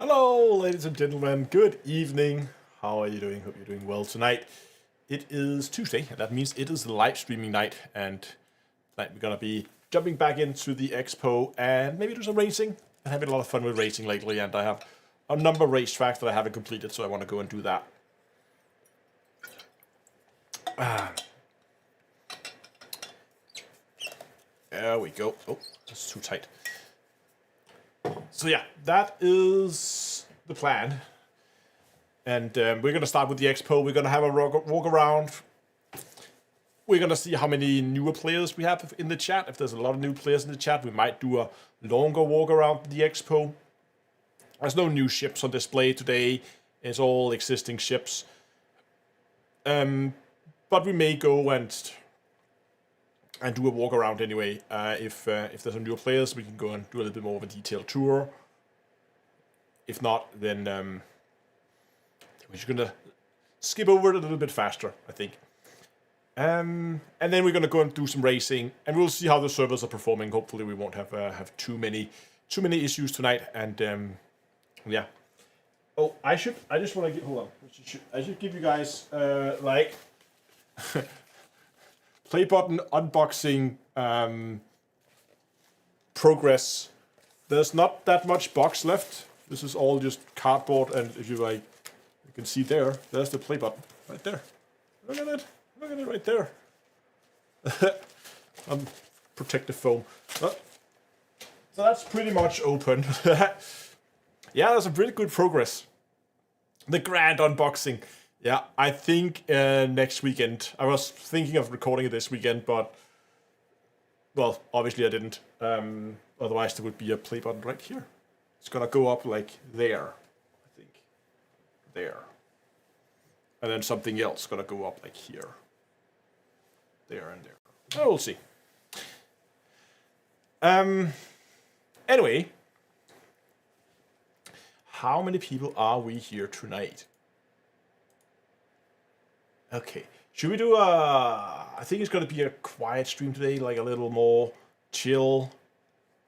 Hello, ladies and gentlemen. Good evening. How are you doing? Hope you're doing well tonight. It is Tuesday, and that means it is the live streaming night. And tonight we're going to be jumping back into the expo and maybe do some racing. I'm having a lot of fun with racing lately, and I have a number of racetracks that I haven't completed, so I want to go and do that. There we go. Oh, that's too tight. So yeah, that is the plan. And we're going to start with the expo. We're going to have a walk around. We're going to see how many newer players we have in the chat. If there's a lot of new players in the chat, we might do a longer walk around the expo. There's no new ships on display today. It's all existing ships. But we may go and do a walk around anyway. If there's some newer players, we can go and do a little bit more of a detailed tour. If not, then we're just gonna skip over it a little bit faster, I think. And then we're gonna go and do some racing, and we'll see how the servers are performing. Hopefully, we won't have too many issues tonight. And yeah. Oh, I just want to get. Hold on. I should give you guys like play button unboxing progress. There's not that much box left. This is all just cardboard, and if you like, you can see there's the play button right there. Look at it. Look at it right there. Protective foam. So that's pretty much open. Yeah, that's a really good progress. The grand unboxing. Yeah, I think next weekend. I was thinking of recording it this weekend, but well, obviously I didn't. Otherwise, there would be a play button right here. It's gonna go up like there, I think. There. And then something else gonna go up like here. There and there. Oh, we'll see. Anyway. How many people are we here tonight? Okay. Should we do I think it's gonna be a quiet stream today, like a little more chill.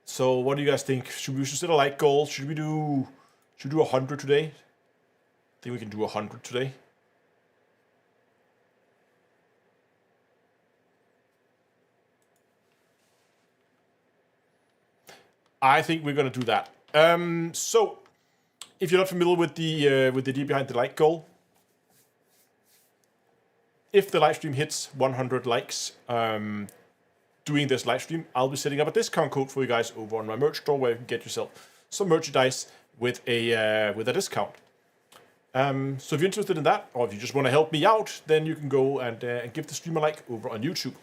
So what do you guys think? Should we set a like goal? Should we do 100 today? I think we can do 100 today. I think we're gonna do that. So if you're not familiar with the idea behind the like goal, if the live stream hits 100 likes doing this live stream, I'll be setting up a discount code for you guys over on my merch store where you can get yourself some merchandise with a discount. So if you're interested in that, or if you just want to help me out, then you can go and give the stream a like over on YouTube.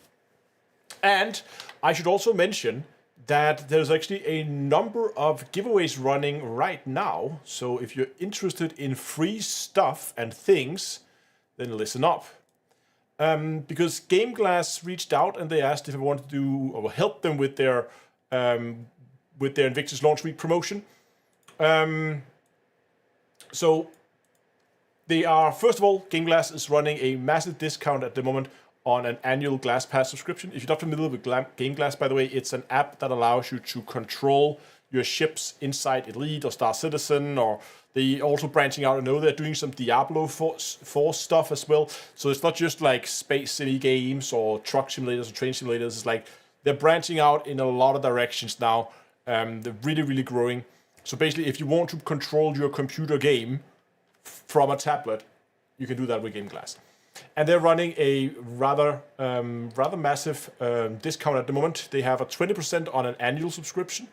And I should also mention that there's actually a number of giveaways running right now. So if you're interested in free stuff and things, then listen up. Because GameGlass reached out and they asked if I wanted to do or help them with their Invictus launch week promotion. So they are, first of all, GameGlass is running a massive discount at the moment on an annual GlassPass subscription. If you're not familiar with GameGlass, by the way, it's an app that allows you to control your ships inside Elite or Star Citizen, or they also branching out. I know they're doing some Diablo 4 stuff as well. So it's not just like space city games or truck simulators or train simulators. It's like they're branching out in a lot of directions now. They're really, really growing. So basically, if you want to control your computer game from a tablet, you can do that with GameGlass. And they're running a rather massive discount at the moment. They have a 20% on an annual subscription.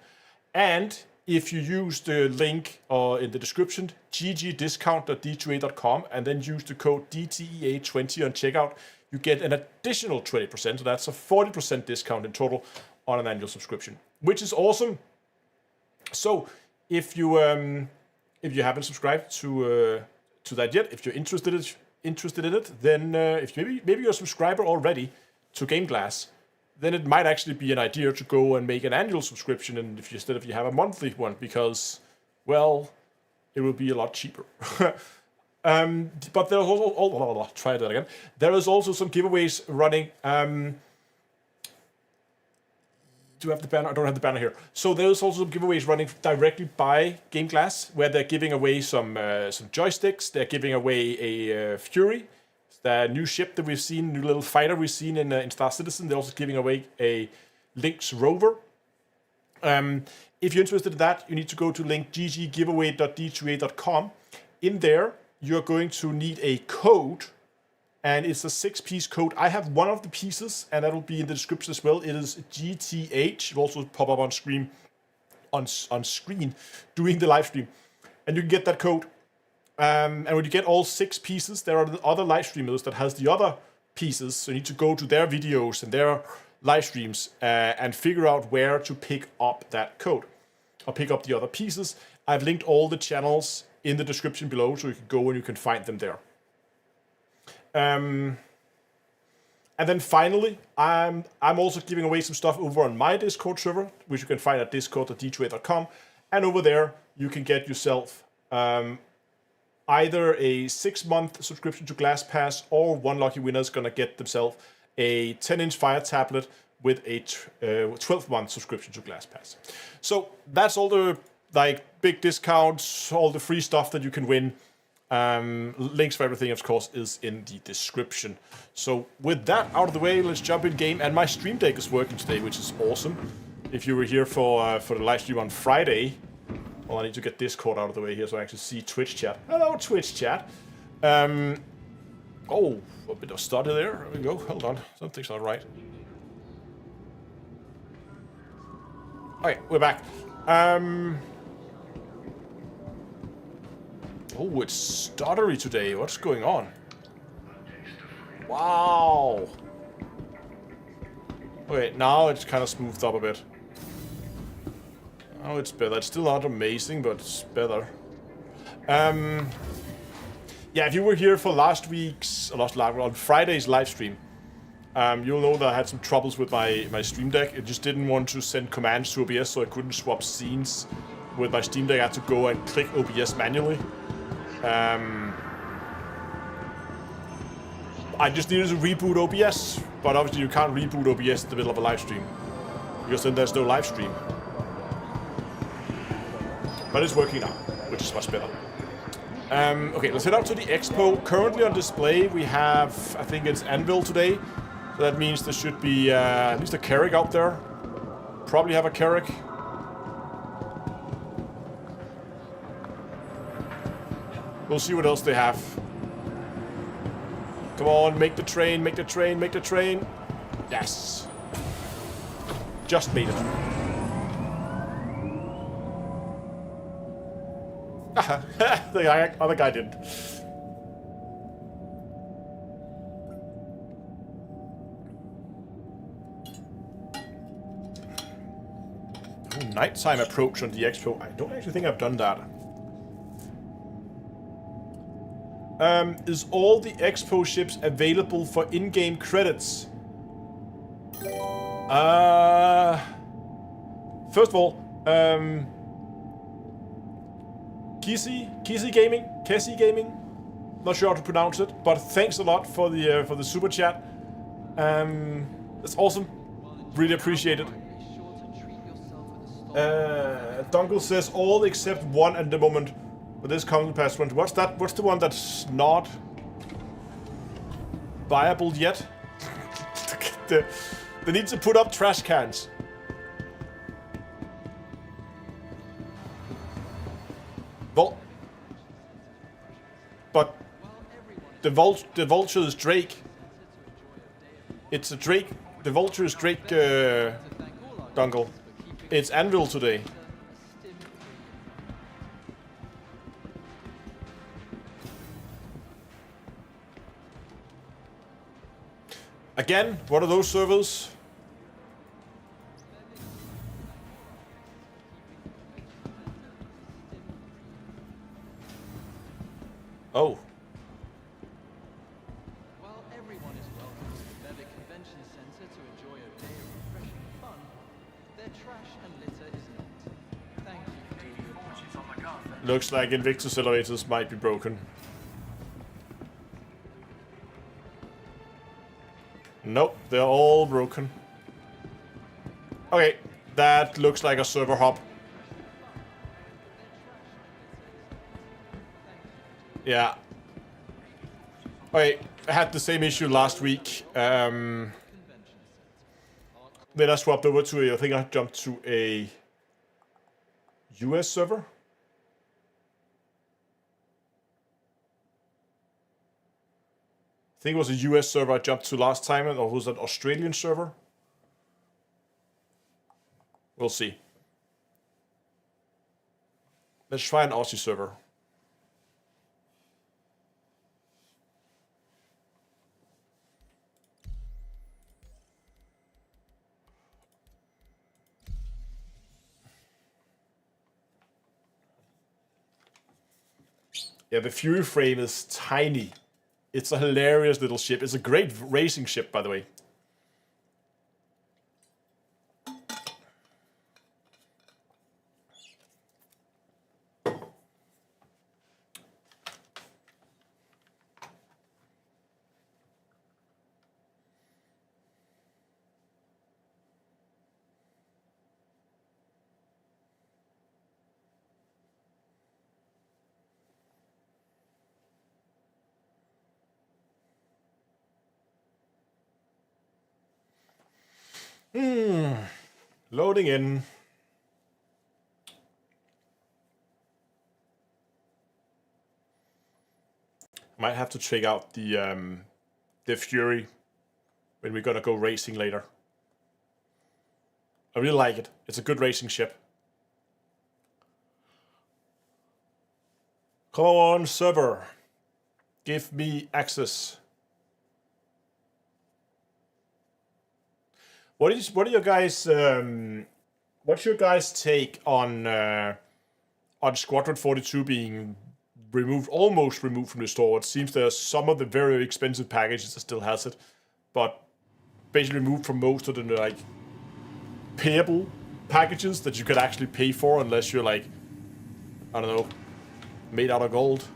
And if you use the link in the description, ggdiscount.d2a.com, and then use the code DTEA20 on checkout, you get an additional 20%. So that's a 40% discount in total on an annual subscription, which is awesome. So if you haven't subscribed to that yet, if you're interested in it, then if maybe you're a subscriber already to GameGlass, then it might actually be an idea to go and make an annual subscription, and instead of you have a monthly one, because, well, it will be a lot cheaper. But there's also try that again. There is also some giveaways running. Do I have the banner? I don't have the banner here. So there's also some giveaways running directly by GameGlass, where they're giving away some joysticks. They're giving away a Fury, the new ship that we've seen, new little fighter we've seen in Star Citizen. They're also giving away a Lynx Rover. If you're interested in that, you need to go to link gggiveaway.d2a.com. In there, you're going to need a code, and it's a 6-piece code. I have one of the pieces, and that'll be in the description as well. It is GTH. It'll also pop up on screen, during the live stream, and you can get that code. And when you get all 6 pieces, there are other live streamers that has the other pieces. So you need to go to their videos and their live streams and figure out where to pick up that code or pick up the other pieces. I've linked all the channels in the description below, so you can go and you can find them there. And then finally, I'm also giving away some stuff over on my Discord server, which you can find at discord.d2a.com. And over there, you can get yourself either a 6-month subscription to GlassPass, or one lucky winner is going to get themselves a 10-inch Fire tablet with a 12-month subscription to GlassPass. So that's all the big discounts, all the free stuff that you can win. Links for everything, of course, is in the description. So with that out of the way, let's jump in game. And my stream deck is working today, which is awesome. If you were here for the live stream on Friday, well, I need to get Discord out of the way here so I actually see Twitch chat. Hello, Twitch chat. Oh, a bit of stutter there. There we go. Hold on. Something's not right. Okay, we're back. Oh, it's stuttery today. What's going on? Wow. Okay, now it's kind of smoothed up a bit. Oh, it's better. It's still not amazing, but it's better. Yeah, if you were here for on Friday's live stream, you'll know that I had some troubles with my Stream Deck. It just didn't want to send commands to OBS, so I couldn't swap scenes with my Steam Deck. I had to go and click OBS manually. I just needed to reboot OBS, but obviously you can't reboot OBS in the middle of a live stream, because then there's no live stream. But it's working now, which is much better. Okay, let's head out to the expo. Currently on display, we have, I think it's Anvil today. So that means there should be at least a Carrick out there. Probably have a Carrick. We'll see what else they have. Come on, make the train, make the train, make the train. Yes. Just made it. The other guy didn't. Oh, nighttime approach on the expo. I don't actually think I've done that. Is all the expo ships available for in-game credits? First of all, Kesi Gaming. Not sure how to pronounce it, but thanks a lot for the super chat. That's awesome. Really appreciate it. Dunkel says all except one at the moment. But this comes past one. What's that? What's the one that's not viable yet? They need to put up trash cans. Well, but the vulture is Drake. It's a Drake. The vulture is Drake, Dunkel. It's Anvil today. Again, what are those servers? Oh. While everyone is welcome to the Bevic Convention Center to enjoy a day of refreshing fun, their trash and litter is not. Thank you for doing your part. Looks like Invictus elevators might be broken. Nope, they're all broken. Okay, that looks like a server hop. Yeah. Okay, I had the same issue last week. Then I swapped over to I think I jumped to a US server. I think it was a US server I jumped to last time, or was that Australian server? We'll see. Let's try an Aussie server. Yeah, the Fury frame is tiny. It's a hilarious little ship. It's a great racing ship, by the way. Loading in. Might have to check out the Fury when we're gonna go racing later. I really like it. It's a good racing ship. Come on, server. Give me access. What are your guys? What's your guys' take on Squadron 42 being removed, almost removed from the store? It seems there's some of the very expensive packages that still has it, but basically removed from most of the like payable packages that you could actually pay for, unless you're like, I don't know, made out of gold.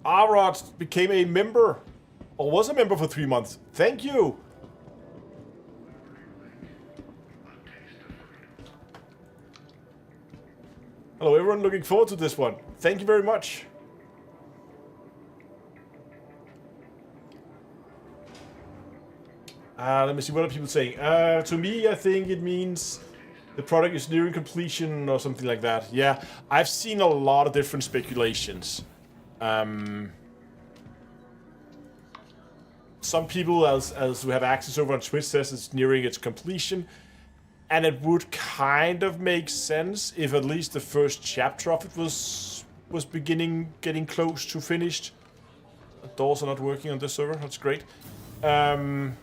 Arod became a member. Or was a member for 3 months. Thank you. Hello, everyone looking forward to this one. Thank you very much. Let me see, what are people saying? To me, I think it means the product is nearing completion or something like that. Yeah, I've seen a lot of different speculations. Some people, as we have access over on Twitch, says it's nearing its completion, and it would kind of make sense if at least the first chapter of it was getting close to finished. Doors are not working on this server. That's great. There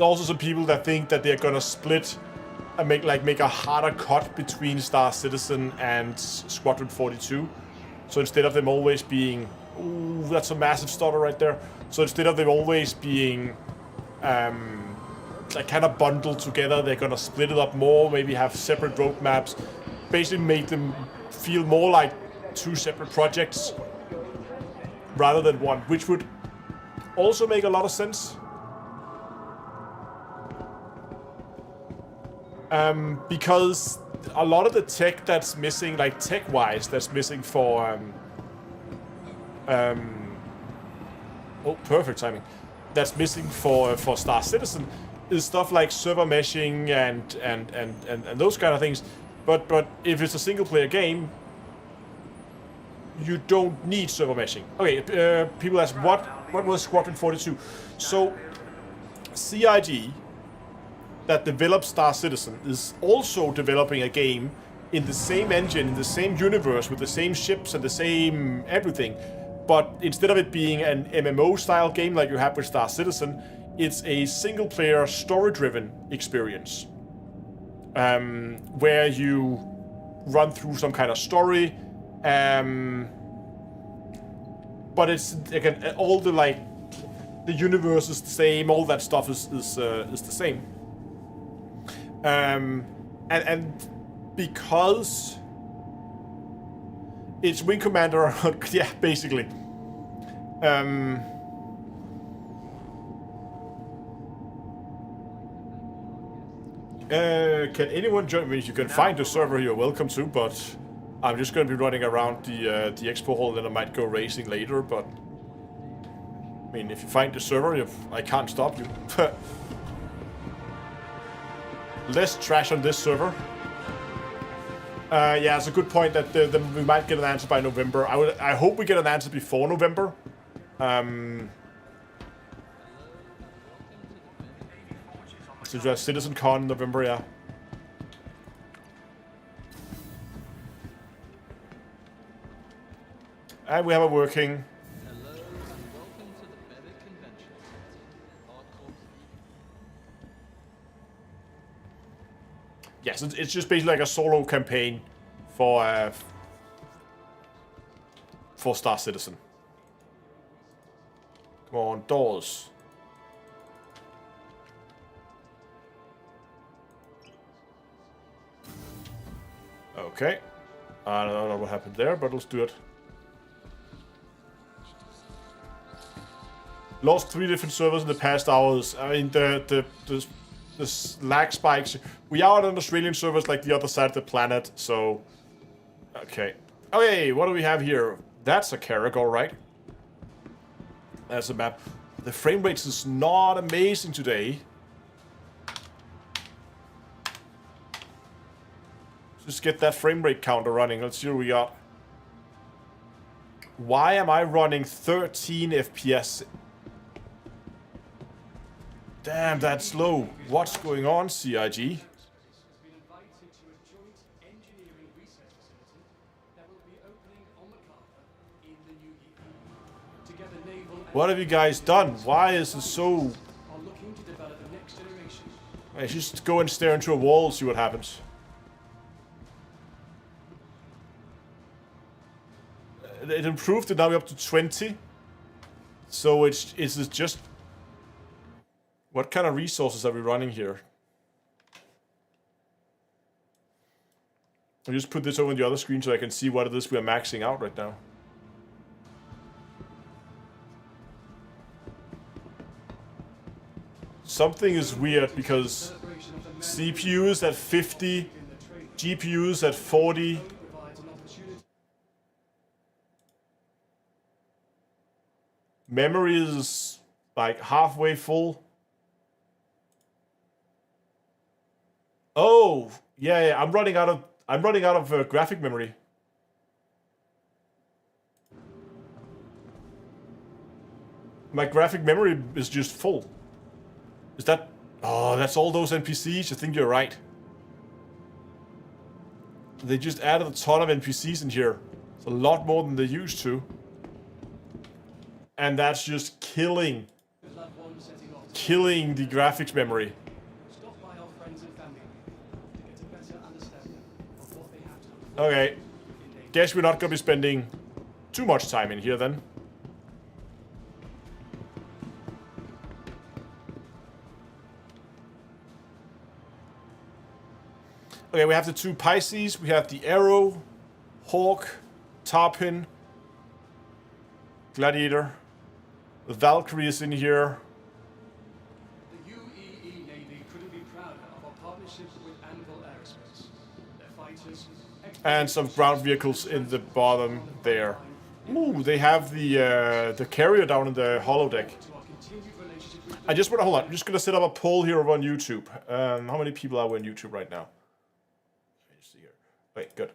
are also some people that think that they're gonna split and make a harder cut between Star Citizen and Squadron 42. So instead of them always being, ooh, that's a massive stutter right there. So instead of them always being like kind of bundled together, they're gonna split it up more, maybe have separate roadmaps, basically make them feel more like two separate projects rather than one, which would also make a lot of sense. Because a lot of the tech that's missing, like tech-wise, that's missing for oh, perfect timing. That's missing for Star Citizen is stuff like server meshing and those kind of things. But if it's a single player game, you don't need server meshing. Okay, people ask what was Squadron 42? So CIG, that develops Star Citizen, is also developing a game in the same engine, in the same universe, with the same ships and the same everything. But instead of it being an MMO style game like you have with Star Citizen, it's a single player story driven experience. Where you run through some kind of story. But it's, again, all the the universe is the same, all that stuff is the same. And because it's Wing Commander, yeah, basically. Can anyone join me? You can find the server you're welcome to, but I'm just going to be running around the expo hall, and then I might go racing later, but I mean, if you find the server, I can't stop you. Less trash on this server. Yeah, it's a good point that we might get an answer by November. I hope we get an answer before November. So just CitizenCon in November, yeah. And we have a working. Hello and welcome to the Bevic Convention Center. Hardcore Yes, it's just basically like a solo campaign for Star Citizen. Come on, doors. Okay. I don't know what happened there, but let's do it. Lost 3 different servers in the past hours. I mean, the lag spikes. We are on Australian servers like the other side of the planet, so... Okay. Okay, what do we have here? That's a Karolinger, right? That's a map. The frame rate is not amazing today. Just get that frame rate counter running. Let's see what we got. Why am I running 13 FPS? Damn, that's slow. What's going on, CIG? What have you guys done? Why is it so... I just go and stare into a wall and see what happens. It improved it, now we're up to 20. So it's just... What kind of resources are we running here? I'll just put this over on the other screen so I can see what it is we are maxing out right now. Something is weird because CPUs at 50, GPUs at 40. Memory is like halfway full. Oh, yeah, I'm running out of graphic memory. My graphic memory is just full. Is that... Oh, that's all those NPCs? I think you're right. They just added a ton of NPCs in here. It's a lot more than they used to. And that's just killing the graphics memory. Okay. Guess we're not gonna be spending too much time in here then. Okay, we have the 2 Pisces, we have the Arrow, Hawk, Tarpon, Gladiator. The Valkyrie is in here. The UEE Navy couldn't be prouder of our partnership with Anvil Aerospace. Their fighters... And some ground vehicles in the bottom there. Ooh, they have the carrier down in the holodeck. I just want to hold on. I'm just gonna set up a poll here over on YouTube. How many people are we on YouTube right now? Let me see here. Wait, good.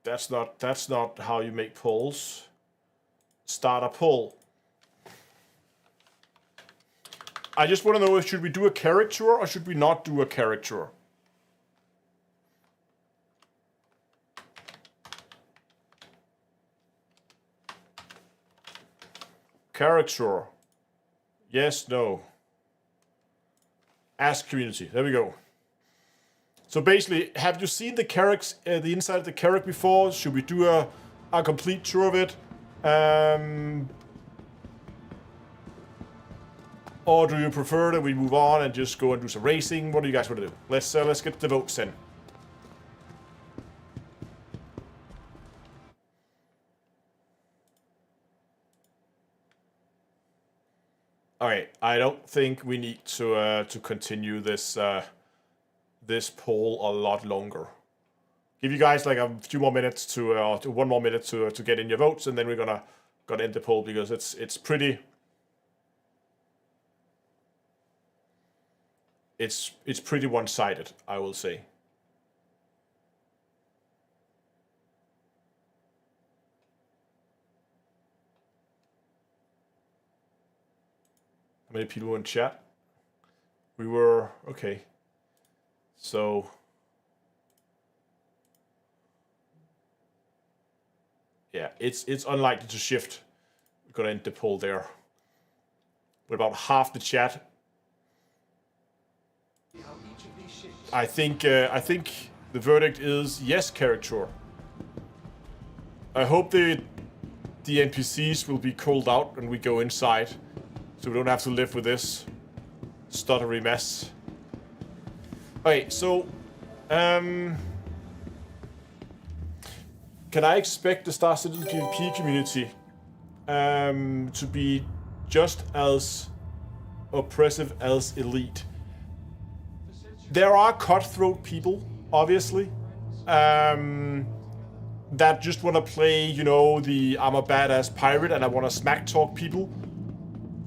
That's not how you make polls. Start a poll. I just want to know if should we do a character or should we not do a character? Character. Yes, no. Ask community. There we go. So basically, have you seen the Carrack, the inside of the Carrack before? Should we do a complete tour of it? Or do you prefer that we move on and just go and do some racing? What do you guys want to do? Let's get the votes in. Okay, I don't think we need to continue this this poll a lot longer. Give you guys like a few more minutes to 1 more minute to get in your votes, and then we're gonna end the poll because it's pretty it's pretty one-sided, I will say. How many people in chat? We were okay. So yeah, it's unlikely to shift. We're gonna end the poll there. With about half the chat. I think the verdict is yes, character. I hope the NPCs will be called out when we go inside, so we don't have to live with this stuttery mess. Okay, so can I expect the Star Citizen PvP community to be just as oppressive as Elite? There are cutthroat people, obviously, that just want to play, you know, the I'm a badass pirate and I want to smack talk people.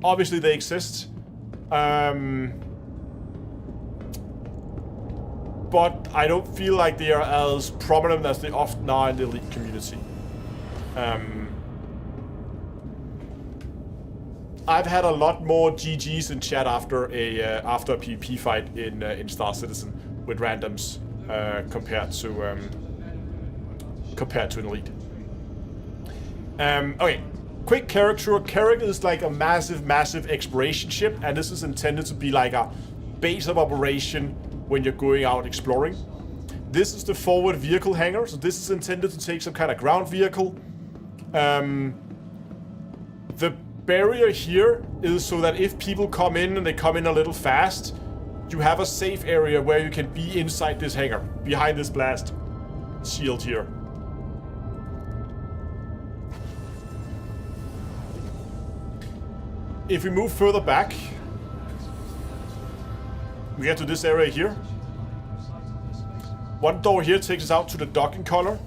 Obviously, they exist. But I don't feel like they are as prominent as they often are in the Elite community. I've had a lot more GGs in chat after a PvP fight in Star Citizen with randoms compared to an Elite. Okay, quick character. Carrick is like a massive exploration ship, and this is intended to be like a base of operation when you're going out exploring. This is the forward vehicle hangar, so this is intended to take some kind of ground vehicle. The barrier here is so that if people come in and they come in a little fast, you have a safe area where you can be inside this hangar, behind this blast shield here. If we move further back, we get to this area here. One door here takes us out to the docking collar,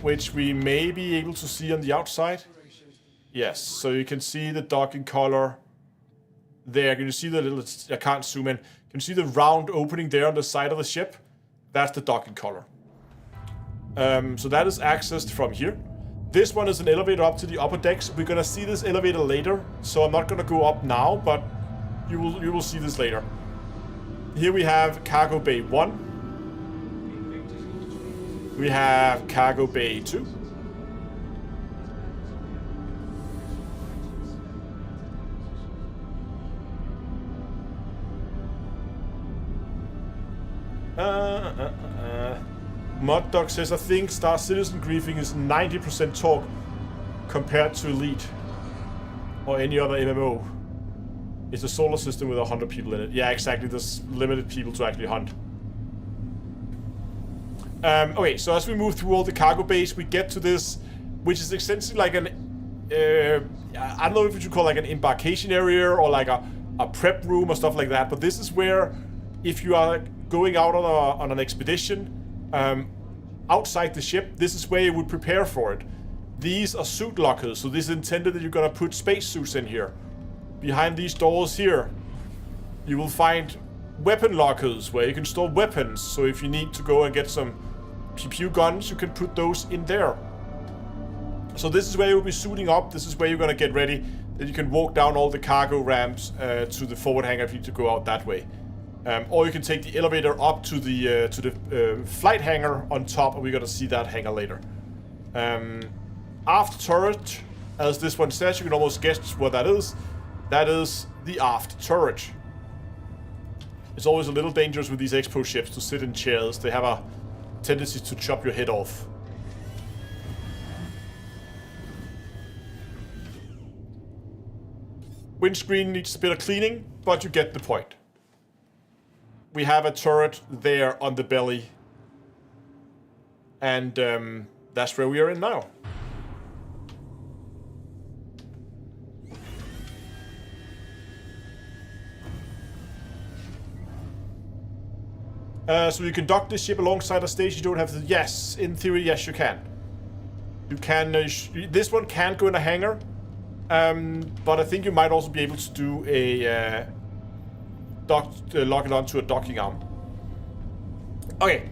which we may be able to see on the outside. Yes, so you can see the docking collar there. Can you see the little, I can't zoom in. Can you see the round opening there on the side of the ship? That's the docking collar. So that is accessed from here. This one is an elevator up to the upper decks. We're gonna see this elevator later, so I'm not gonna go up now, but you will see this later. Here we have Cargo Bay 1. We have Cargo Bay 2. Moddog says, I think Star Citizen griefing is 90% talk compared to Elite or any other MMO. It's a solar system with 100 people in it. Yeah, exactly. There's limited people to actually hunt. Okay, so as we move through all the cargo bays, we get to this, which is essentially like an, I don't know if you should call it like an embarkation area or like a prep room or stuff like that. But this is where, if you are going out on an expedition, outside the ship, this is where you would prepare for it. These are suit lockers, so this is intended that you're gonna put spacesuits in here. Behind these doors here, you will find weapon lockers where you can store weapons. So if you need to go and get some pew guns, you can put those in there. So this is where you'll be suiting up. This is where you're gonna get ready. Then you can walk down all the cargo ramps to the forward hangar if you need to go out that way. Or you can take the elevator up to the flight hangar on top, and we're gonna see that hangar later. Aft turret, as this one says, you can almost guess what that is. That is the aft turret. It's always a little dangerous with these expo ships to sit in chairs. They have a tendency to chop your head off. Windscreen needs a bit of cleaning, but you get the point. We have a turret there on the belly. And that's where we are in now. So you can dock this ship alongside a station. You don't have to... Yes, in theory, yes, you can. You can... this one can't go in a hangar. But I think you might also be able to do lock it onto a docking arm. Okay.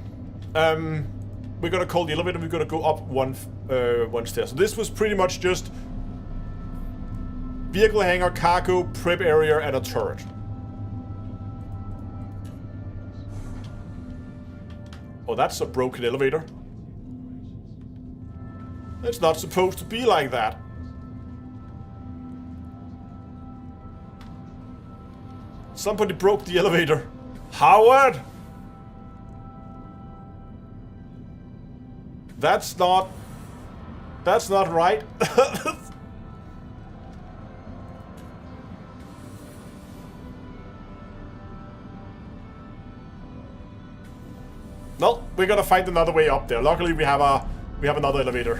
We're gonna call the elevator. We're gonna go up one stair. So this was pretty much just vehicle hangar, cargo, prep area, and a turret. Oh, that's a broken elevator. It's not supposed to be like that. Somebody broke the elevator. Howard! That's not right. No, we're gonna find another way up there. Luckily we have another elevator.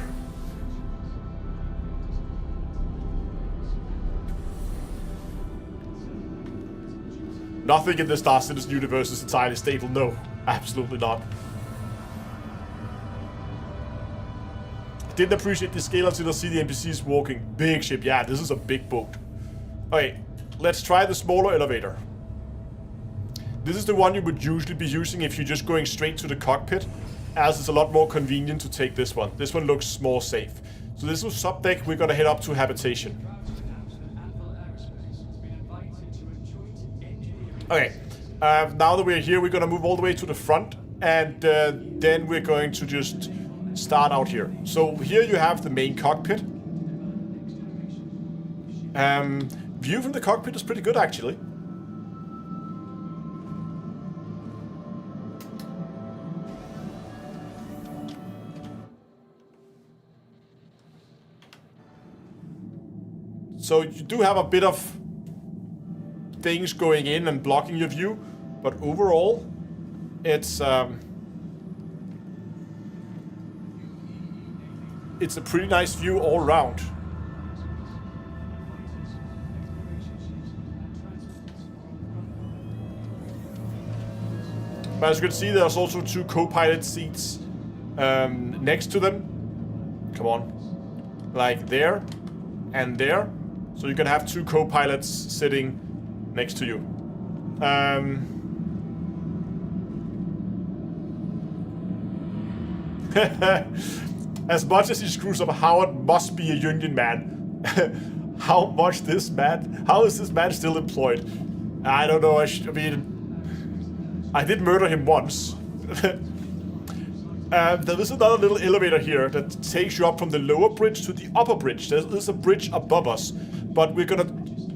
Nothing in the Star Citizen universe is entirely stable. No, absolutely not. Didn't appreciate the scale until I see the NPCs walking. Big ship. Yeah, this is a big boat. Okay, let's try the smaller elevator. This is the one you would usually be using if you're just going straight to the cockpit, as it's a lot more convenient to take this one. This one looks more safe. So this was subdeck. We're gonna head up to habitation. Okay, now that we're here, we're gonna move all the way to the front, and then we're going to just start out here. So here you have the main cockpit. View from the cockpit is pretty good, actually. So you do have a bit of things going in and blocking your view, but overall, it's a pretty nice view all around. But as you can see, there's also two co-pilot seats next to them. Come on, like there and there. So you can have two co-pilots sitting next to you. As much as he screws up, Howard must be a union man. How is this man still employed? I don't know. I mean, I did murder him once. There is another little elevator here that takes you up from the lower bridge to the upper bridge. There is a bridge above us, but we're gonna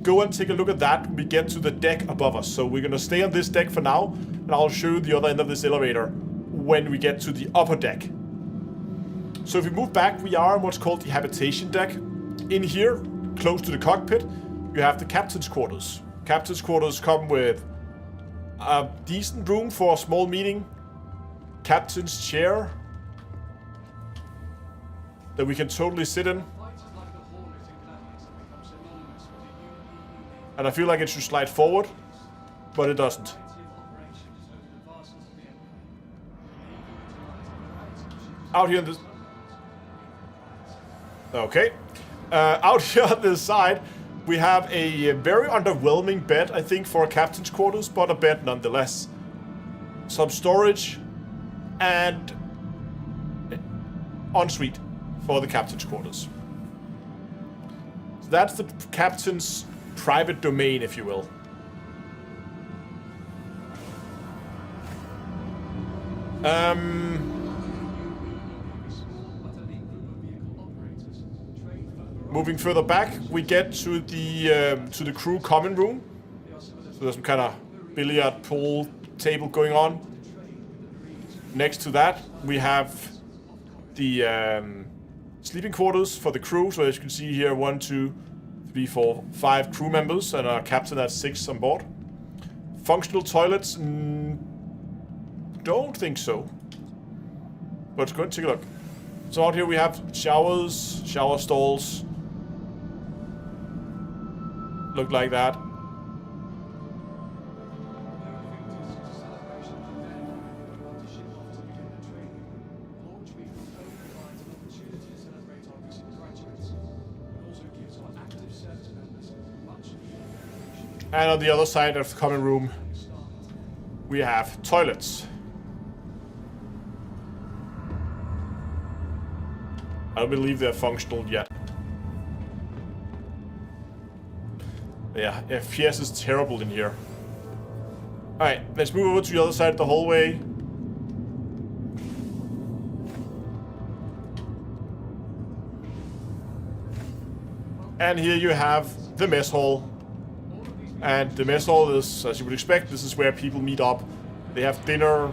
go and take a look at that when we get to the deck above us. So we're gonna stay on this deck for now, and I'll show you the other end of this elevator when we get to the upper deck. So if we move back, we are on what's called the habitation deck. In here, close to the cockpit, you have the captain's quarters. Captain's quarters come with a decent room for a small meeting, captain's chair that we can totally sit in. And I feel like it should slide forward, but it doesn't. Out here on this... Okay. Out here on this side, we have a very underwhelming bed, I think, for a captain's quarters, but a bed nonetheless. Some storage, and ensuite for the captain's quarters. So that's the captain's private domain, if you will. Moving further back, we get to the crew common room. So there's some kind of billiard pool table going on. Next to that, we have the sleeping quarters for the crew. So as you can see here, 1, 2, 3, 4, 5 crew members and a captain at 6 on board. Functional toilets? Don't think so. But let's go and take a look. So out here we have showers, shower stalls. Look like that. And on the other side of the common room, we have toilets. I don't believe they're functional yet. Yeah, FPS is terrible in here. Alright, let's move over to the other side of the hallway. And here you have the mess hall. And the mess hall is, as you would expect, this is where people meet up. They have dinner,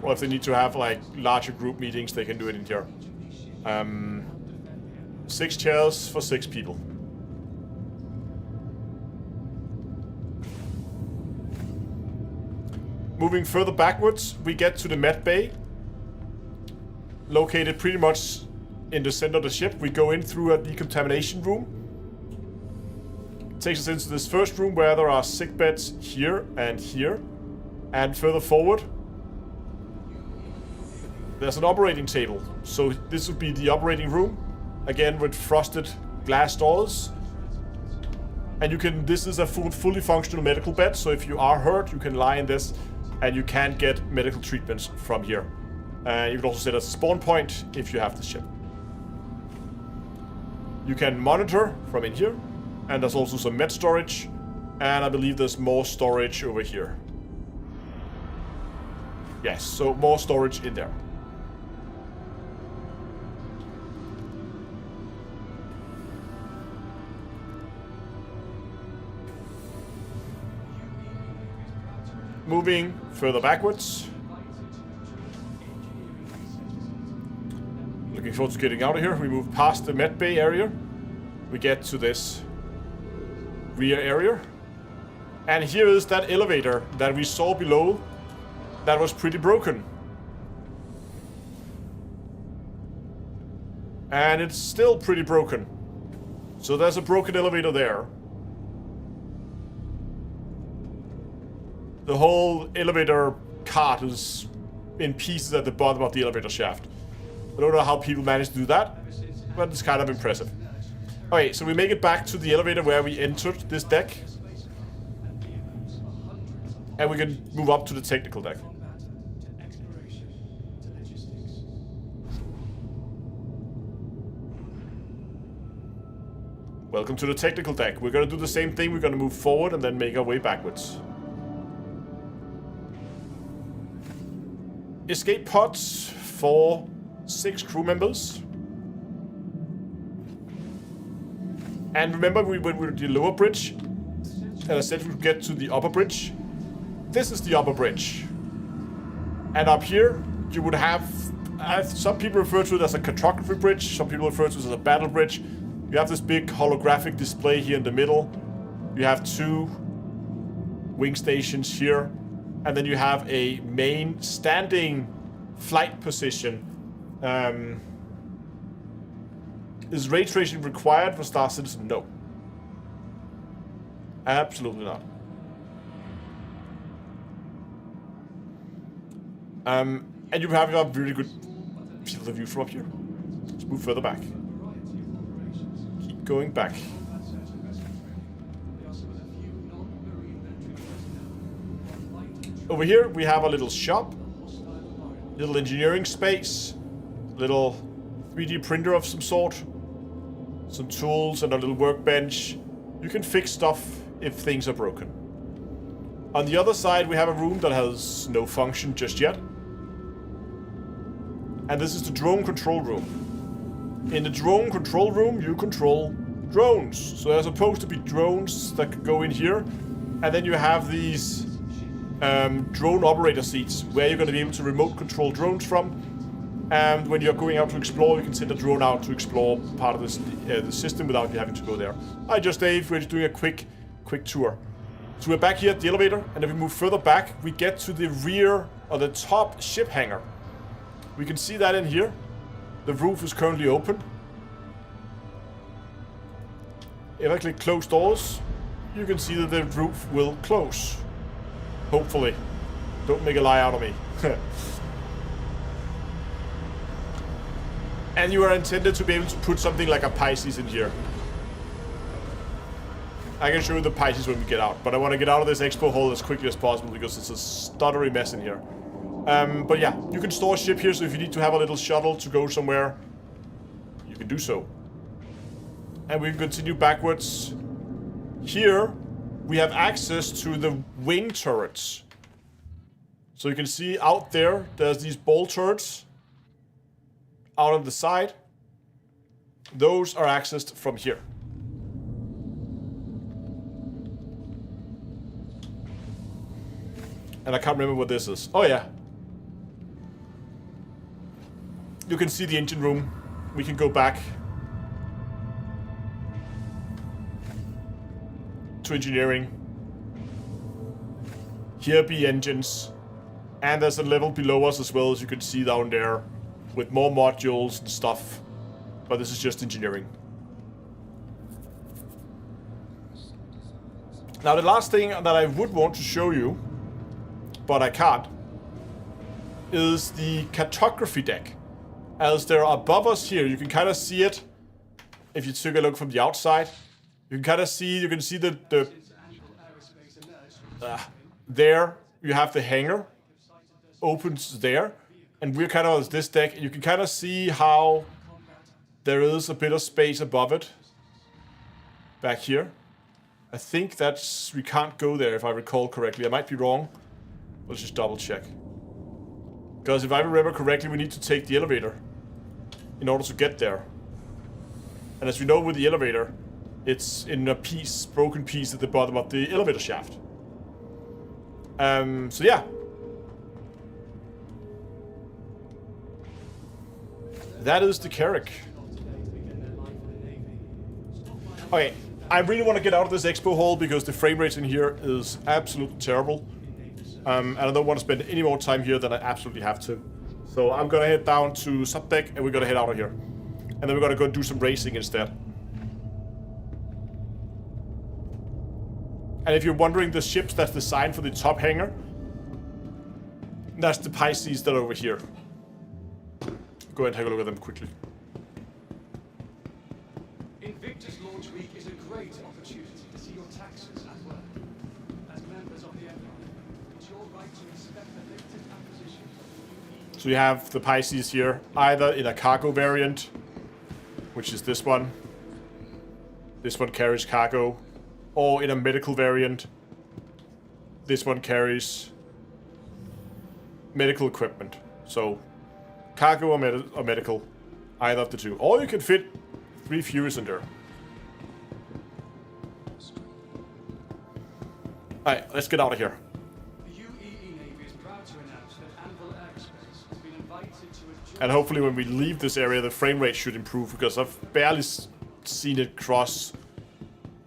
or if they need to have like larger group meetings, they can do it in here. 6 chairs for 6 people. Moving further backwards, we get to the med bay. Located pretty much in the center of the ship. We go in through a decontamination room. It takes us into this first room where there are sick beds here and here. And further forward, there's an operating table. So this would be the operating room. Again, with frosted glass doors. And you can, this is a fully functional medical bed. So if you are hurt, you can lie in this. And you can get medical treatments from here. You can also set as a spawn point if you have the ship. You can monitor from in here. And there's also some med storage. And I believe there's more storage over here. Yes, so more storage in there. Moving further backwards. Looking forward to getting out of here. We move past the med bay area. We get to this rear area. And here is that elevator that we saw below that was pretty broken. And it's still pretty broken. So there's a broken elevator there. The whole elevator cart is in pieces at the bottom of the elevator shaft. I don't know how people manage to do that, but it's kind of impressive. Okay, so we make it back to the elevator where we entered this deck. And we can move up to the technical deck. Welcome to the technical deck. We're going to do the same thing. We're going to move forward and then make our way backwards. Escape pods for 6 crew members. And remember, we went with the lower bridge. And I said we would get to the upper bridge. This is the upper bridge. And up here, you would have... some people refer to it as a cartography bridge. Some people refer to it as a battle bridge. You have this big holographic display here in the middle. You have 2 wing stations here. And then you have a main standing flight position. Is ray tracing required for Star Citizen? No. Absolutely not. And you have a really good field of view from up here. Let's move further back. Keep going back. Over here we have a little shop, little engineering space, little 3D printer of some sort, some tools and a little workbench. You can fix stuff if things are broken. On the other side we have a room that has no function just yet. And this is the drone control room. In the drone control room you control drones. So there's supposed to be drones that could go in here. And then you have these drone operator seats where you're going to be able to remote control drones from. And when you're going out to explore, you can send a drone out to explore part of this the system without you having to go there. Hi, just Dave. We're just doing a quick tour. So we're back here at the elevator, and if we move further back, we get to the rear or the top ship hangar. We can see that in here. The roof is currently open. If I click close doors, you can see that the roof will close. Hopefully. Don't make a lie out of me. And you are intended to be able to put something like a Pisces in here. I can show you the Pisces when we get out, but I want to get out of this expo hall as quickly as possible because it's a stuttery mess in here. But yeah, you can store ship here, so if you need to have a little shuttle to go somewhere, you can do so. And we can continue backwards. Here, we have access to the wing turrets. So you can see out there, there's these ball turrets out on the side. Those are accessed from here. And I can't remember what this is. Oh yeah. You can see the engine room. We can go back to engineering. Here be engines. And there's a level below us as well, as you can see down there, with more modules and stuff. But this is just engineering. Now the last thing that I would want to show you, but I can't, is the cartography deck. As they're above us here, you can kind of see it. If you took a look from the outside, you can kind of see, you can see there you have the hangar, opens there, and we're kind of on this deck, and you can kind of see how there is a bit of space above it, back here. I think that's, we can't go there if I recall correctly. I might be wrong. Let's just double check. Because if I remember correctly, we need to take the elevator in order to get there. And as we know with the elevator, it's in a piece, broken piece at the bottom of the elevator shaft. So yeah. That is the Carrack. Okay, I really want to get out of this expo hall because the frame rate in here is absolutely terrible. And I don't want to spend any more time here than I absolutely have to. So I'm gonna head down to subdeck and we're gonna head out of here. And then we're gonna go do some racing instead. And if you're wondering, the ships that's designed for the top hangar, that's the Pisces that are over here. Go ahead and take a look at them quickly. Invictus launch week is a great opportunity to see your taxes at work. As members of the Empire, it's your right to inspect the limited acquisitions of the So you have the Pisces here, either in a cargo variant, which is this one. This one carries cargo. Or in a medical variant, this one carries medical equipment. So cargo or medical, either of the two. Or you can fit 3 Furies in there. Alright, let's get out of here. The UEE Navy is proud to announce that Anvil Aerospace has been invited to a And hopefully when we leave this area, the frame rate should improve, because I've barely seen it cross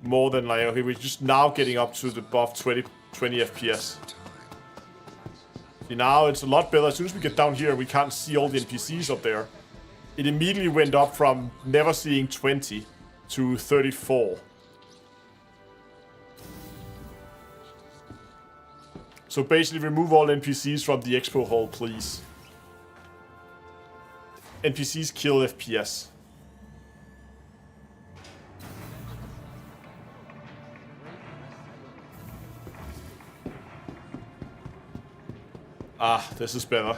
more than like, okay, we're just now getting up to the above 20 FPS. See, now it's a lot better. As soon as we get down here, we can't see all the NPCs up there. It immediately went up from never seeing 20 to 34. So basically remove all NPCs from the expo hall, please. NPCs kill FPS. Ah, this is better.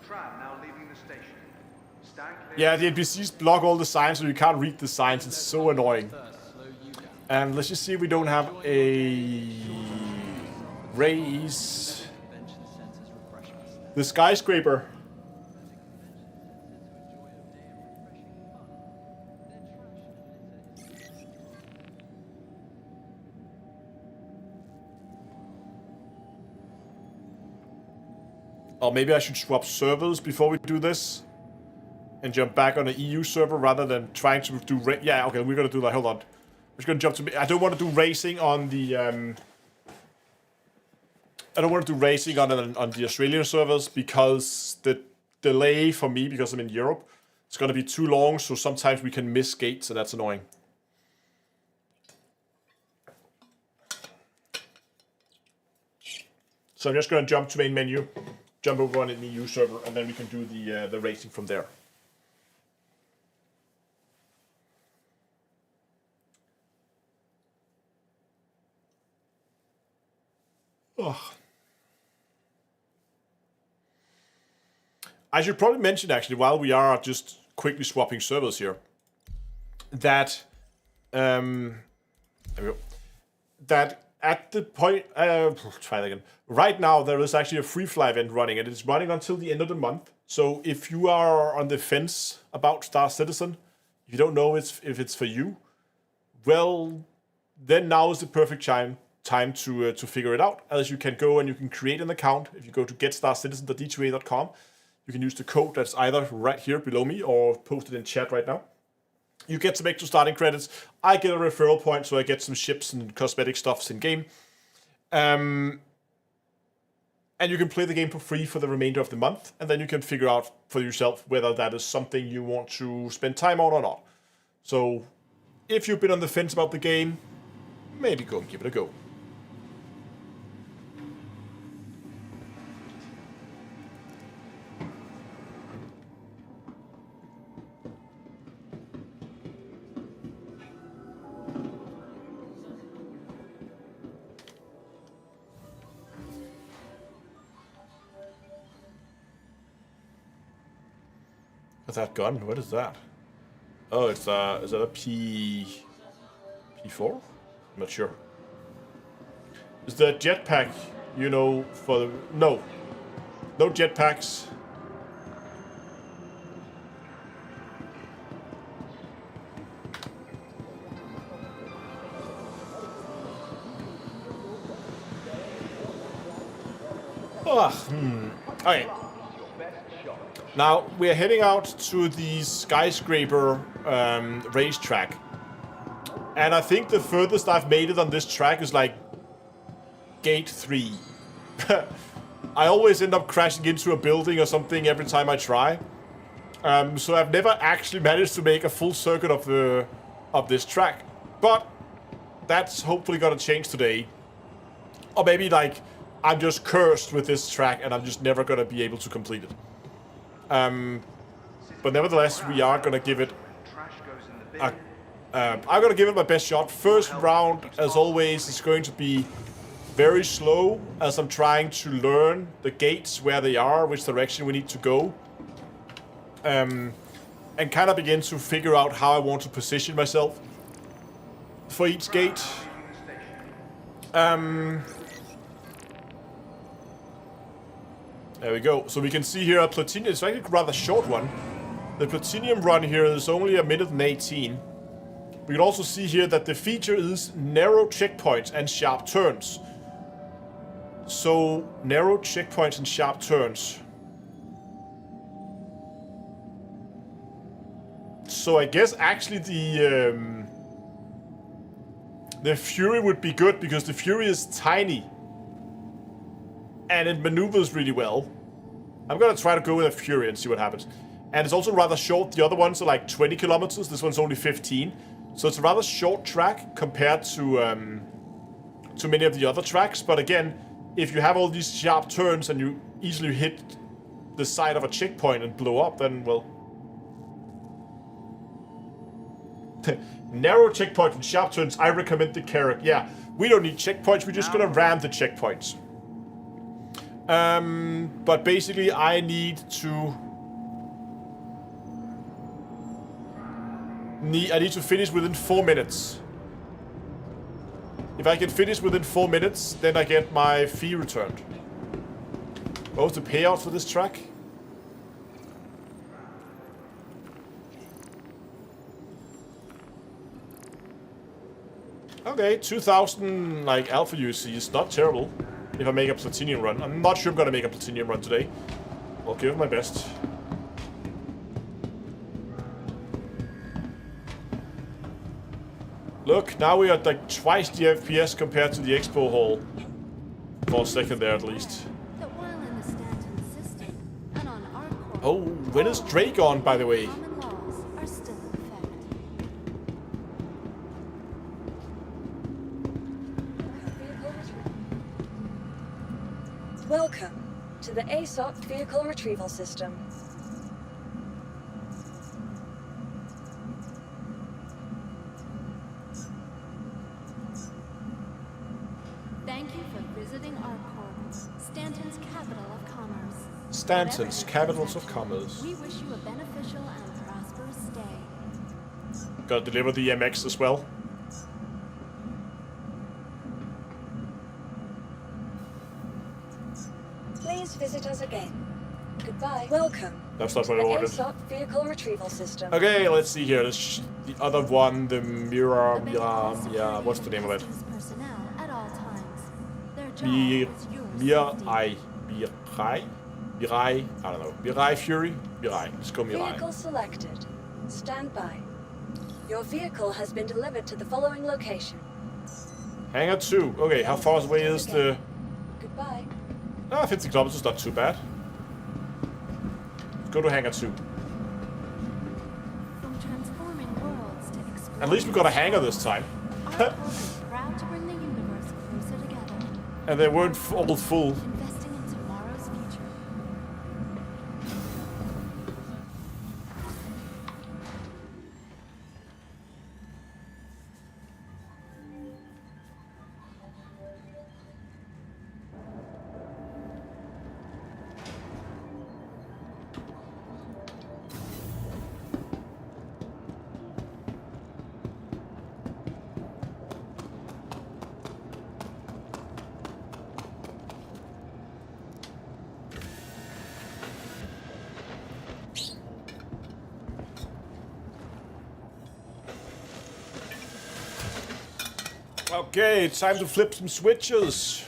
Tram now leaving the station. Stand clear. Yeah, the NPCs block all the signs, so you can't read the signs. It's so annoying. And let's just see if we don't have a raise. The skyscraper. Or maybe I should swap servers before we do this. And jump back on the EU server rather than trying to do... Yeah, okay, we're gonna do that. Hold on. I'm just gonna jump to... I don't want to do racing on the... I don't want to do racing on the Australian servers because the delay for me, because I'm in Europe, it's going to be too long, so sometimes we can miss gates, and that's annoying. So I'm just going to jump to main menu, jump over on an EU server, and then we can do the racing from there. Oh. I should probably mention, actually, while we are just quickly swapping servers here, that there we go. That at the point, try that again. Right now, there is actually a free fly event running, and it's running until the end of the month. So if you are on the fence about Star Citizen, you don't know if it's for you, well, then now is the perfect time to figure it out, as you can go and you can create an account. If you go to getstarcitizen.d2a.com, you can use the code that's either right here below me or posted in chat right now. You get some extra starting credits. I get a referral point, so I get some ships and cosmetic stuffs in game. And you can play the game for free for the remainder of the month, and then you can figure out for yourself whether that is something you want to spend time on or not. So if you've been on the fence about the game, maybe go and give it a go. What's that gun? What is that? Oh, it's is that a P4? I'm not sure. Is the jetpack, you know, for the... No jetpacks. Okay. Now, we're heading out to the skyscraper racetrack. And I think the furthest I've made it on this track is like gate 3. I always end up crashing into a building or something every time I try. So I've never actually managed to make a full circuit of this track. But that's hopefully gonna change today. Or maybe like I'm just cursed with this track and I'm just never gonna be able to complete it. But nevertheless, we are gonna give it I'm gonna give it my best shot. First round, as always, is going to be very slow as I'm trying to learn the gates, where they are, which direction we need to go, and kind of begin to figure out how I want to position myself for each gate. There we go. So we can see here a platinum. It's actually a rather short one. The platinum run here is only 1 minute and 18. We can also see here that the feature is narrow checkpoints and sharp turns. So narrow checkpoints and sharp turns. So I guess actually the Fury would be good because the Fury is tiny. And it maneuvers really well. I'm gonna try to go with a Fury and see what happens. And it's also rather short. The other ones are like 20 kilometers. This one's only 15. So it's a rather short track compared to many of the other tracks. But again, if you have all these sharp turns and you easily hit the side of a checkpoint and blow up, then, well... Narrow checkpoints and sharp turns, I recommend the Carrot. Yeah, we don't need checkpoints. We're just gonna ram the checkpoints. But basically I need to finish within 4 minutes. If I can finish within 4 minutes, then I get my fee returned. What was the payout for this track? Okay, 2,000 like alpha UC is not terrible. If I make a platinum run. I'm not sure I'm gonna make a platinum run today. I'll give it my best. Look, now we are at like twice the FPS compared to the expo hall. For a second there at least. Oh, when is Drake on, by the way? Welcome to the ASOP Vehicle Retrieval System. Thank you for visiting our port, Stanton's capital of commerce. Stanton's capitals of commerce. We wish you a beneficial and prosperous stay. Gotta deliver the MX as well. Please visit us again. Goodbye. Welcome That's not to what the I wanted. ASOP Vehicle Retrieval System. Okay, let's see here. This, the other one, the Mirai, what's the name of it? Personnel at all times. Their job Mi- is your safety. Mirai, I don't know. Mirai Fury? Mirai. Let's go Mirai. Vehicle selected. Stand by. Your vehicle has been delivered to the following location. Hangar 2. Okay, how far away is the... Goodbye. 50 kilometers is not too bad. Let's go to Hangar 2. From transforming worlds to exploring At least we got a hangar this time. our port is proud to bring the universe closer together. And they weren't all full. Investing in tomorrow's future. Okay, it's time to flip some switches.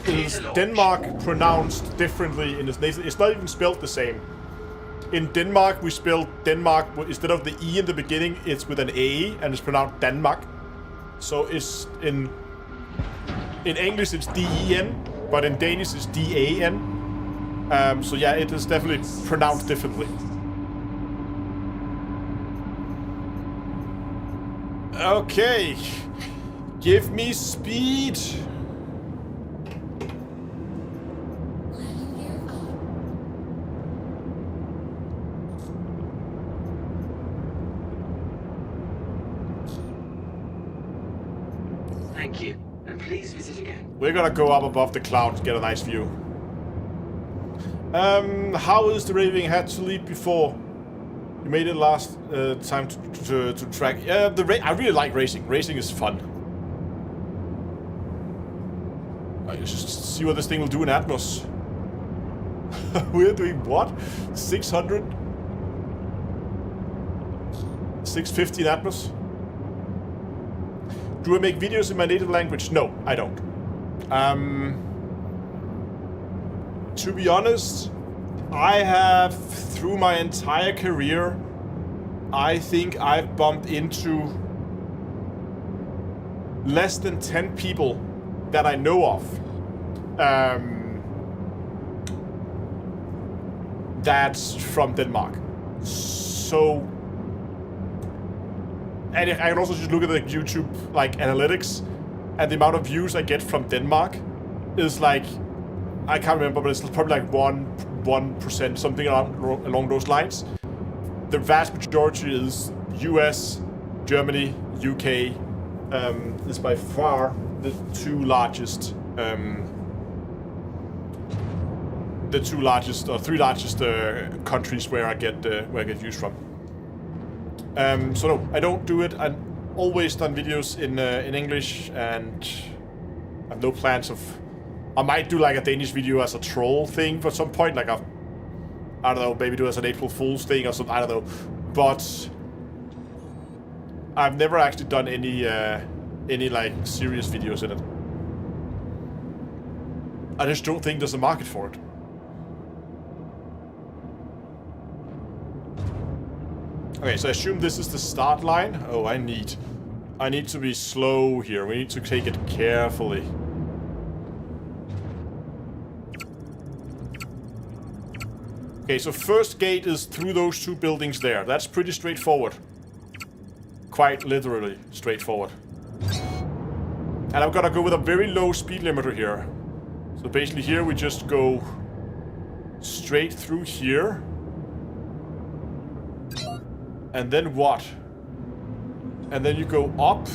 Is Denmark pronounced differently in its nation? It's not even spelled the same. In Denmark, we spell Denmark instead of the E in the beginning, it's with an A, and it's pronounced Danmark. So it's in English it's D-E-N, but in Danish it's D-A-N. So yeah, it is definitely pronounced differently. Okay, give me speed. Thank you, and please visit again. We're gonna go up above the clouds, get a nice view. How is the raving had to lead before? You made it last time to track. I really like racing. Racing is fun. I just see what this thing will do in Atmos. We're doing what? 600? 650 in Atmos? Do I make videos in my native language? No, I don't. To be honest, I have, through my entire career, I think I've bumped into less than 10 people that I know of that's from Denmark. So, and I can also just look at the YouTube like analytics, and the amount of views I get from Denmark is like, I can't remember, but it's probably like 1%, something along those lines. The vast majority is US, Germany, UK. Is by far the two largest or three largest countries where I get views from. So no, I don't do it. I've always done videos in English, and I have no plans of. I might do like a Danish video as a troll thing for some point, like I don't know, maybe do as an April Fool's thing or something. I don't know, but I've never actually done any like serious videos in it. I just don't think there's a market for it. Okay, so I assume this is the start line. Oh, I need to be slow here. We need to take it carefully. Okay, so first gate is through those two buildings there. That's pretty straightforward. quite literally straightforward. And I'm gonna go with a very low speed limiter here. So basically here we just go straight through here. And then what? And then you go up.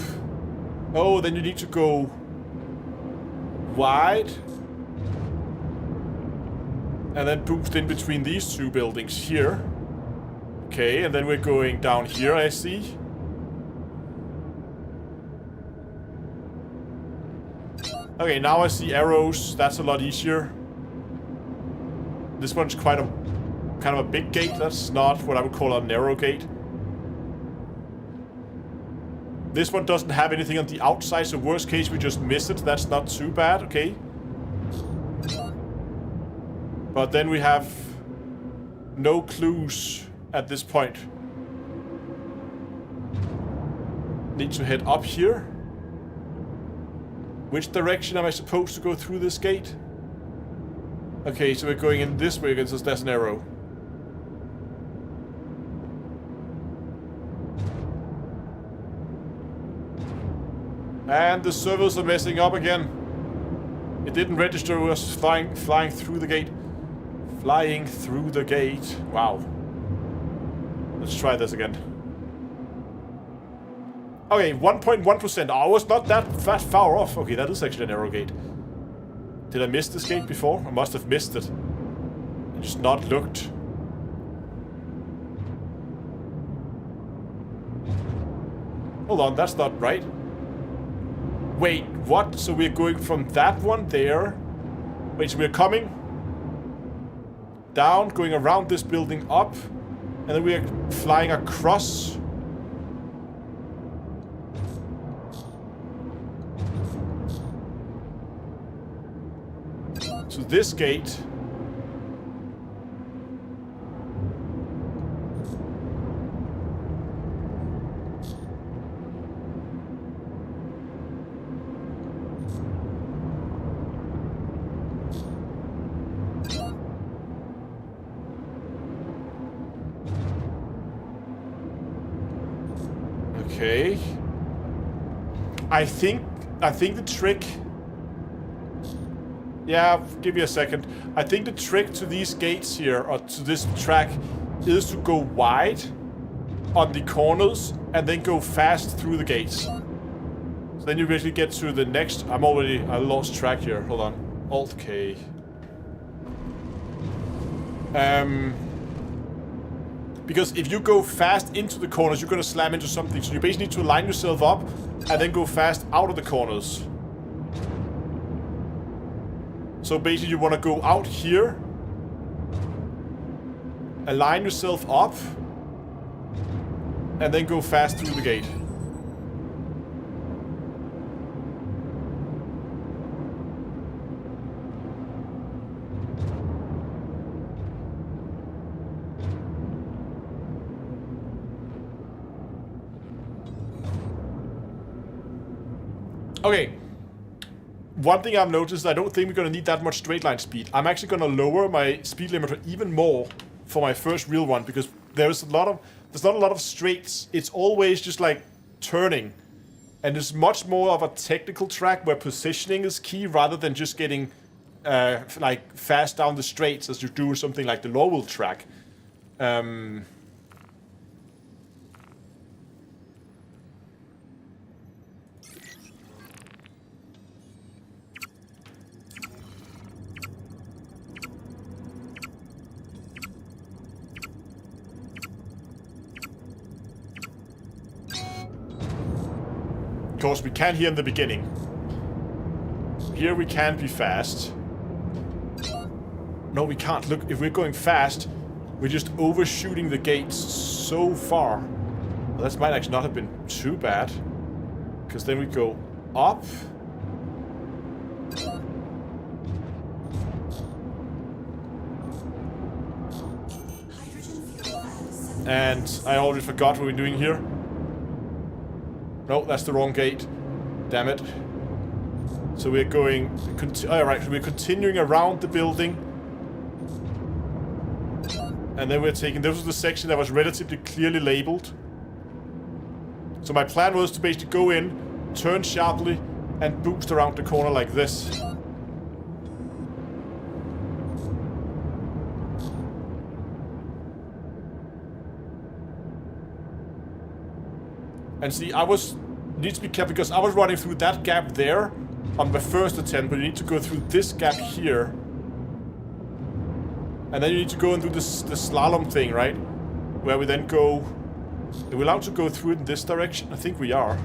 Oh, then you need to go wide. And then boost in between these two buildings here. Okay, and then we're going down here, I see. Okay, now I see arrows. That's a lot easier. This one's quite a kind of a big gate. That's not what I would call a narrow gate. This one doesn't have anything on the outside, so worst case we just miss it. That's not too bad, okay. But then we have no clues at this point. Need to head up here. Which direction am I supposed to go through this gate? Okay, so we're going in this way because there's an arrow. And the servers are messing up again. It didn't register us flying through the gate. Flying through the gate. Wow. Let's try this again. Okay, 1.1%. Oh, I was not that far off. Okay, that is actually a narrow gate. Did I miss this gate before? I must have missed it. I just not looked. Hold on, that's not right. Wait, what? So we're going from that one there. Wait, so we're coming down, going around this building up, and then we're flying across. To this gate. Okay. I think the trick. Yeah, give me a second. I think the trick to these gates here, or to this track, is to go wide on the corners and then go fast through the gates. So then you basically get to the next. I lost track here. Hold on. Alt K. Because if you go fast into the corners, you're gonna slam into something. So you basically need to line yourself up and then go fast out of the corners. So basically you want to go out here, align yourself up, and then go fast through the gate. Okay. One thing I've noticed, I don't think we're going to need that much straight line speed. I'm actually going to lower my speed limiter even more for my first real one, because there's not a lot of straights. It's always just like turning. And it's much more of a technical track where positioning is key rather than just getting like fast down the straights as you do something like the Lowell track. Of course, we can here in the beginning. Here we can be fast. No, we can't. Look, if we're going fast, we're just overshooting the gates so far. Well, that might actually not have been too bad. Because then we go up. And I already forgot what we're doing here. No, that's the wrong gate. Damn it. So we're going... Alright, so we're continuing around the building. And then we're taking... This was the section that was relatively clearly labeled. So my plan was to basically go in, turn sharply, and boost around the corner like this. And see, need to be careful because I was running through that gap there on my first attempt, but you need to go through this gap here. And then you need to go and do the slalom thing, right? Where we then go... Are we allowed to go through it in this direction? I think we are.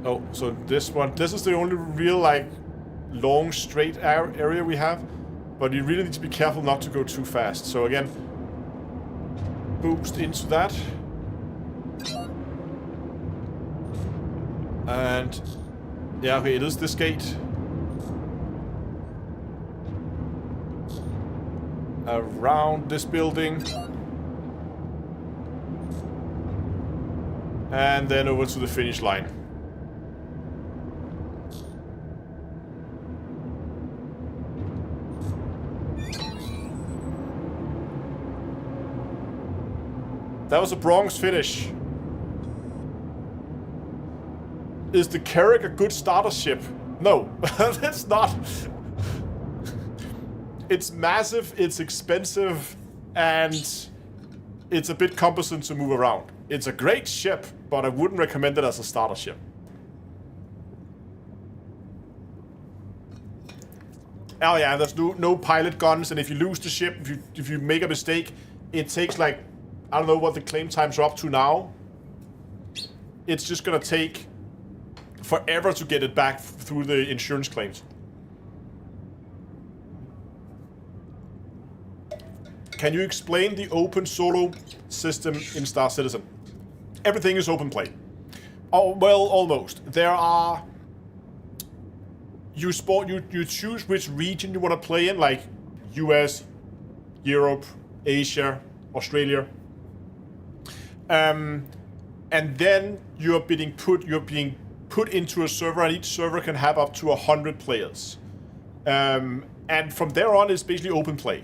Oh, so this is the only real, like, long, straight area we have. But you really need to be careful not to go too fast. So again, boost into that. And, yeah, okay, it is this gate. Around this building. And then over to the finish line. That was a bronze finish. Is the Carrack a good starter ship? No, it's not. It's massive, it's expensive, and it's a bit cumbersome to move around. It's a great ship, but I wouldn't recommend it as a starter ship. Oh yeah, there's no pilot guns, and if you lose the ship, if you make a mistake, it takes like, I don't know what the claim times are up to now. It's just gonna take forever to get it back through the insurance claims. Can you explain the open solo system in Star Citizen? Everything is open play. Oh, well, almost. There are... You choose which region you want to play in, like US, Europe, Asia, Australia. And then you're being put into a server, and each server can have up to 100 players. And from there on, it's basically open play,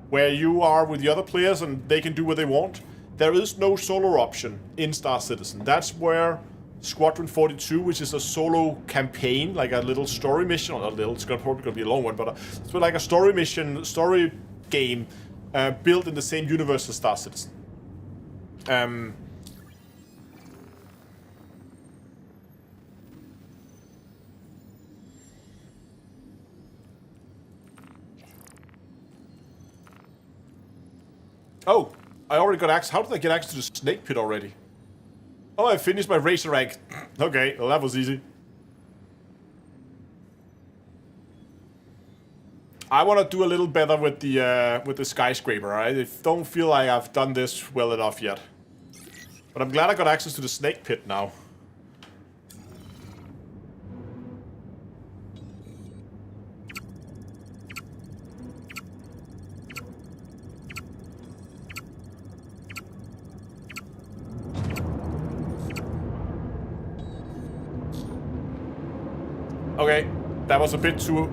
where you are with the other players and they can do what they want. There is no solo option in Star Citizen. That's where Squadron 42, which is a solo campaign, like a little story mission, or not a little, it's probably going to be a long one, but it's like a story mission, story game built in the same universe as Star Citizen. Oh, I already got access. How did I get access to the snake pit already? Oh, I finished my racer rank. Okay, well that was easy. I want to do a little better with the skyscraper. I don't feel like I've done this well enough yet. But I'm glad I got access to the snake pit now. Okay, that was a bit too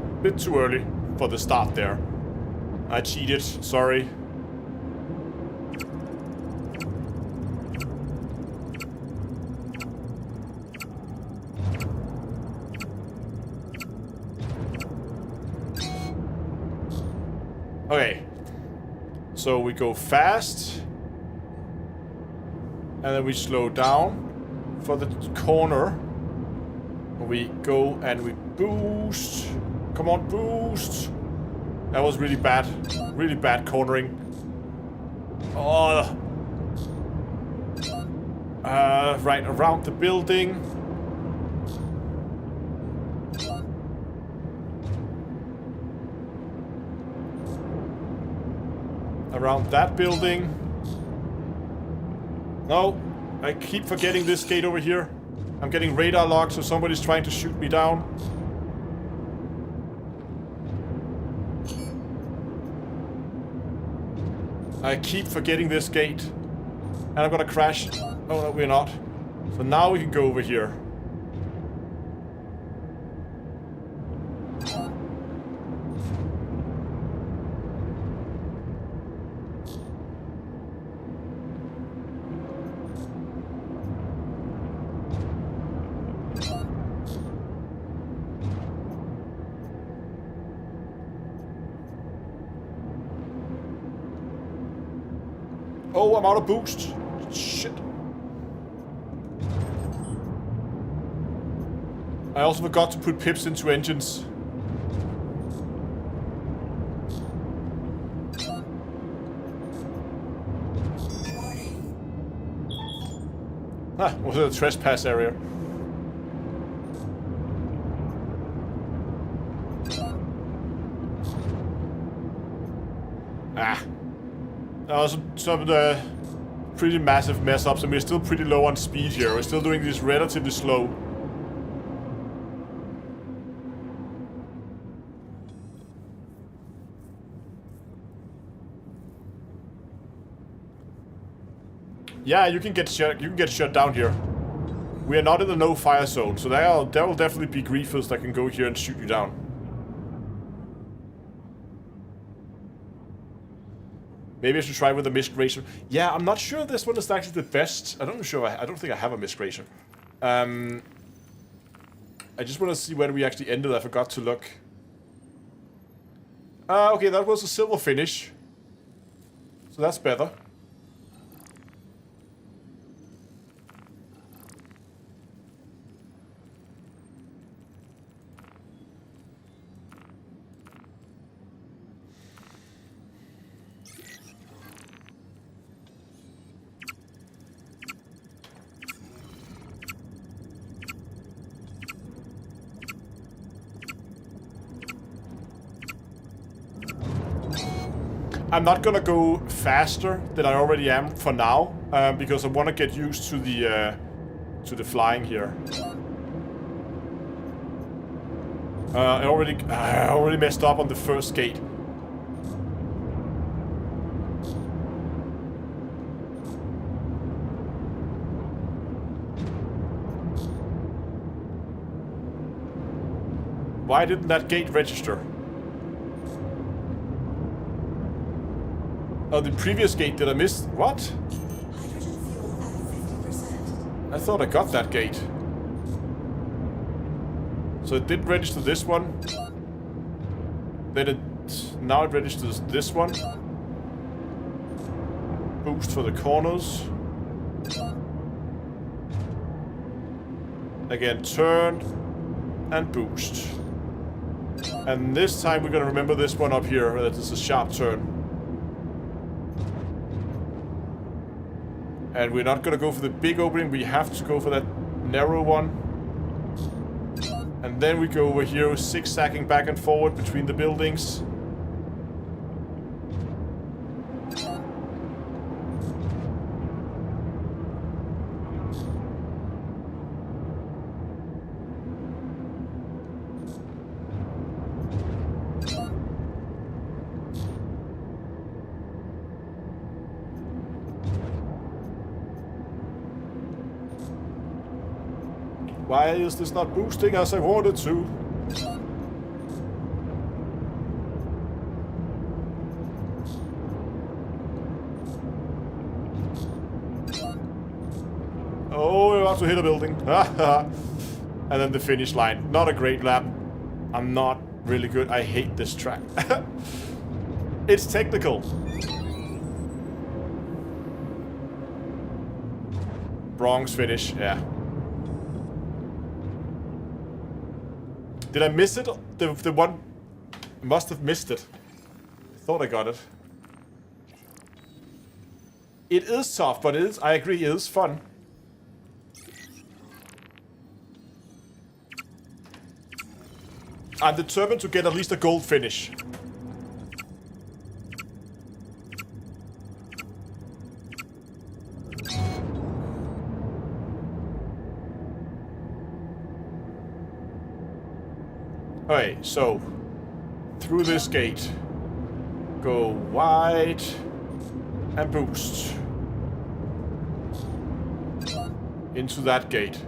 early for the start there. I cheated, sorry. Okay, so we go fast, and then we slow down for the corner. We go and we boost. Come on, boost. That was really bad cornering. Oh. Right around the building. Around that building. No, I keep forgetting this gate over here. I'm getting radar locked, so somebody's trying to shoot me down. I keep forgetting this gate. And I'm gonna crash. Oh no, we're not. So now we can go over here. Oh, I'm out of boost. Shit. I also forgot to put pips into engines. Ah, was it a trespass area? Ah. That was some of the pretty massive mess ups, and we're still pretty low on speed here. We're still doing this relatively slow. Yeah, you can get shut down here. We are not in the no fire zone, so there will definitely be griefers that can go here and shoot you down. Maybe I should try with a misc racer. Yeah, I'm not sure this one is actually the best. I don't think I have a misc racer. I just want to see where we actually ended. I forgot to look. Okay, that was a silver finish. So that's better. I'm not gonna go faster than I already am for now, because I want to get used to the flying here. I already messed up on the first gate. Why didn't that gate register? Oh, the previous gate, did I miss? What? I thought I got that gate. So it did register this one. Then now it registers this one. Boost for the corners. Again, turn and boost. And this time we're gonna remember this one up here, that is a sharp turn. And we're not gonna go for the big opening, we have to go for that narrow one. And then we go over here, zigzagging back and forward between the buildings. Why is this not boosting as I wanted to? Oh, we're about to hit a building. And then the finish line. Not a great lap. I'm not really good. I hate this track. It's technical. Bronze finish, yeah. Did I miss it? The one... Must have missed it. I thought I got it. It is tough, but it is, I agree, it is fun. I'm determined to get at least a gold finish. Okay, so through this gate, go wide, And boost. Into that gate.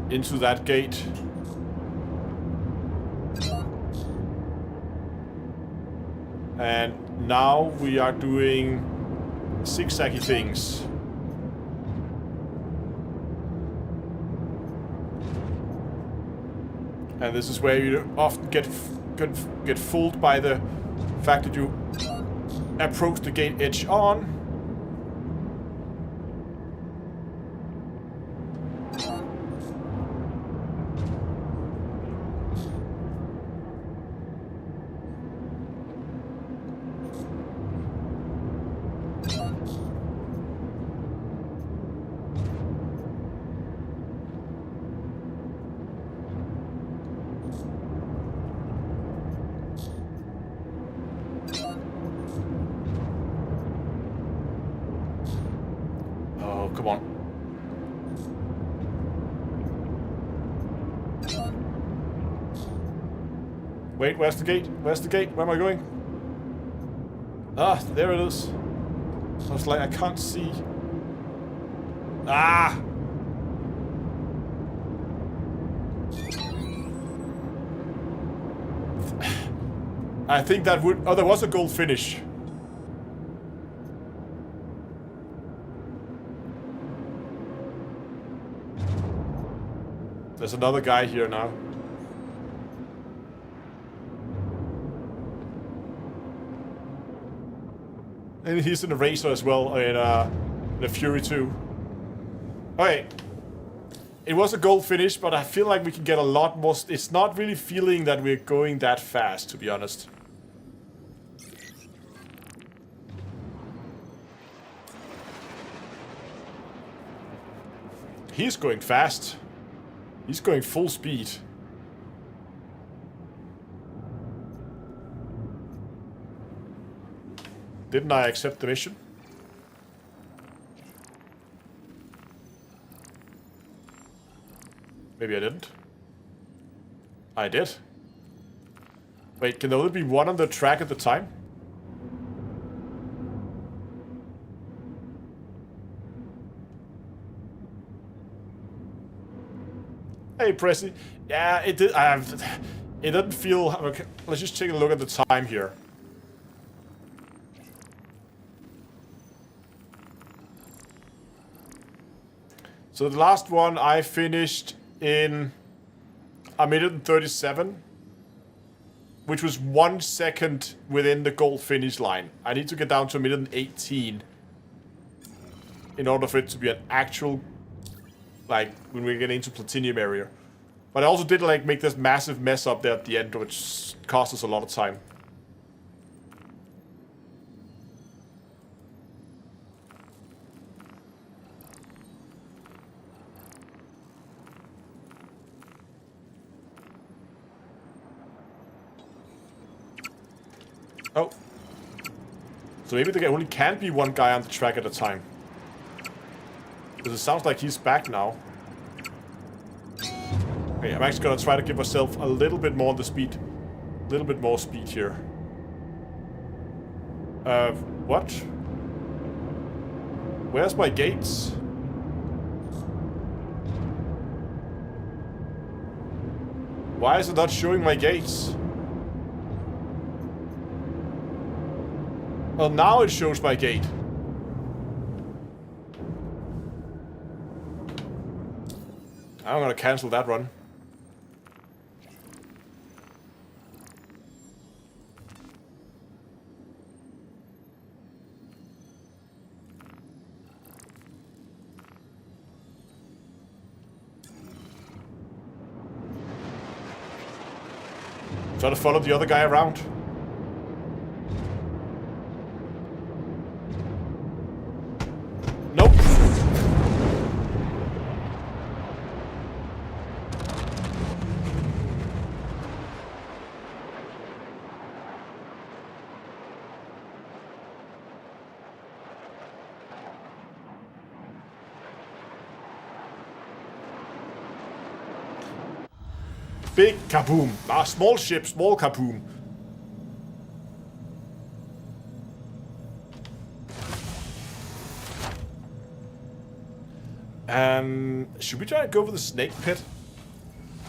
Into that gate. And now we are doing zigzaggy things. And this is where you often get fooled by the fact that you approach the gate edge on. Come on. Wait, where's the gate? Where's the gate? Where am I going? Ah, there it is. I was like, I can't see. Ah! I think that would... Oh, there was a gold finish. There's another guy here now. And he's in a racer as well, in a Fury 2. Okay. It was a gold finish, but I feel like we can get a lot more... It's not really feeling that we're going that fast, to be honest. He's going fast. He's going full speed. Didn't I accept the mission? Maybe I didn't. I did. Wait, can there only be one on the track at the time? Hey, Pressy. Yeah, it did. It doesn't feel. Okay, let's just take a look at the time here. So the last one I finished in a minute and 37, which was 1 second within the gold finish line. I need to get down to a minute and 18 in order for it to be an actual, like, when we get into platinum area. But I also did, like, make this massive mess up there at the end, which cost us a lot of time. Oh. So maybe there only can be one guy on the track at a time. Because it sounds like he's back now. Okay, I'm actually gonna try to give myself a little bit more on the speed. A little bit more speed here. What? Where's my gates? Why is it not showing my gates? Well, now it shows my gate. I'm gonna cancel that run. Try to follow the other guy around. Nope. Big kaboom. Ah, small ship, small kaboom. Should we try to go for the snake pit?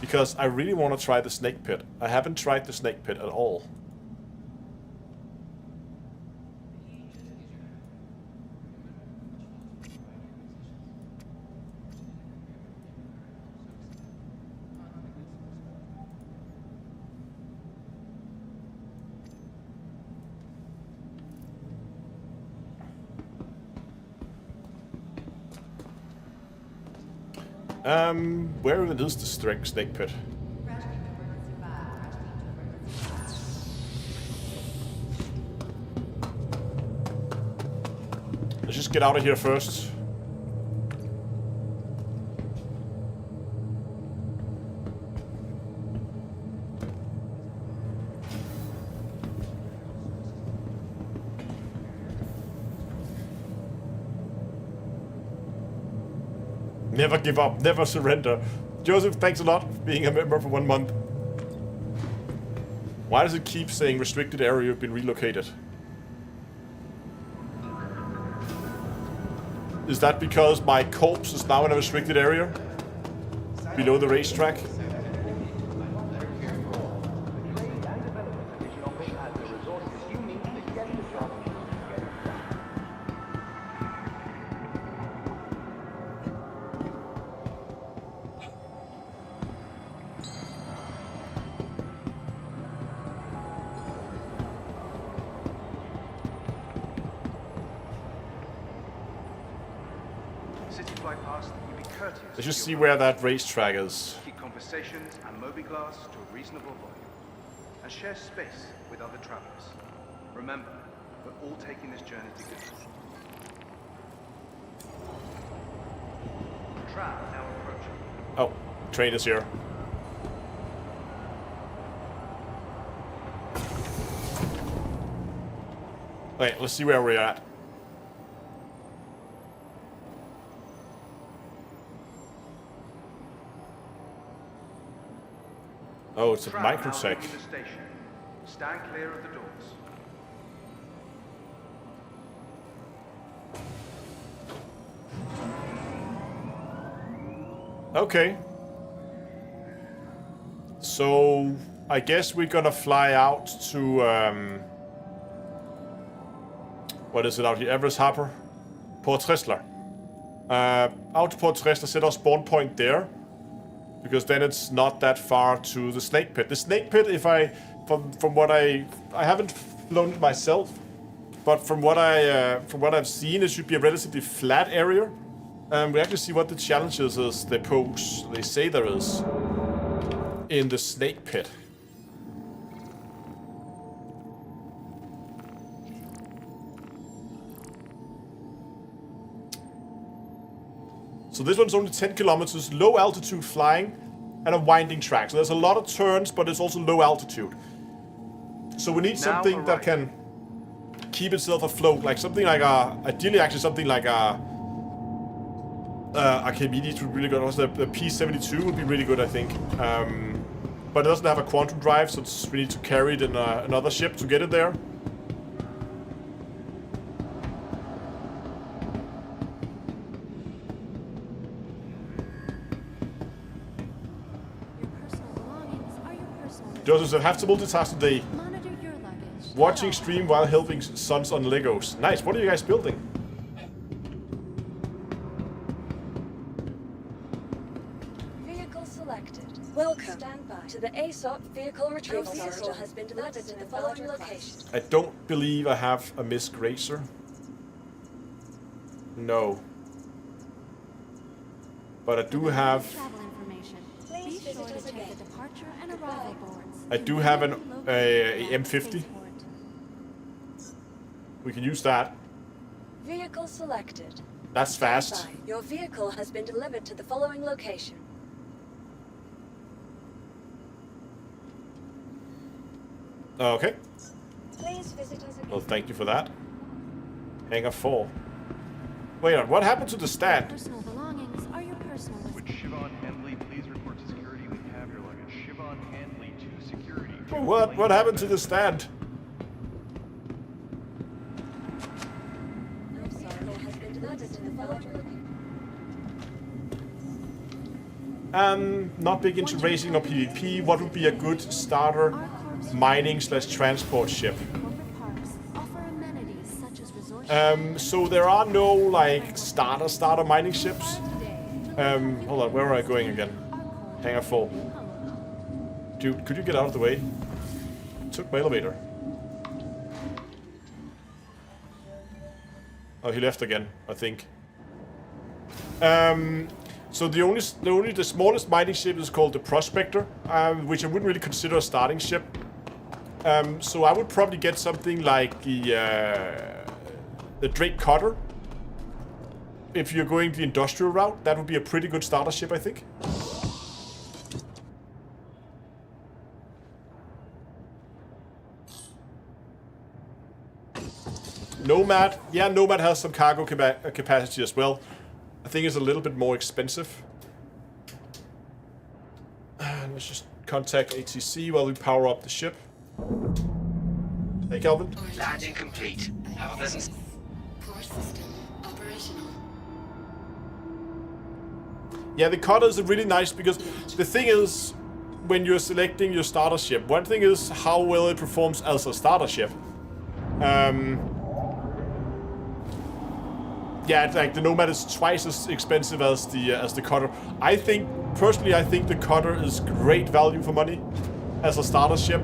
Because I really want to try the snake pit. I haven't tried the snake pit at all. Where even is the snake pit? Let's just get out of here first. Never give up, never surrender. Joseph, thanks a lot for being a member for 1 month. Why does it keep saying restricted area have been relocated? Is that because my corpse is now in a restricted area? Below the racetrack? Let's just see where that racetrack is. Keep conversations and mobiGlass to a reasonable volume, and share space with other travelers. Remember, we're all taking this journey together. Trav now approaching. Oh, train is here. Okay, let's see where we're at. Oh, it's a microtech. Stand clear of the doors. Okay. So I guess we're gonna fly out to what is it out here? Everest Harbor? Port Tressler. Out to Port Tressler, set our spawn point there. Because then it's not that far to the snake pit. The snake pit, if from what I haven't flown it myself, but from what I've seen, it should be a relatively flat area. We actually see what the challenges is they pose. They say there is in the snake pit. So this one's only 10 kilometers, low altitude flying, and a winding track. So there's a lot of turns, but it's also low altitude. So we need something that can keep itself afloat, like something like ideally actually something like a Archimedes would be really good. Also the P-72 would be really good, I think. But it doesn't have a quantum drive, so we need to carry it in another ship to get it there. Joseph said, have to multitask today. Monitor your luggage. Watching stream while helping sons on Legos. Nice. What are you guys building? Vehicle selected. Welcome. Stand by to the ASOP vehicle retrieval system has been delivered to the following location. I don't believe I have a MISC racer. No. But I do have... Travel information. Be sure to check the departure and arrival boards. I do have an M50. We can use that. Vehicle selected. That's fast. Your vehicle has been delivered to the following location. Okay. Please visit us again. Well, thank you for that. Hangar 4. Wait on, what happened to the stand? Personal belongings are your personal. Would Siobhan Henley please report to security? We have your luggage. Siobhan Henley to security. What happened to the stand? Your vehicle has been delivered to the following location. Not big into racing or PvP. What would be a good starter mining / transport ship? So there are no like starter mining ships. Hold on, where am I going again? Hangar 4. Dude, could you get out of the way? Took my elevator. Oh, he left again, I think. So the smallest mining ship is called the Prospector, which I wouldn't really consider a starting ship. So I would probably get something like the Drake Cutter. If you're going the industrial route, that would be a pretty good starter ship, I think. Nomad. Yeah, Nomad has some cargo capacity as well. I think it's a little bit more expensive. Let's just contact ATC while we power up the ship. Hey, Calvin. Landing complete. Have a pleasant... Core system operational. Yeah, the cutter is really nice because the thing is, when you're selecting your starter ship, one thing is how well it performs as a starter ship. Yeah, it's like the Nomad is twice as expensive as the cutter. Personally, I think the cutter is great value for money as a starter ship.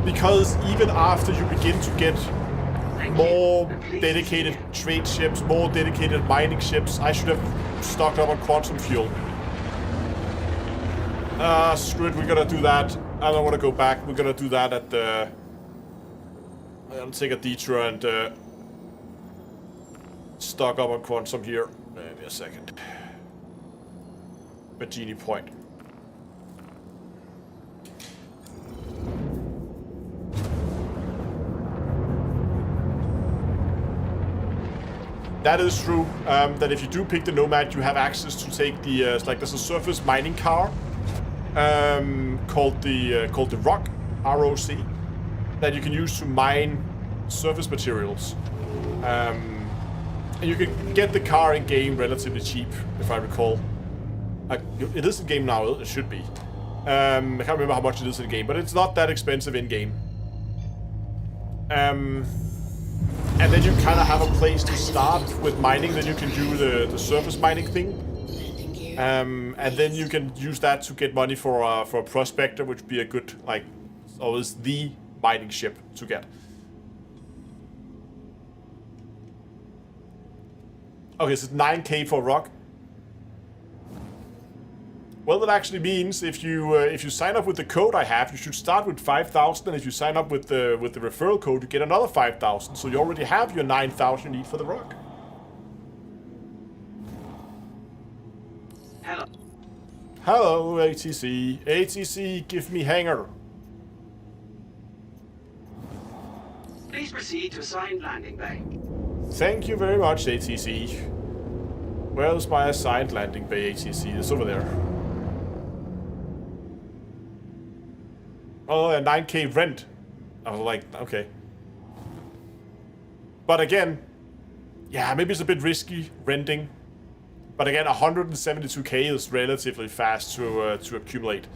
Because even after you begin to get more dedicated trade ships, more dedicated mining ships, I should have stocked up on quantum fuel. Screw it, we're gonna do that. I don't want to go back. We're gonna do that at the... I'll take a detour and stock up on quantum here. Maybe a second. Virginia Point. That is true. That if you do pick the Nomad, you have access to take the like there's a surface mining car called the Rock, ROC, that you can use to mine surface materials. And you can get the car in game relatively cheap, if I recall. It is in game now. It should be. I can't remember how much it is in game, but it's not that expensive in game. And then you kind of have a place to start with mining. Then you can do the surface mining thing. And then you can use that to get money for a Prospector, which would be a good, like, always the mining ship to get. Okay, so it's 9K for Rock. Well, that actually means if you sign up with the code I have, you should start with 5,000, and if you sign up with the referral code, you get another 5,000. So you already have your 9,000 you need for the Rock. Hello. Hello, ATC. ATC, give me hangar. Please proceed to assigned landing bay. Thank you very much, ATC. Where's my assigned landing bay, ATC? It's over there. Oh, a 9K rent. I was like, okay. But again, yeah, maybe it's a bit risky renting. But again, 172K is relatively fast to accumulate.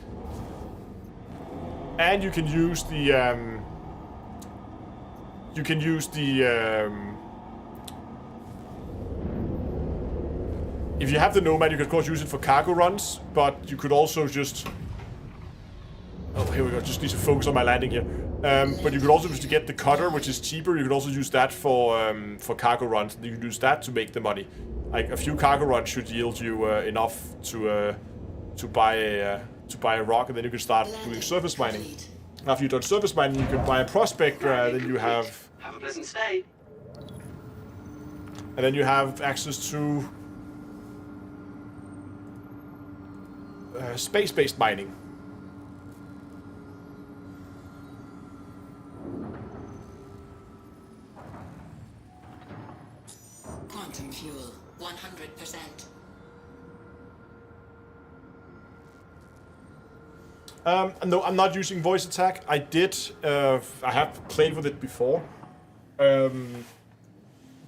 And you can use the if you have the Nomad, you can of course use it for cargo runs, but you could also just... Oh, here we go. Just need to focus on my landing here. But you could also just get the cutter, which is cheaper. You could also use that for cargo runs. You can use that to make the money. Like a few cargo runs should yield you enough to buy a Rock, and then you can start doing surface mining. After you've done surface mining, you can buy a Prospector, then you have... Have a pleasant stay. And then you have access to space-based mining. Quantum fuel, 100%. No, I'm not using voice attack. I did. I have played with it before.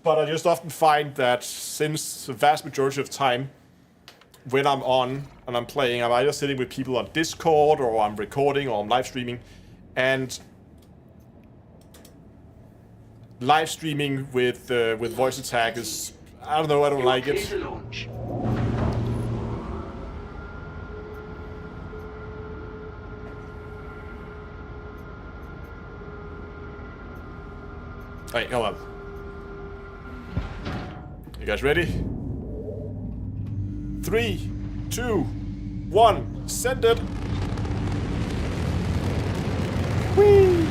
But I just often find that since the vast majority of time when I'm on and I'm playing, I'm either sitting with people on Discord or I'm recording or I'm live streaming. And live streaming with voice attack is, I don't know, I don't like it. Alright, hold on. You guys ready? 3, 2, 1, send it! Whee!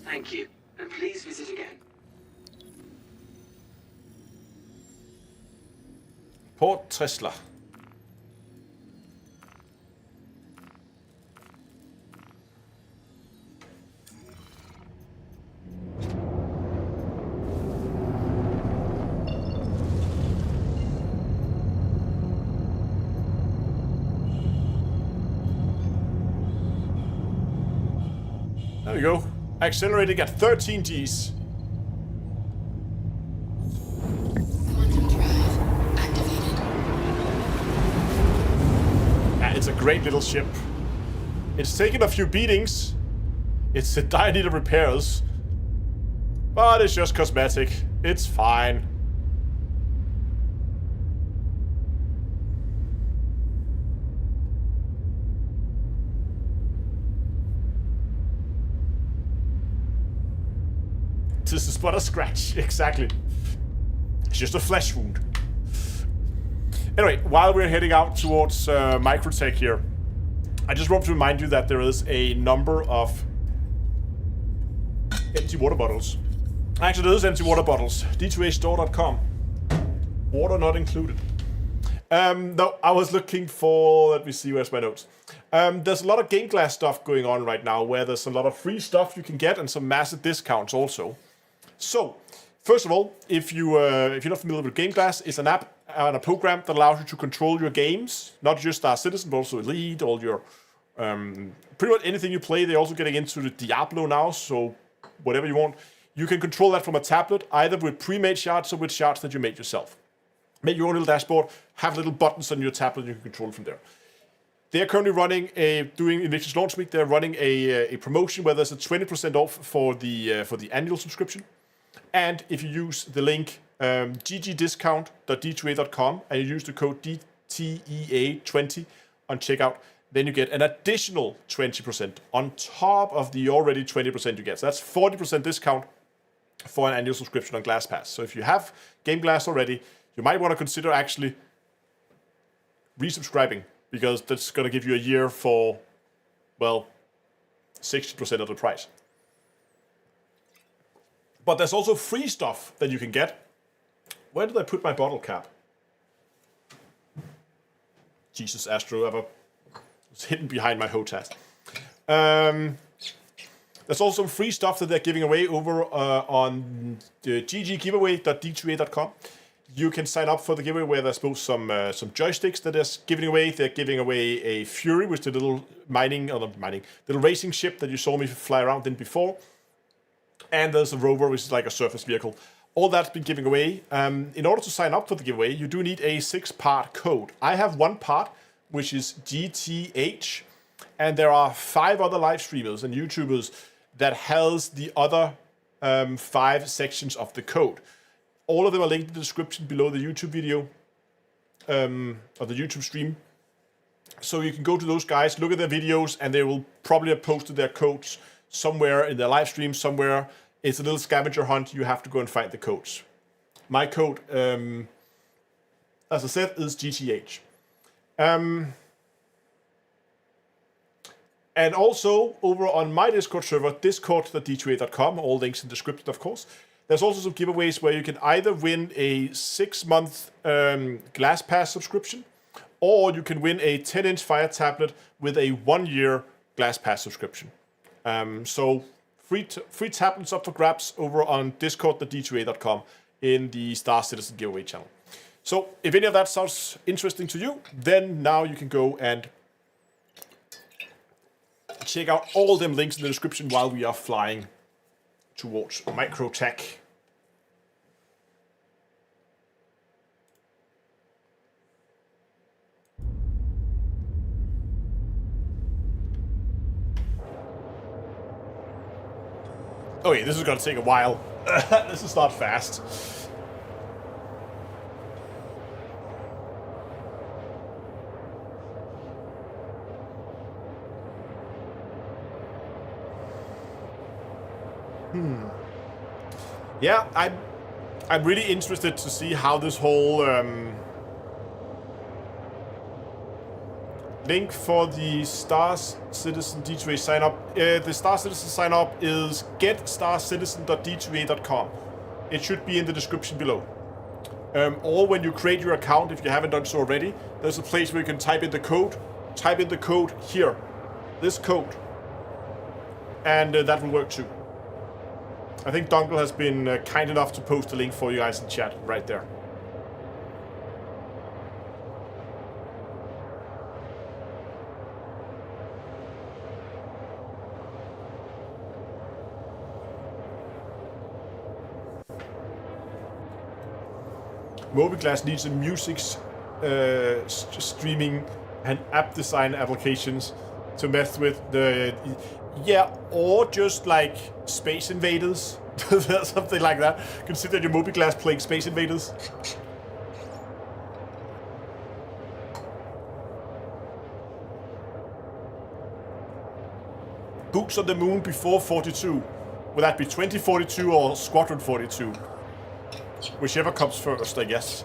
Thank you, and please visit again. Port Tesla. There we go. Accelerating at 13 Gs. Quantum drive activated. Yeah, it's a great little ship. It's taken a few beatings. It's in dire need of repairs. But it's just cosmetic. It's fine. This is but a scratch, exactly. It's just a flesh wound. Anyway, while we're heading out towards Microtech here, I just want to remind you that there is a number of empty water bottles. Actually, there is empty water bottles. D2AStore.com. Water not included. No, I was looking for, let me see, where's my notes? There's a lot of GameGlass stuff going on right now, where there's a lot of free stuff you can get and some massive discounts also. So, first of all, if you're not familiar with GameGlass, it's an app and a program that allows you to control your games, not just Star Citizen, but also Elite, all your pretty much anything you play. They're also getting into the Diablo now, so whatever you want, you can control that from a tablet, either with pre-made shards or with shards that you made yourself. Make your own little dashboard, have little buttons on your tablet, you can control it from there. They're currently running doing Invictus launch week. They're running a promotion where there's a 20% off for the annual subscription. And if you use the link ggdiscount.d2a.com and you use the code DTEA20 on checkout, then you get an additional 20% on top of the already 20% you get. So that's 40% discount for an annual subscription on GlassPass. So if you have GameGlass already, you might want to consider actually resubscribing, because that's going to give you a year for, well, 60% of the price. But there's also free stuff that you can get. Where did I put my bottle cap? Jesus, Astro, it's hidden behind my HOTAS. There's also some free stuff that they're giving away over on the gggiveaway.d2a.com. You can sign up for the giveaway where there's both some joysticks that they're giving away. They're giving away a Fury, which is the little little racing ship that you saw me fly around in before. And there's a Rover, which is like a surface vehicle. All that's been given away. In order to sign up for the giveaway, you do need a 6-part code. I have one part, which is GTH, and there are 5 other live streamers and YouTubers that has the other 5 sections of the code. All of them are linked in the description below the YouTube video, or the YouTube stream. So you can go to those guys, look at their videos, and they will probably have posted their codes somewhere in their live stream, somewhere. It's a little scavenger hunt. You have to go and find the codes. My code, as I said, is GTH. And also, over on my Discord server, discord.d2a.com, all links in the description, of course, there's also some giveaways where you can either win a 6-month GlassPass subscription, or you can win a 10-inch Fire tablet with a 1-year GlassPass subscription. So free tablets up for grabs over on discord.d2a.com. in the Star Citizen giveaway channel. So if any of that sounds interesting to you, then now you can go and check out all them links in the description while we are flying towards Microtech. Okay, this is gonna take a while. This is not fast. Yeah, I'm really interested to see how this whole link for the Star Citizen D2A sign up. The Star Citizen sign up is getstarcitizen.d2a.com. It should be in the description below. Or when you create your account, if you haven't done so already, there's a place where you can type in the code. Type in the code here, this code, and that will work too. I think Dongle has been kind enough to post a link for you guys in chat right there. MobiGlass needs a music streaming and app design applications to mess with the... Yeah, or just like Space Invaders, something like that. Consider your MobiGlass playing Space Invaders. Books on the Moon before 42. Would that be 2042 or Squadron 42? Whichever comes first, I guess.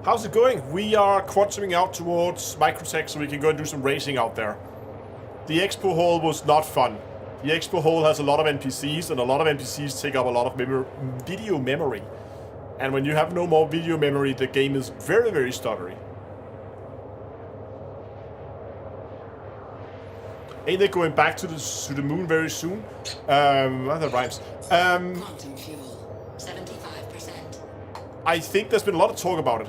How's it going? We are quantuming out towards Microtech so we can go and do some racing out there. The expo hall was not fun. The expo hall has a lot of NPCs, and a lot of NPCs take up a lot of video memory. And when you have no more video memory, the game is very, very stuttery. Ain't they going back to the moon very soon? That rhymes. Quantum fuel, 75%. I think there's been a lot of talk about it.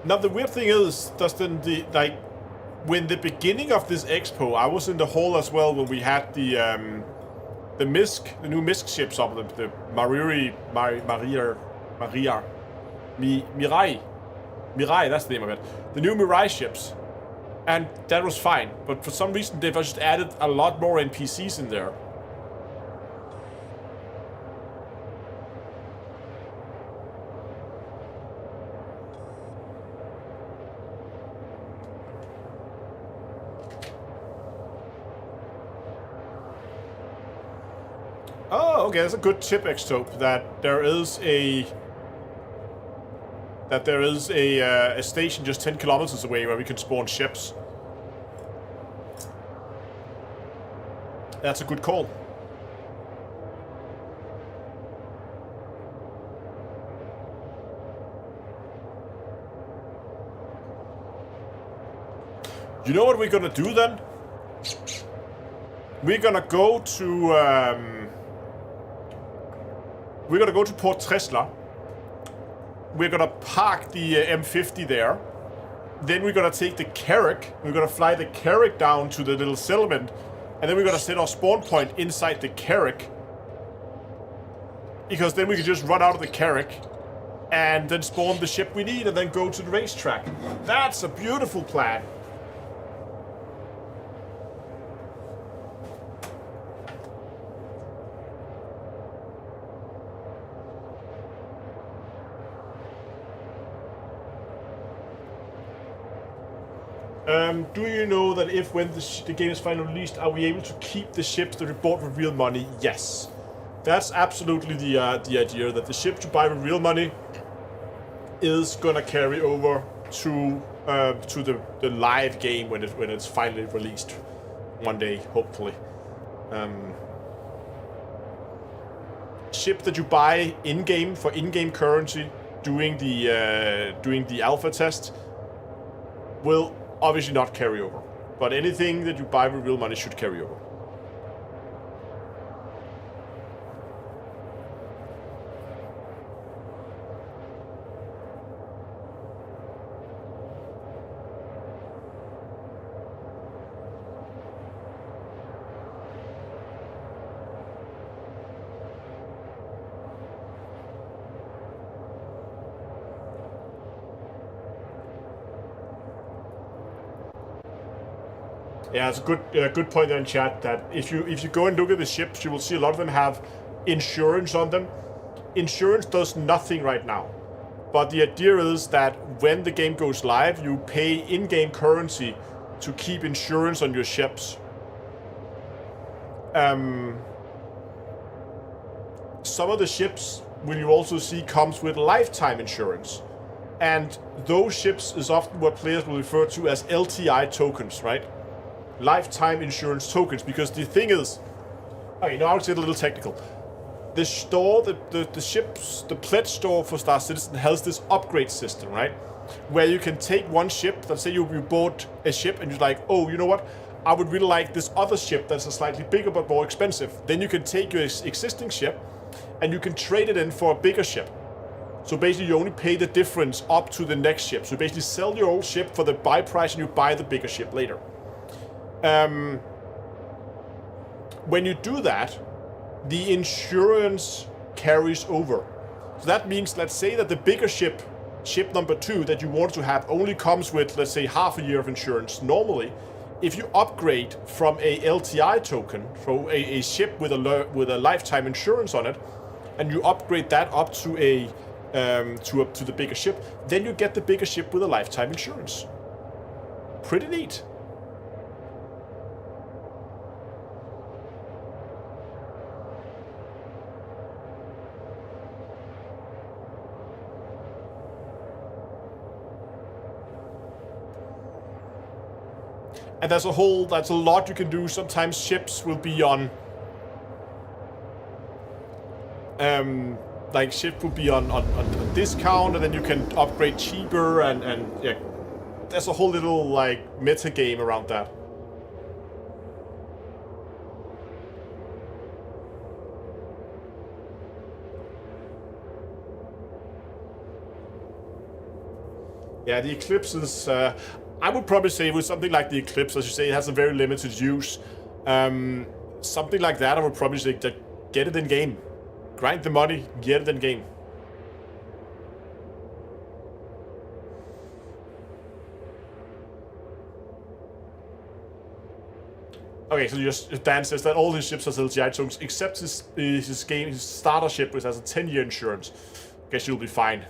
Now the weird thing is, Dustin, when the beginning of this expo, I was in the hall as well when we had the new MISC ships up, the Mirai, that's the name of it. The new Mirai ships, and that was fine. But for some reason, they've just added a lot more NPCs in there. Oh, okay, that's a good tip, Xtope, that there is a station just 10 kilometers away where we can spawn ships. That's a good call. You know what we're gonna do then? We're gonna go to Port Tresla. We're gonna park the M50 there. Then we're gonna take the Carrack. We're gonna fly the Carrack down to the little settlement. And then we're gonna set our spawn point inside the Carrack. Because then we can just run out of the Carrack and then spawn the ship we need and then go to the racetrack. That's a beautiful plan. Do you know that if when the game is finally released, are we able to keep the ships that we bought with real money? Yes. That's absolutely the idea, that the ship you buy with real money is gonna carry over to the live game when it's finally released one day, hopefully. Ship that you buy in-game for in-game currency doing the alpha test will obviously not carry over, but anything that you buy with real money should carry over. Yeah, it's a good point there in chat that if you go and look at the ships, you will see a lot of them have insurance on them. Insurance does nothing right now, but the idea is that when the game goes live, you pay in-game currency to keep insurance on your ships. Some of the ships, will you also see, comes with lifetime insurance, and those ships is often what players will refer to as LTI tokens, right? Lifetime insurance tokens, because the thing is, okay, now I'll get a little technical. The store, the ships, the pledge store for Star Citizen has this upgrade system, right? Where you can take one ship, let's say you bought a ship and you're like, oh, you know what? I would really like this other ship that's a slightly bigger but more expensive. Then you can take your existing ship and you can trade it in for a bigger ship. So basically you only pay the difference up to the next ship. So you basically sell your old ship for the buy price and you buy the bigger ship later. When you do that, the insurance carries over. So that means, let's say that the bigger ship number 2 that you want to have only comes with, let's say, half a year of insurance. Normally, if you upgrade from a LTI token, from a ship with a lifetime insurance on it, and you upgrade that up to to the bigger ship, then you get the bigger ship with a lifetime insurance. Pretty neat. And that's a lot you can do. Sometimes ships will be on, like ship will be on discount, and then you can upgrade cheaper, and yeah, there's a whole little like meta game around that. Yeah, the Eclipse is. I would probably say with something like the Eclipse, as you say, it has a very limited use. Something like that, I would probably say that get it in game. Grind the money, get it in game. Okay, so Dan says that all his ships has LTI tokens except his starter ship, which has a 10-year insurance. Guess you'll be fine.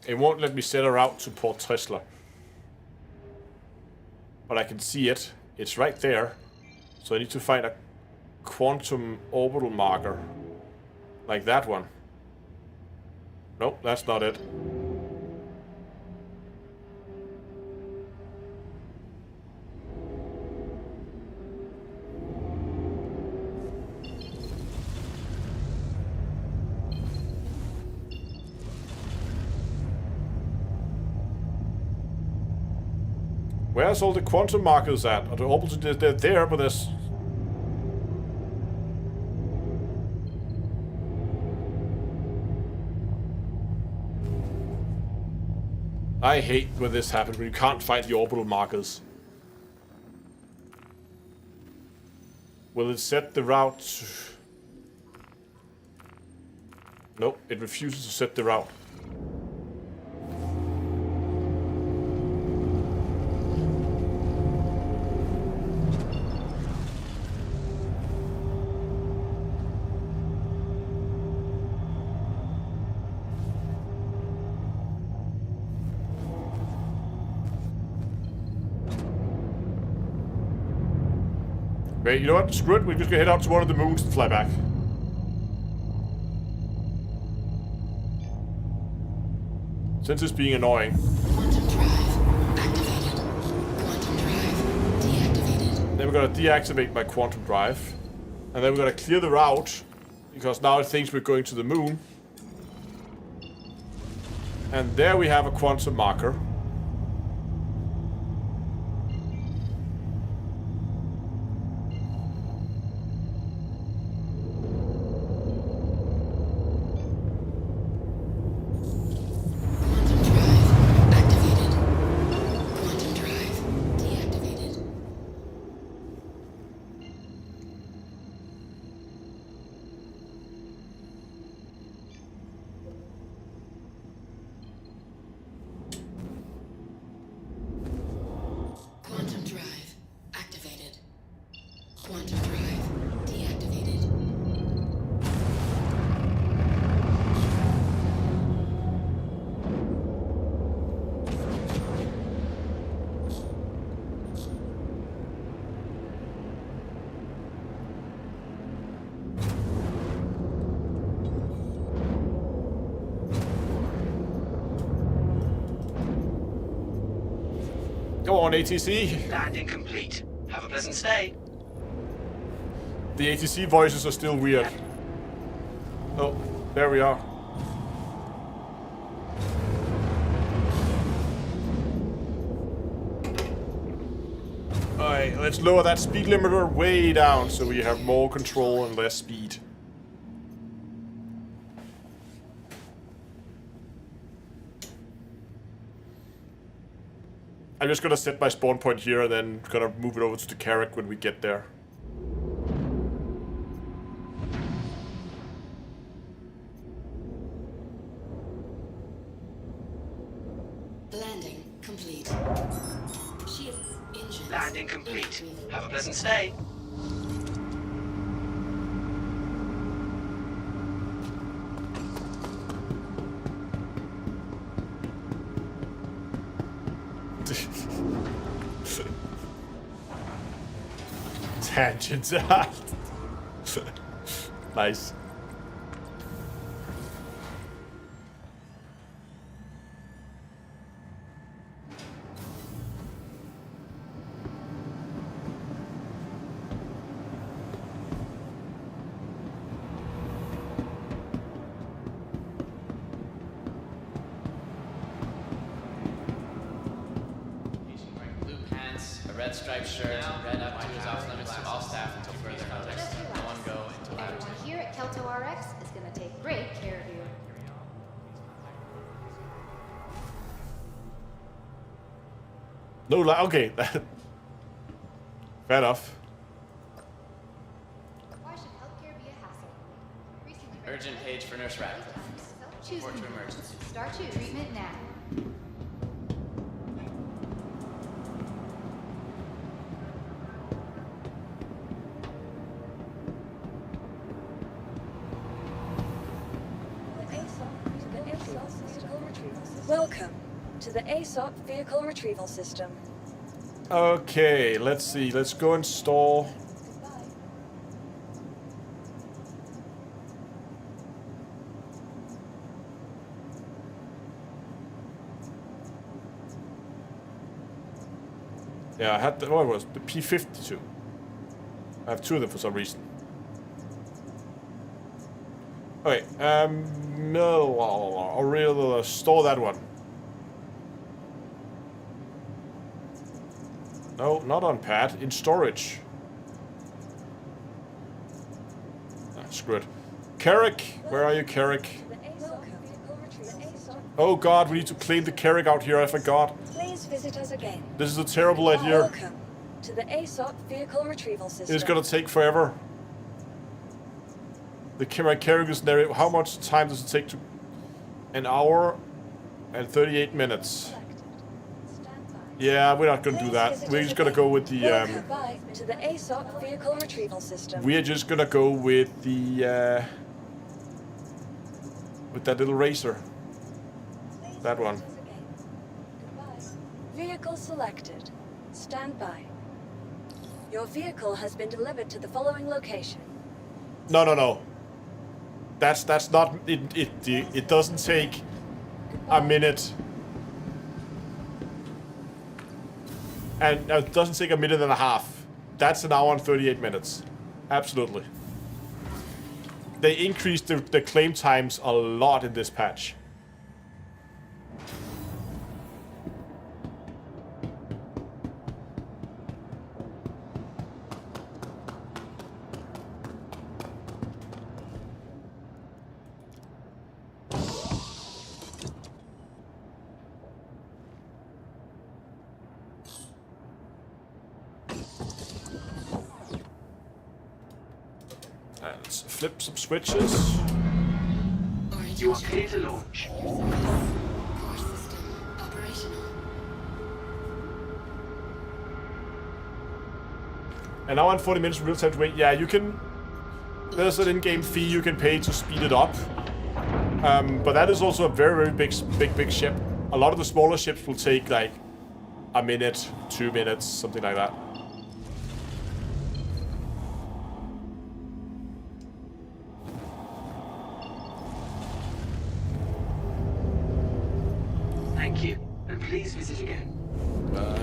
It won't let me set her out to Port Tresla. But I can see it. It's right there. So I need to find a quantum orbital marker. Like that one. Nope, that's not it. Where's all the quantum markers at? Are the orbitals? They're there, but there's... I hate when this happens, when you can't find the orbital markers. Will it set the route? Nope, it refuses to set the route. Wait, you know what? Screw it. We're just gonna head out to one of the moons and fly back. Since it's being annoying. Quantum drive activated. Quantum drive deactivated. Then we're gonna deactivate my quantum drive. And then we're gonna clear the route. Because now it thinks we're going to the moon. And there we have a quantum marker. Go on, ATC. Landing complete. Have a pleasant stay. The ATC voices are still weird. Oh, there we are. Alright, let's lower that speed limiter way down so we have more control and less speed. I'm just gonna set my spawn point here and then gonna move it over to the Carrack when we get there. Landing complete. Shields, engines. Landing complete. Have a pleasant stay. Tangents. Nice. Blue pants, a red striped shirt, red up to his off limits to all staff until further notice. No one go into lab. Everyone here at Kelto RX is going to take great care of you. No, okay. Fair enough. Why should healthcare be a hassle? Recently Urgent page for Nurse Radcliffe. choose Report to emergency. Start your treatment now. Welcome to the ASOP Vehicle Retrieval System. Okay, let's see. Let's go install. Yeah, I had the, what was the P52. I have two of them for some reason. Okay, no, I'll really store that one. No, not on pad, in storage. Ah, screw it. Carrack, where are you, Carrack? The ASOP Vehicle Retrieval Oh god, we need to clean the Carrick out here, I forgot. Please visit us again. This is a terrible idea. Welcome to the ASOP vehicle retrieval system. It's gonna take forever. The Carrick is there. How much time does it take to... An hour and 38 minutes. Yeah, we're not gonna do that. We're just gonna go with the... Welcome to the ASOP vehicle retrieval system. We are just gonna go with the... with that little racer. That one. Vehicle selected. Stand by. Your vehicle has been delivered to the following location. No, no, no. That's not... It doesn't take a minute. And it doesn't take a minute and a half. That's an hour and 38 minutes. Absolutely. They increased the claim times a lot in this patch. Let's flip some switches. You are clear to launch. Core system operational. An hour and 40 minutes real time to wait. Yeah, you can... There's an in-game fee you can pay to speed it up. But that is also a very, very big ship. A lot of the smaller ships will take like a minute, 2 minutes, something like that. Thank you, and please visit again.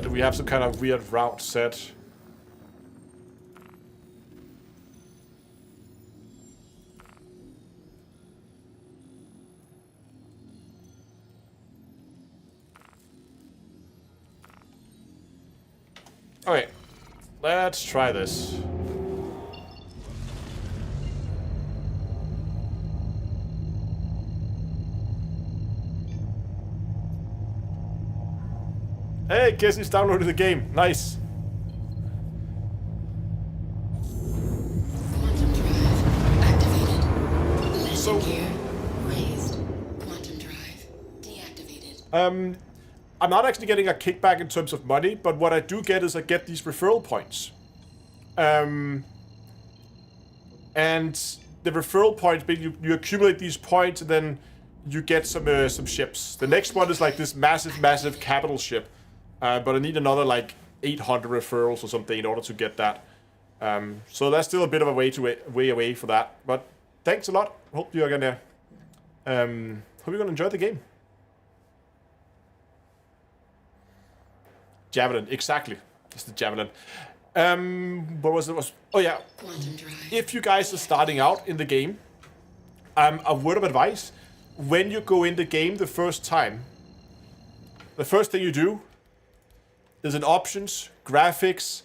Do we have some kind of weird route set? Okay, let's try this. Hey, guess he's downloaded the game. Nice. Quantum drive activated. Landing So- gear raised. Quantum drive deactivated. I'm not actually getting a kickback in terms of money, but what I do get is I get these referral points. And the referral points, you accumulate these points, and then you get some ships. The next one is like this massive capital ship. But I need another like 800 referrals or something in order to get that. So that's still a bit of a way away for that. But thanks a lot. Hope you're gonna enjoy the game. Javelin, exactly. It's the Javelin. What was it? Oh yeah. Quantum drive. If you guys are starting out in the game, a word of advice: when you go in the game the first time, the first thing you do is in options, graphics,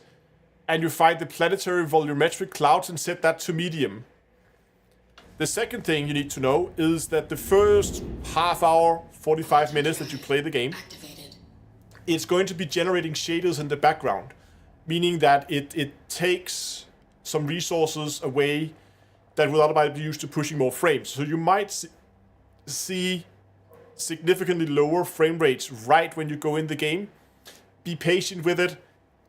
and you find the planetary volumetric clouds and set that to medium. The second thing you need to know is that the first half hour, 45 minutes that you play the game, it's going to be generating shaders in the background, meaning that it takes some resources away that will otherwise be used to pushing more frames. So you might see significantly lower frame rates right when you go in the game. Be patient with it,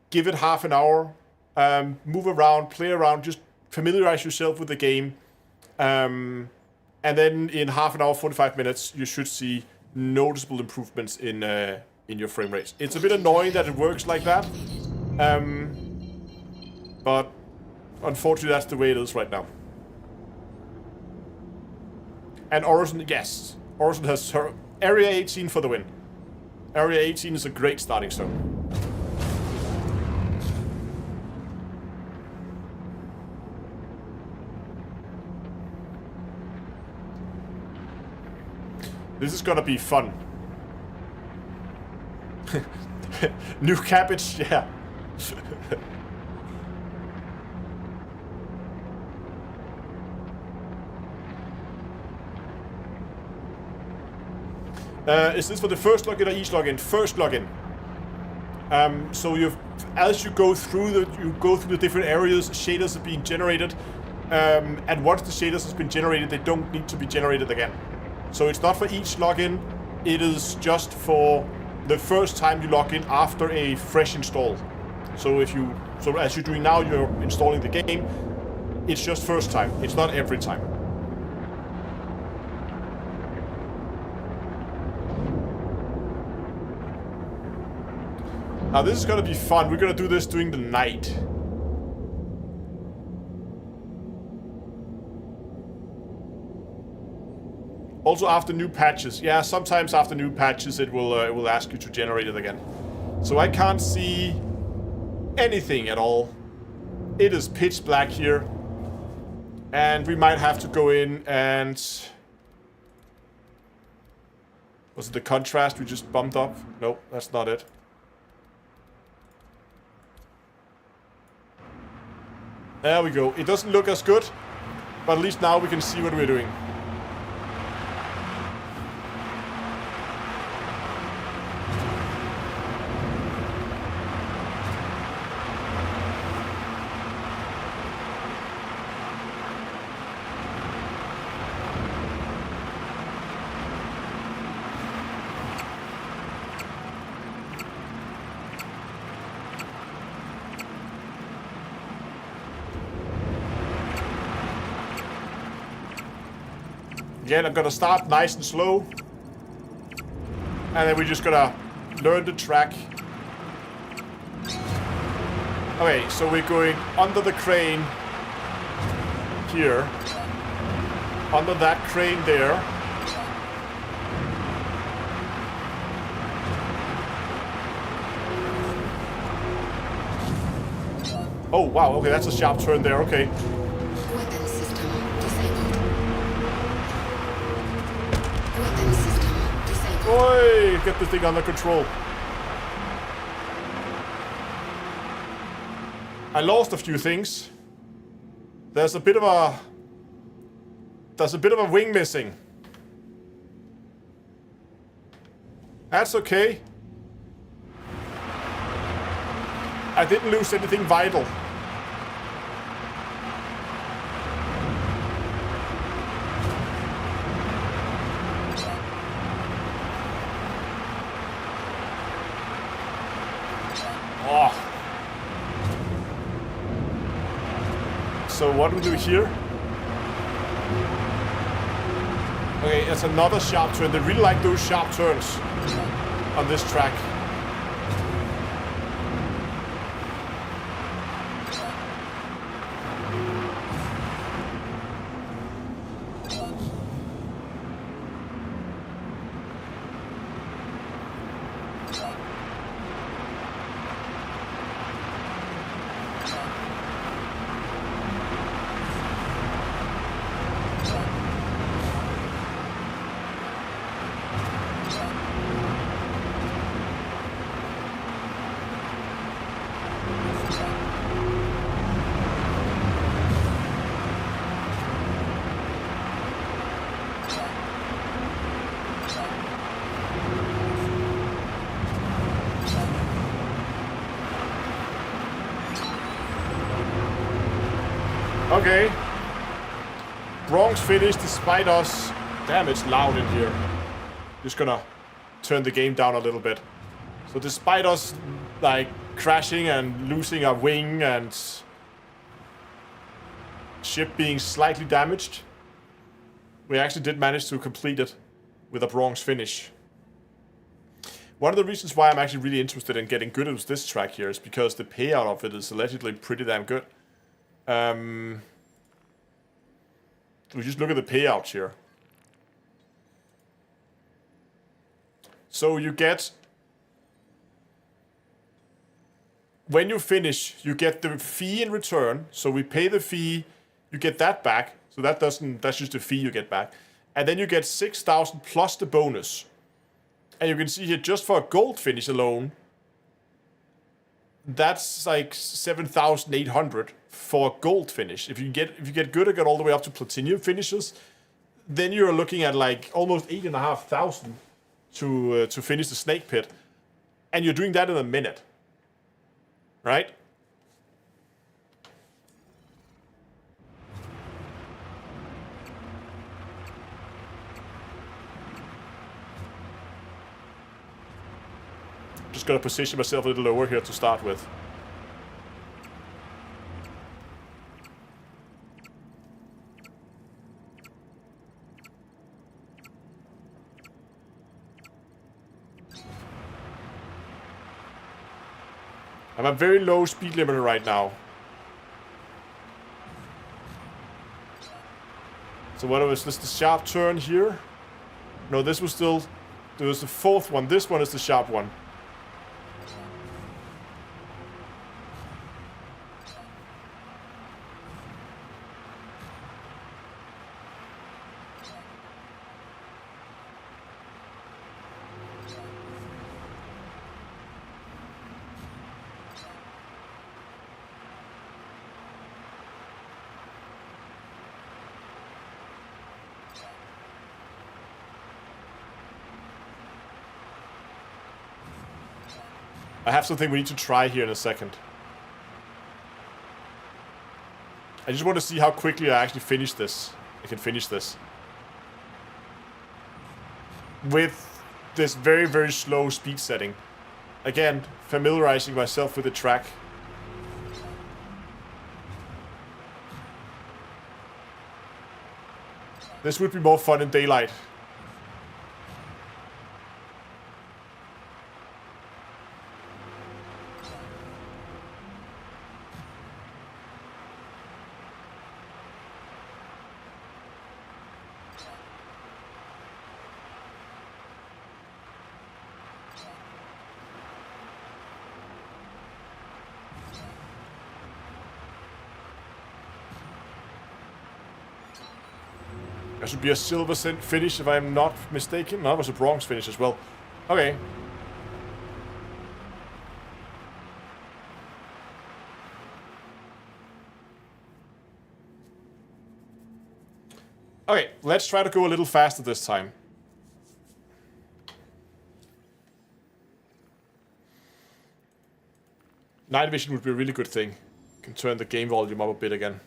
give it half an hour, move around, play around, just familiarize yourself with the game. And then in half an hour, 45 minutes, you should see noticeable improvements in your frame rates. It's a bit annoying that it works like that, but unfortunately that's the way it is right now. And Orison, yes, Orison has her Area 18 for the win. Area 18 is a great starting zone. This is gonna be fun. New cabbage, yeah. Is this for the first login or each login? First login. So as you go through the different areas, shaders are being generated, and once the shaders has been generated, they don't need to be generated again. So it's not for each login. It is just for the first time you log in after a fresh install. So as you're doing now, you're installing the game. It's just first time. It's not every time. Now this is gonna be fun. We're gonna do this during the night. Also after new patches. Yeah, sometimes after new patches it will ask you to generate it again. So I can't see anything at all. It is pitch black here. And we might have to go in and... Was it the contrast we just bumped up? Nope, that's not it. There we go. It doesn't look as good, but at least now we can see what we're doing. Again, I'm gonna start nice and slow. And then we're just gonna learn the track. Okay, so we're going under the crane here. Under that crane there. Oh, wow, okay, that's a sharp turn there, okay. Weapon system disabled. Weapon system disabled. Oi! Get this thing under control. I lost a few things. There's a bit of a wing missing. That's okay. I didn't lose anything vital. Oh. So what do we do here? Okay, it's another sharp turn. They really like those sharp turns on this track. Okay. Bronze finish despite us. Damn, it's loud in here. Just gonna turn the game down a little bit. So despite us, like, crashing and losing our wing and ship being slightly damaged, we actually did manage to complete it with a bronze finish. One of the reasons why I'm actually really interested in getting good at this track here is because the payout of it is allegedly pretty damn good. We just look at the payouts here. So you get, when you finish, you get the fee in return. So we pay the fee, you get that back. So that's just the fee you get back. And then you get 6,000 plus the bonus. And you can see here, just for a gold finish alone, that's like 7,800 for a gold finish. If you get good and get all the way up to platinum finishes, then you're looking at like almost 8,500 to finish the snake pit, and you're doing that in a minute, right? Just gonna position myself a little lower here to start with. I'm at very low speed limiter right now. So what was this, the sharp turn here? No, this was still, there was the fourth one. This one is the sharp one. I have something we need to try here in a second. I just want to see how quickly I actually finish this. I can finish this. With this very, very slow speed setting. Again, familiarizing myself with the track. This would be more fun in daylight. That should be a silver finish if I'm not mistaken. No, it was a bronze finish as well. Okay. Okay, let's try to go a little faster this time. Night vision would be a really good thing. Can turn the game volume up a bit again.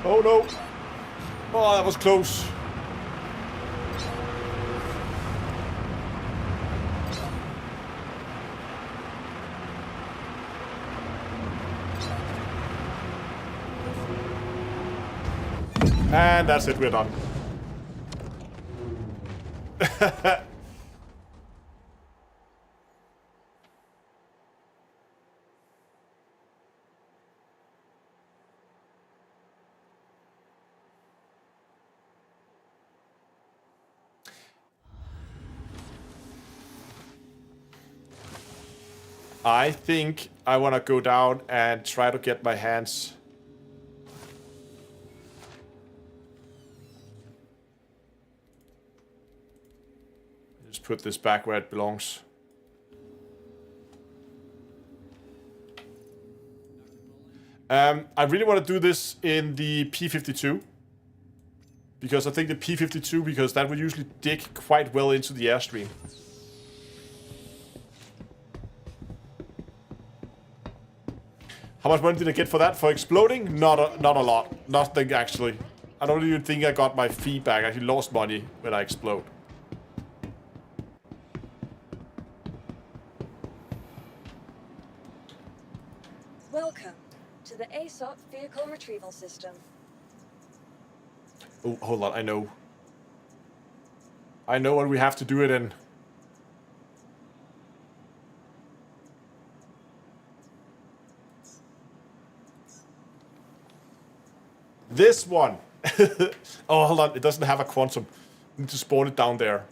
Oh no! Oh, that was close. And that's it, we're done. I think I want to go down and try to get my hands. Just put this back where it belongs. I really want to do this in the P52. Because I think the P52, because that would usually dig quite well into the airstream. How much money did I get for that? For exploding? Not a lot. Nothing, actually. I don't even think I got my fee back. I actually lost money when I explode. Welcome to the ASOP Vehicle Retrieval System. Oh, hold on. I know. I know what we have to do it in. This one. Oh, hold on. It doesn't have a quantum. We need to spawn it down there.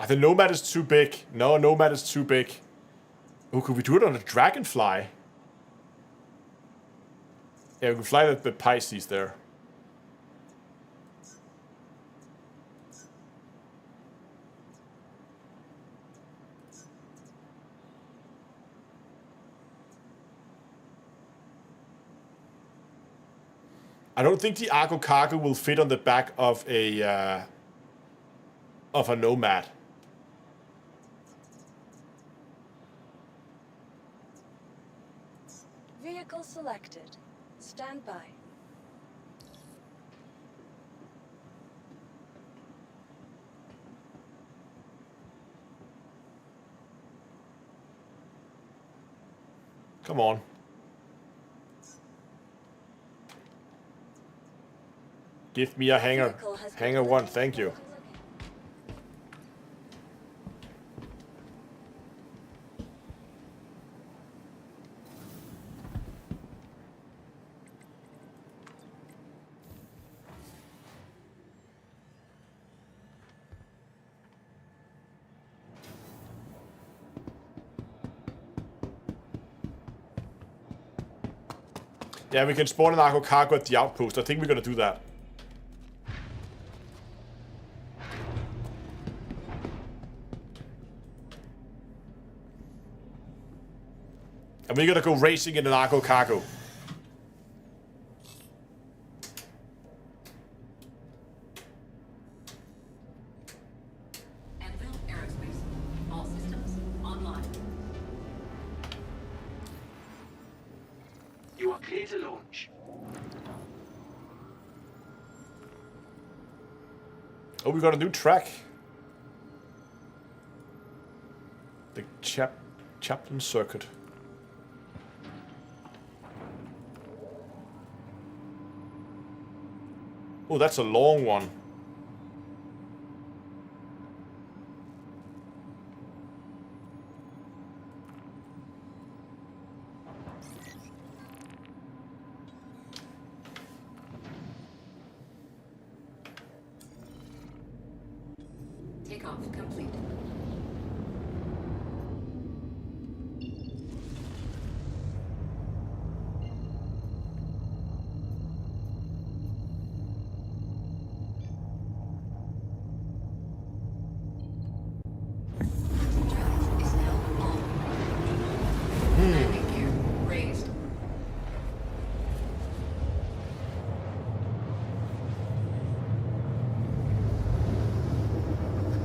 The Nomad is too big. No, Nomad is too big. Oh, could we do it on a Dragonfly? Yeah, we can fly the Pisces there. I don't think the Argo Cargo will fit on the back of a Nomad. Vehicle selected. Stand by. Come on. Give me a hangar. Hangar 1, thank you. Yeah, we can spawn an Argo Cargo at the outpost. I think we're gonna do that. And we're gonna go racing in an Argo Cargo. Anvil Aerospace. All systems online. You are clear to launch. Oh, we got a new track. The Chaplin Circuit. Oh, that's a long one. Takeoff complete.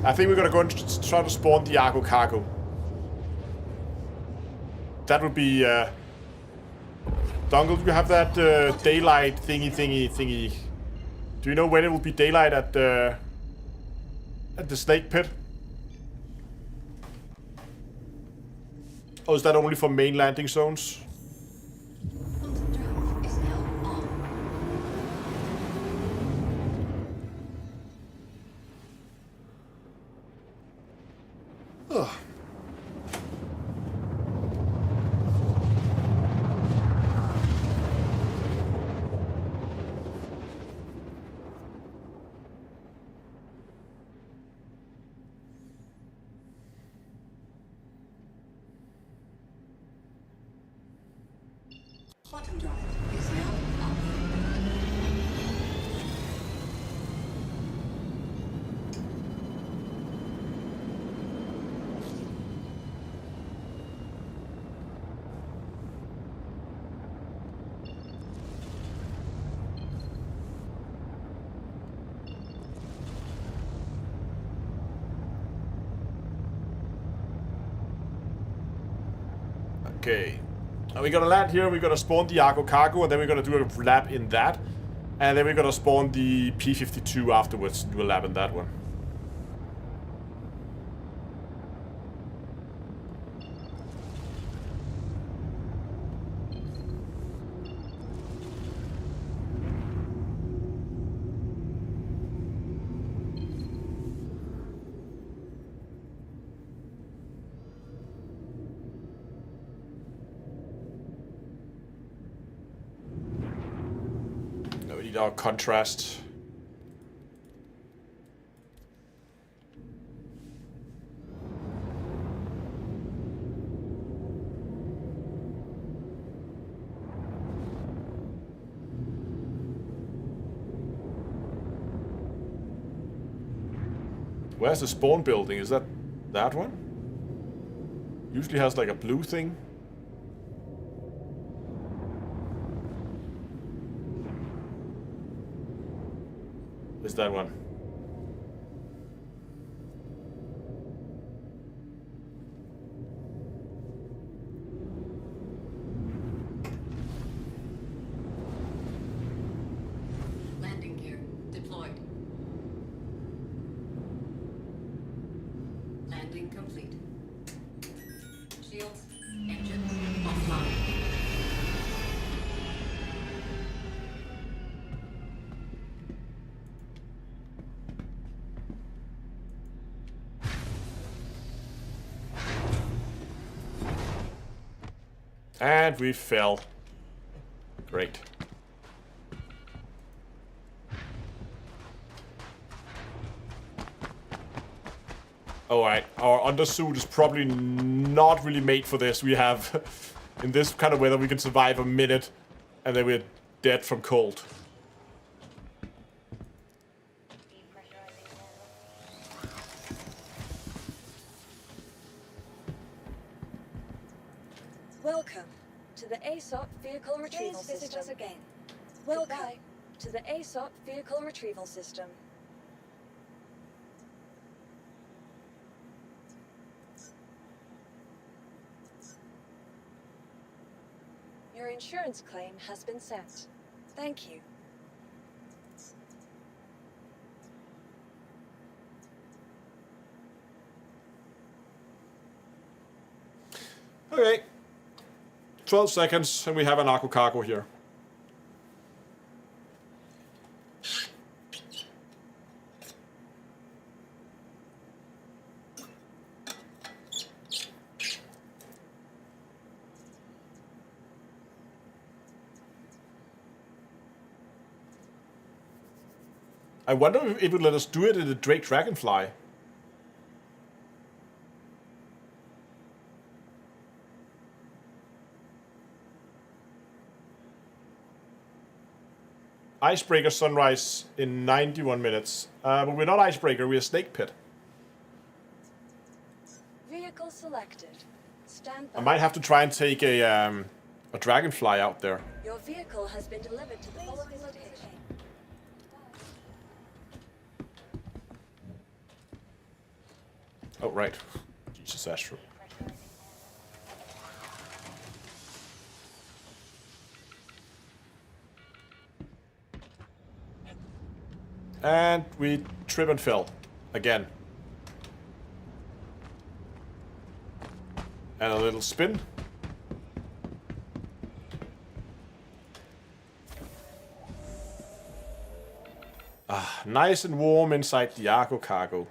I think we're gonna go and try to spawn the Argo Cargo. That would be... Dongle, do you have that daylight thingy? Do you know when it will be daylight at the snake pit? Or is that only for main landing zones? Ugh. Quantum drive is now up. Okay. We're gonna land here, we're gonna spawn the Argo Cargo, and then we're gonna do a lab in that. And then we're gonna spawn the P-52 afterwards, do a lab in that one. need our contrast. Where's the spawn building? Is that one? Usually has like a blue thing. Is that one? Landing gear deployed. Landing complete. Shields, engines offline. And we fell. Great. Alright, our undersuit is probably not really made for this. We have, in this kind of weather, we can survive a minute and then we're dead from cold. Welcome to the ASOP Vehicle Retrieval System. Again. Welcome to the ASOP Vehicle Retrieval System. Your insurance claim has been sent. Thank you. Okay. 12 seconds and we have an Aqua Cargo here. I wonder if it would let us do it in the Drake Dragonfly. Icebreaker sunrise in 91 minutes. But we're not Icebreaker, we're Snake Pit. Vehicle selected. Stand by. I might have to try and take a Dragonfly out there. Your vehicle has been delivered to the following location. Oh, right. Jesus, Astro. And we trip and fell. Again. And a little spin. Ah, nice and warm inside the Aqua Cargo.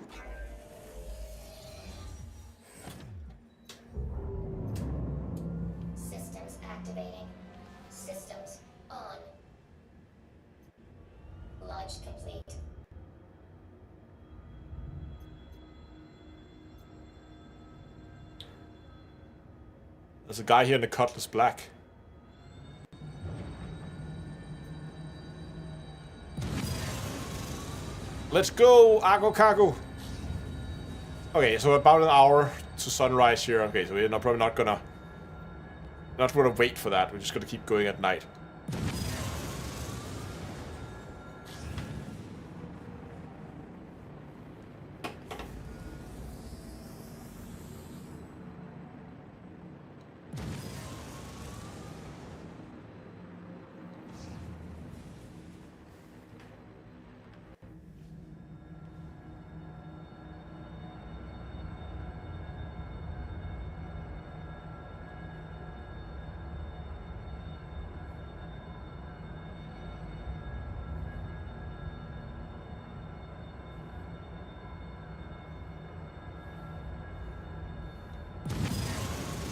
Systems activating. Systems on. Launch complete. There's a guy here in the Cutlass Black. Let's go, Aqua Cargo. Okay, so about an hour to sunrise here. Okay, so we're probably not gonna wait for that. We're just gonna keep going at night.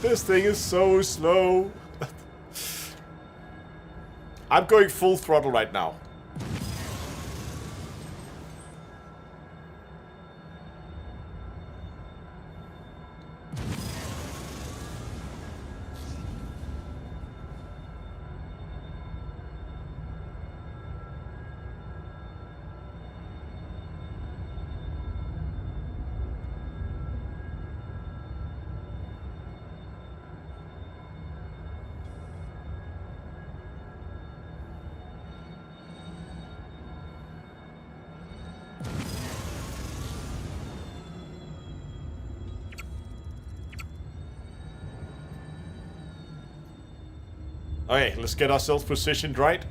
This thing is so slow. I'm going full throttle right now. Okay, let's get ourselves positioned right.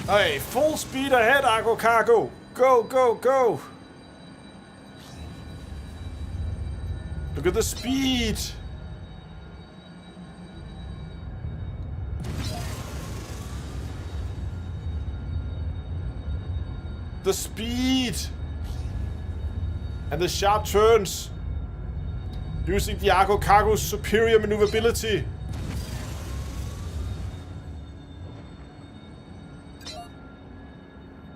Hey, full speed ahead, Argo Cargo! Go, go, go! Look at the speed! The speed! And the sharp turns! Using the Argo Cargo's superior maneuverability!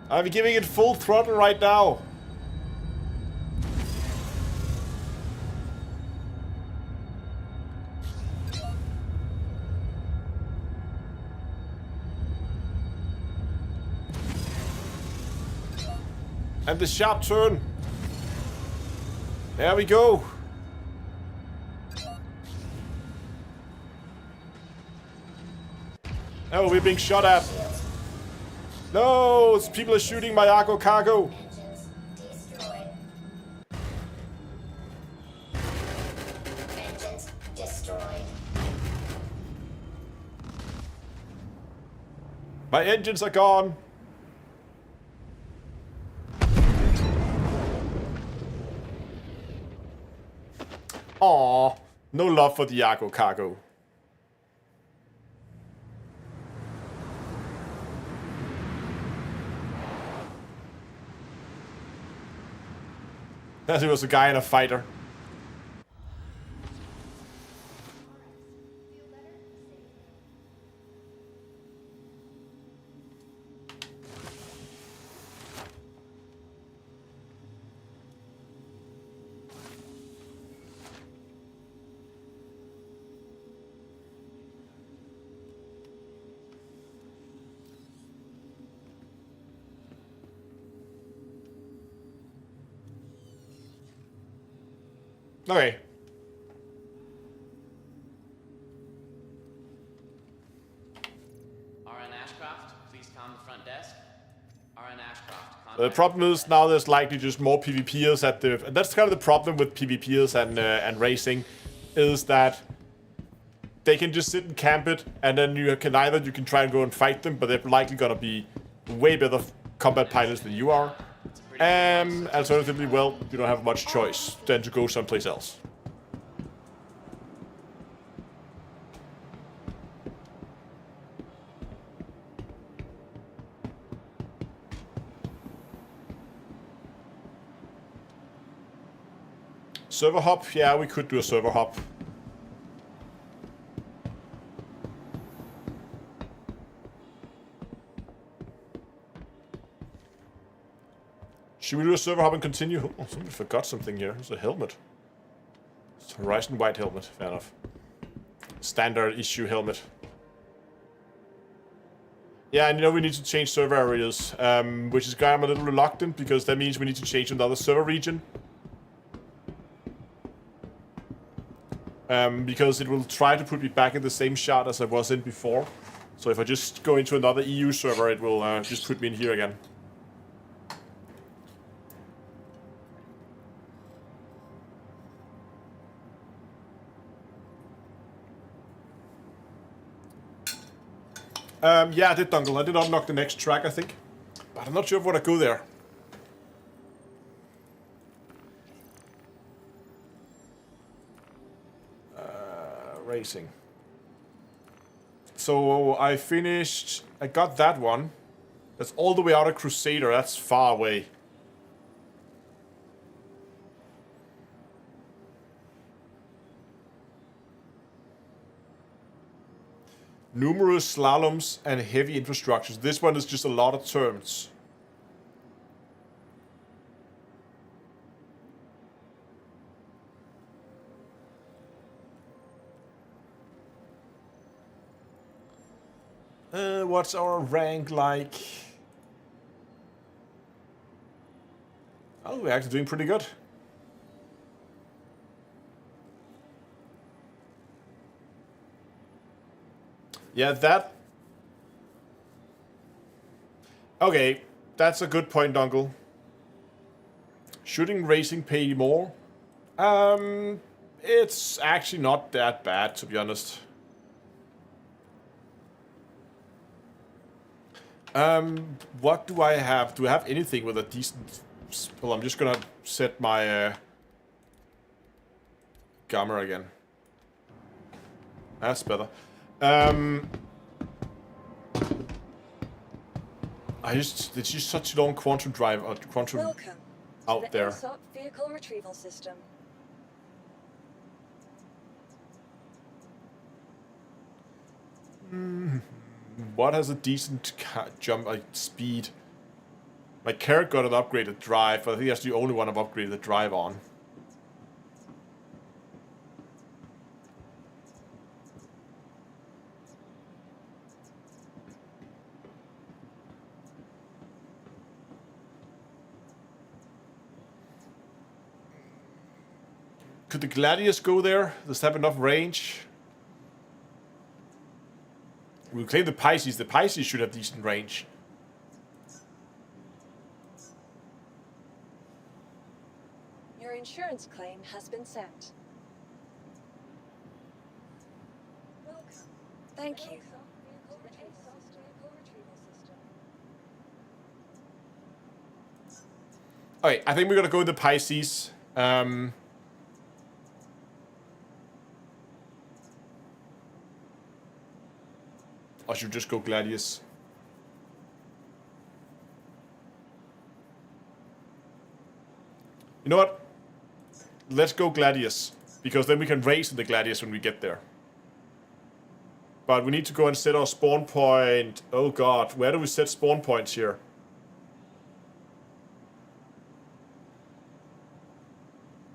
I'm giving it full throttle right now. And the sharp turn. There we go. Oh, we're being shot at. No, people are shooting my Argo Cargo. Engines destroyed. Engines destroyed. My engines are gone. Aw, no love for the Argo Cargo. As it was a guy in a fighter. Okay. RN Ashcroft, please come to front desk. RN Ashcroft. The problem is now there's likely just more PvPers at the... And that's kind of the problem with PvPers and racing, is that they can just sit and camp it, and then you can try and go and fight them, but they're likely gonna be way better combat pilots than you are. And alternatively, well, you don't have much choice than to go someplace else. Server hop? Yeah, we could do a server hop. Should we do a server hop and continue? Oh, somebody forgot something here. It's a helmet. It's a Horizon White helmet. Fair enough. Standard issue helmet. Yeah, and you know we need to change server areas, which is why I'm a little reluctant, because that means we need to change another server region. Because it will try to put me back in the same shot as I was in before. So if I just go into another EU server, it will just put me in here again. Yeah, I did Dungle. I did unlock the next track, I think. But I'm not sure if I want to go there. Racing. So I finished... I got that one. That's all the way out of Crusader. That's far away. Numerous slaloms and heavy infrastructures. This one is just a lot of turns. What's our rank like? Oh, we're actually doing pretty good. Yeah, that... Okay, that's a good point, Uncle. Shouldn't racing pay more? It's actually not that bad, to be honest. What do I have? Do I have anything with a decent... Well, I'm just gonna set my gamma again. That's better. It's just such a long quantum drive or quantum Welcome out to the there. ASOP vehicle retrieval system. What has a decent jump speed? My Carrot got an upgraded drive, but I think that's the only one I've upgraded the drive on. Could the Gladius go there? Does it have enough range? We'll claim the Pisces. The Pisces should have decent range. Your insurance claim has been sent. Welcome. Thank you. Okay, I think we're gonna go with the Pisces. Or should we just go Gladius? You know what? Let's go Gladius. Because then we can race in the Gladius when we get there. But we need to go and set our spawn point. Oh god, where do we set spawn points here?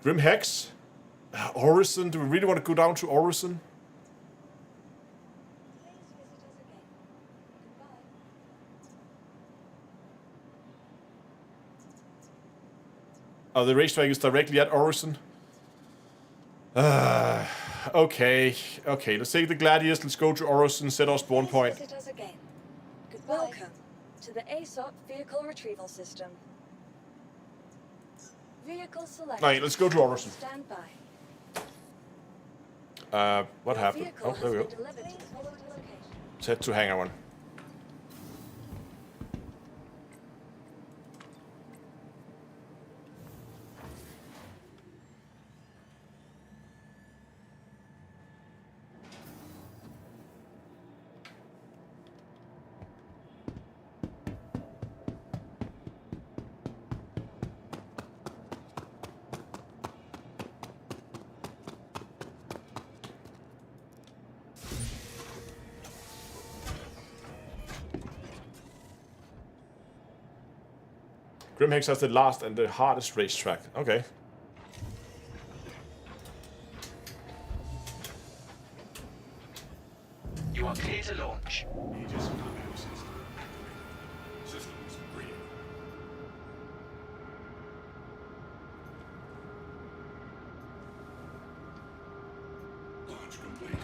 Grim Hex? Orison? Do we really want to go down to Orison? Oh, the racetrack is directly at Orison. Okay, let's take the Gladius, let's go to Orison, set our spawn point. Visit us again. Welcome to the ASOP vehicle retrieval system. Vehicle select. Alright, let's go to Orison. Stand by. What happened? Oh, there we go. Let's head to Hangar 1. Grimhex has the last and the hardest racetrack. Okay. You are clear to launch. Systems green. Launch complete.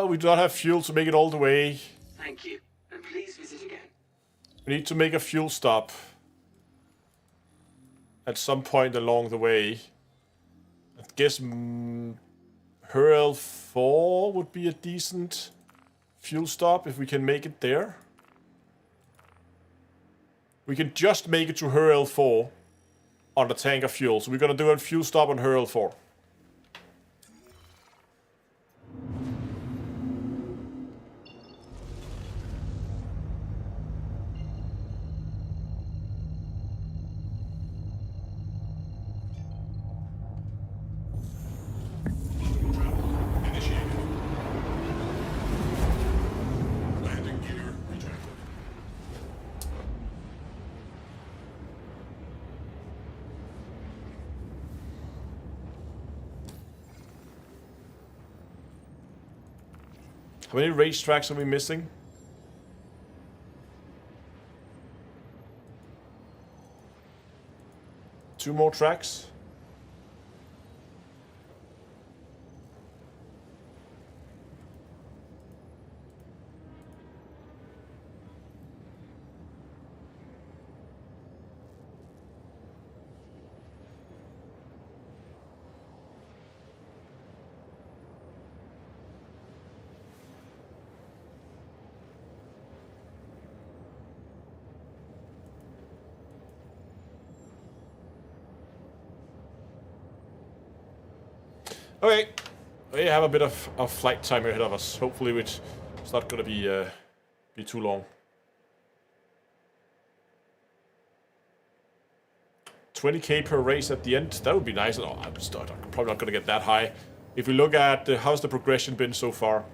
We do not have fuel to make it all the way. Thank you, and please visit again. We need to make a fuel stop at some point along the way. I guess Hurl 4 would be a decent fuel stop if we can make it there. We can just make it to Hurl 4 on the tank of fuel. So we're gonna do a fuel stop on Hurl 4. How many racetracks are we missing? Two more tracks. Okay, we have a bit of flight time ahead of us. Hopefully, it's not going to be too long. 20k per race at the end. That would be nice. Oh, I'm probably not going to get that high. If we look at how's the progression been so far.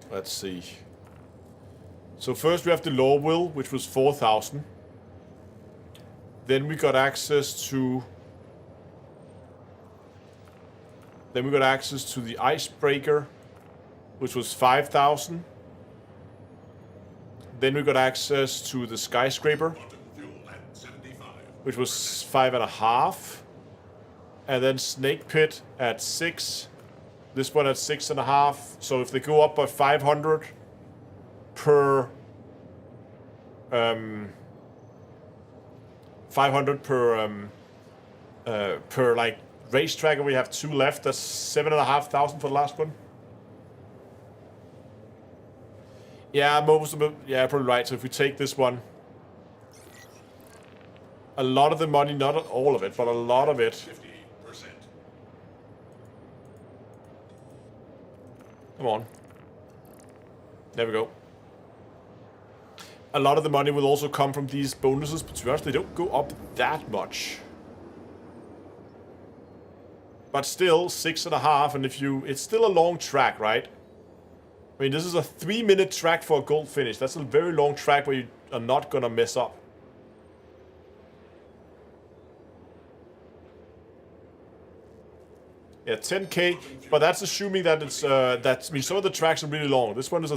Let's see. So first we have the law will, which was 4,000. Then we got access to the icebreaker, which was 5,000. Then we got access to the skyscraper, which was 5.5. And then snake pit at 6. This one at 6.5. So if they go up by 500 per 500 per like racetrack, and we have 2 left. That's 7,500 for the last one. Yeah, most of it. Yeah, probably right. So if we take this one, a lot of the money, not all of it, but a lot of it. 50%. Come on. There we go. A lot of the money will also come from these bonuses, but to be honest, they don't go up that much. But still, 6.5, and it's still a long track, right? I mean, this is a 3-minute track for a gold finish. That's a very long track where you are not gonna mess up. Yeah, 10k, but that's assuming that it's I mean, some of the tracks are really long. This one is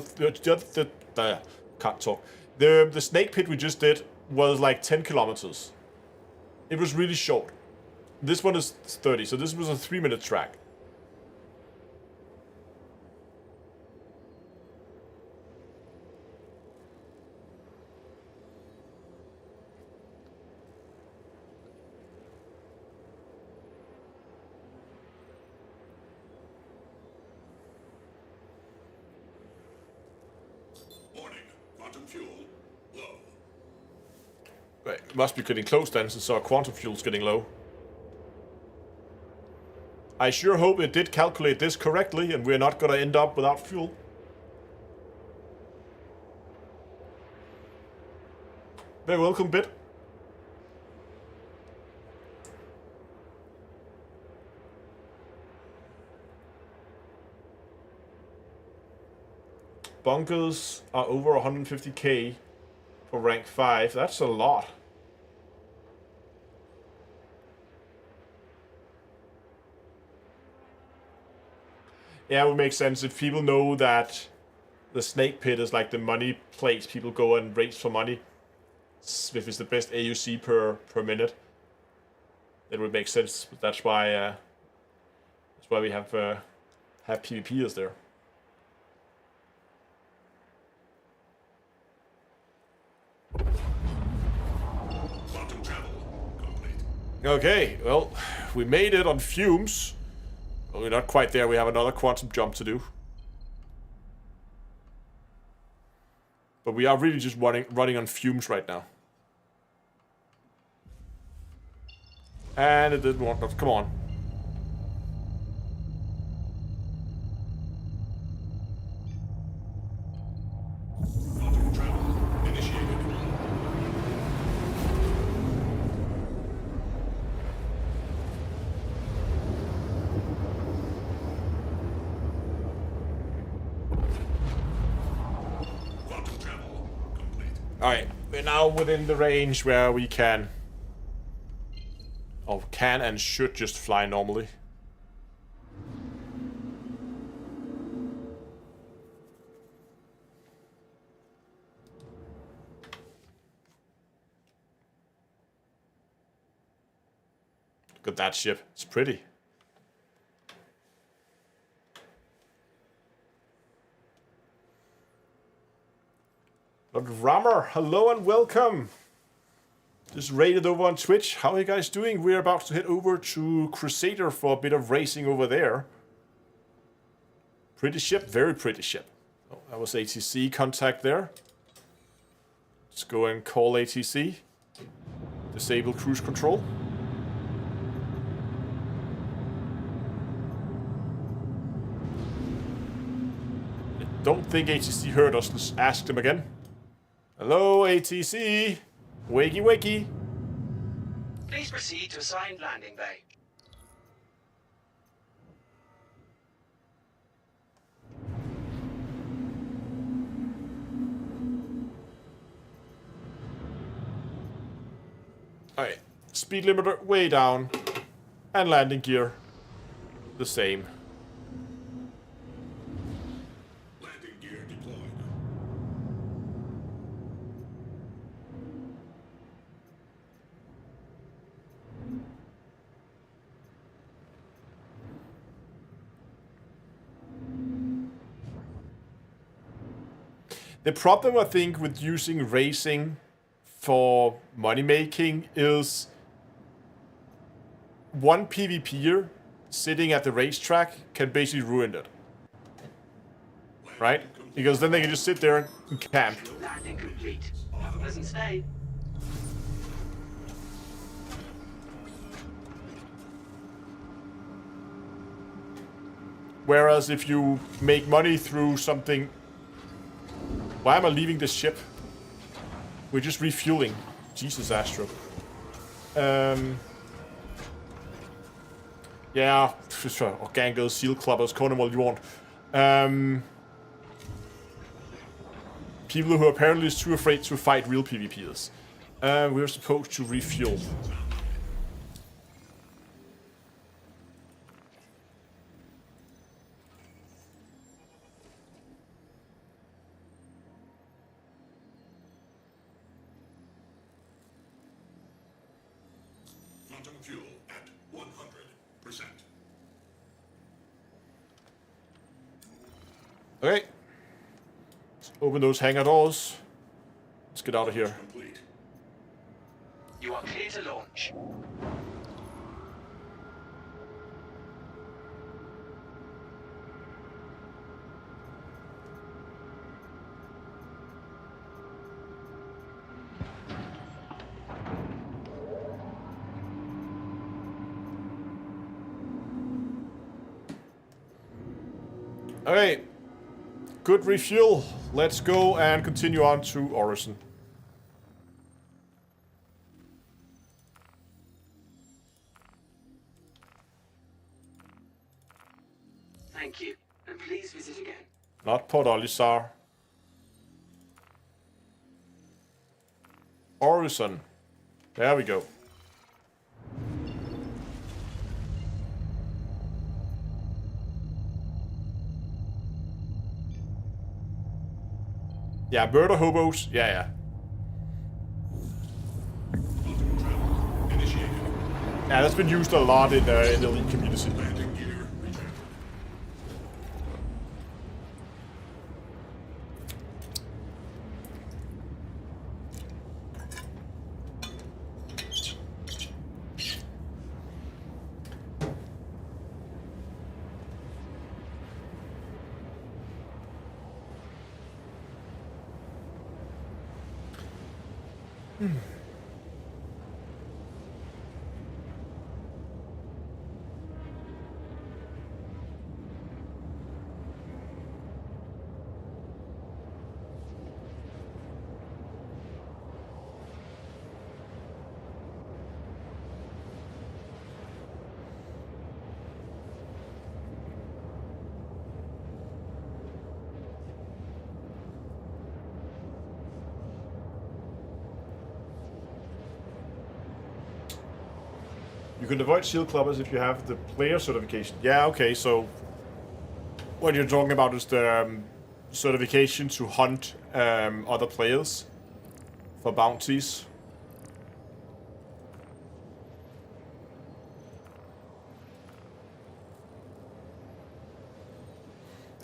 can't talk. The snake pit we just did was like 10 kilometers. It was really short. This one is 30, so this was a 3-minute track. Right, it must be getting close then, since our quantum fuel's getting low. I sure hope it did calculate this correctly and we're not gonna end up without fuel. Very welcome, Bit. Bunkers are over 150k for rank 5. That's a lot. Yeah, it would make sense if people know that the snake pit is like the money place. People go and race for money. If it's the best aUEC per minute, it would make sense. That's why we have PvPers there. Okay, well, we made it on fumes. Well, we're not quite there. We have another quantum jump to do. But we are really just running on fumes right now. And it didn't want to. Come on. Alright, we're now within the range where we can Or can and should just fly normally. Look at that ship. It's pretty. Lord Rammer, hello and welcome. Just raided over on Twitch. How are you guys doing? We're about to head over to Crusader for a bit of racing over there. Pretty ship, very pretty ship. Oh, that was ATC contact there. Let's go and call ATC. Disable cruise control. I don't think ATC heard us. Let's ask them again. Hello, ATC. Wakey, wakey. Please proceed to assigned landing bay. Alright, speed limiter way down. And landing gear the same. Landing gear deployed. The problem, I think, with using racing for money making is one PvPer sitting at the racetrack can basically ruin it. Right? Because then they can just sit there and camp. Landing complete. Have a pleasant stay. Whereas if you make money through something... Why am I leaving this ship? We're just refueling. Jesus, Astro. Yeah, Orgango, Seal Clubbers, call them what you want. People who apparently is too afraid to fight real PvPers. We're supposed to refuel. Quantum fuel at 100%. Okay. Let's open those hangar doors. Let's get out of here. Complete. You are clear to launch. Okay. Good refuel. Let's go and continue on to Orison. Thank you, and please visit again. Not Port Olisar. Orison. There we go. Yeah, murder hobos. Yeah. Yeah, that's been used a lot in the elite community. Landing gear returned. You can avoid shield clubbers if you have the player certification. Yeah, okay, so what you're talking about is the certification to hunt other players for bounties.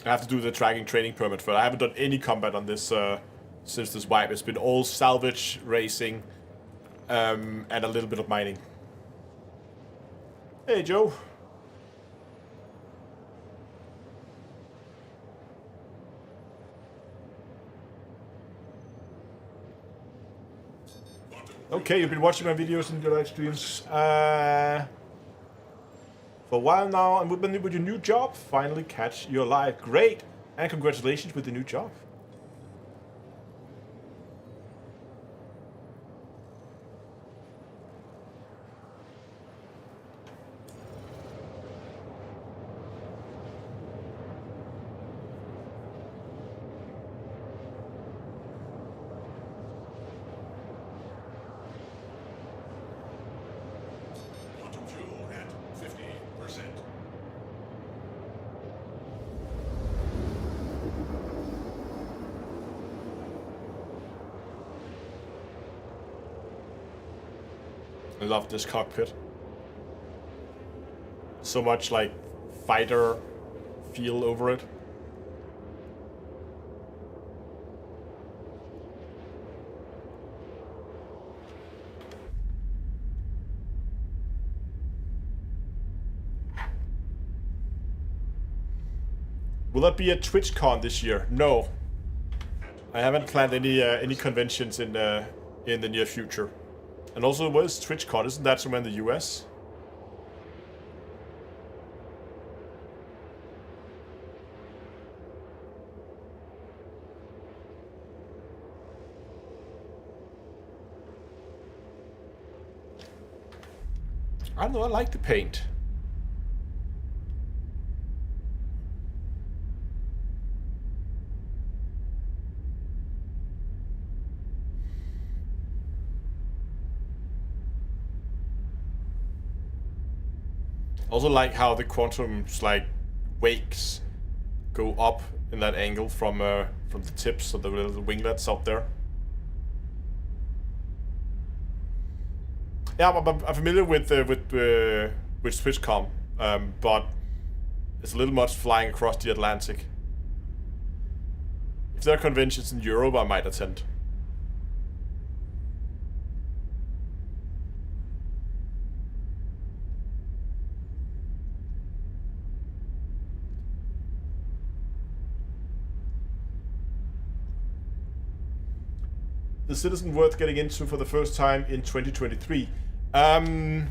I have to do the tracking training permit for it. I haven't done any combat on this since this wipe. It's been all salvage, racing, and a little bit of mining. Hey, Joe. Okay, you've been watching my videos and your live streams for a while now, and with your new job, finally catch your live. Great, and congratulations with the new job. Quantum fuel at 50%. I love this cockpit. So much like fighter feel over it. Will that be a TwitchCon this year? No. I haven't planned any conventions in the near future. And also, what is TwitchCon? Isn't that somewhere in the US? I don't know, I like the paint. Also like how the quantum's like wakes go up in that angle from the tips of the little winglets up there. Yeah, I'm familiar with TwitchCon, but it's a little much flying across the Atlantic. If there are conventions in Europe, I might attend. The Citizen worth getting into for the first time in 2023? I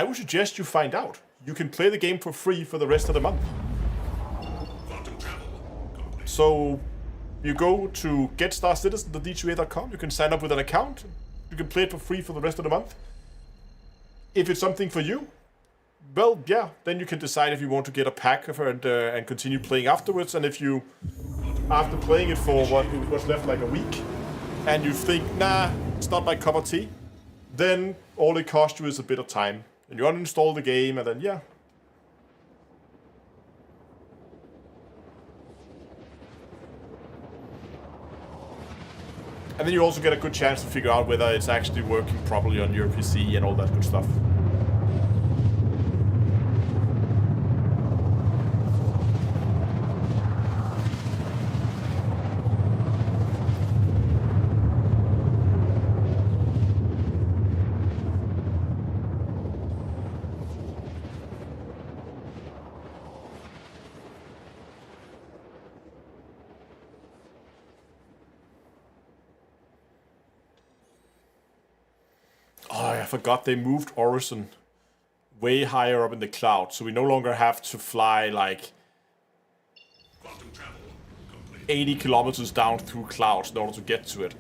would suggest you find out. You can play the game for free for the rest of the month. So you go to getstarcitizen.d2a.com, you can sign up with an account, you can play it for free for the rest of the month. If it's something for you, well, yeah, then you can decide if you want to get a pack of it and continue playing afterwards. And if you, after playing it for what's left like a week, and you think, nah, it's not my cup of tea, then all it costs you is a bit of time. And you uninstall the game, and then, yeah. And then you also get a good chance to figure out whether it's actually working properly on your PC and all that good stuff. I forgot they moved Orison way higher up in the cloud, so we no longer have to fly like 80 kilometers down through clouds in order to get to it.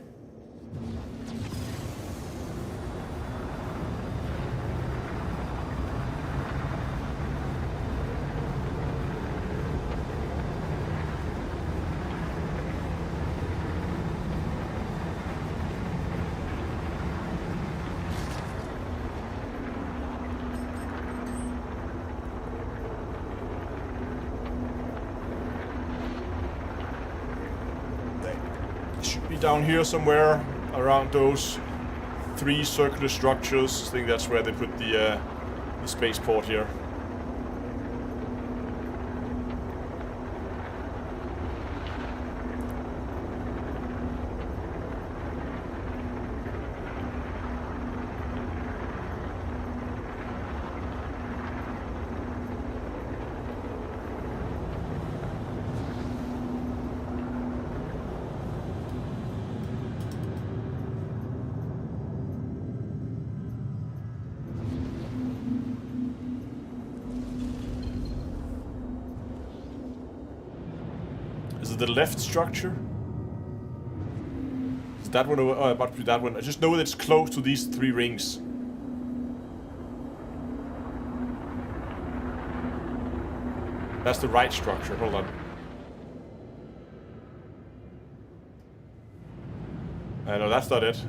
be down here somewhere around those 3 circular structures. I think that's where they put the spaceport here. Is it the left structure? Is that one? Oh, about to be that one. I just know that it's close to these 3 rings. That's the right structure. Hold on. No, that's not it.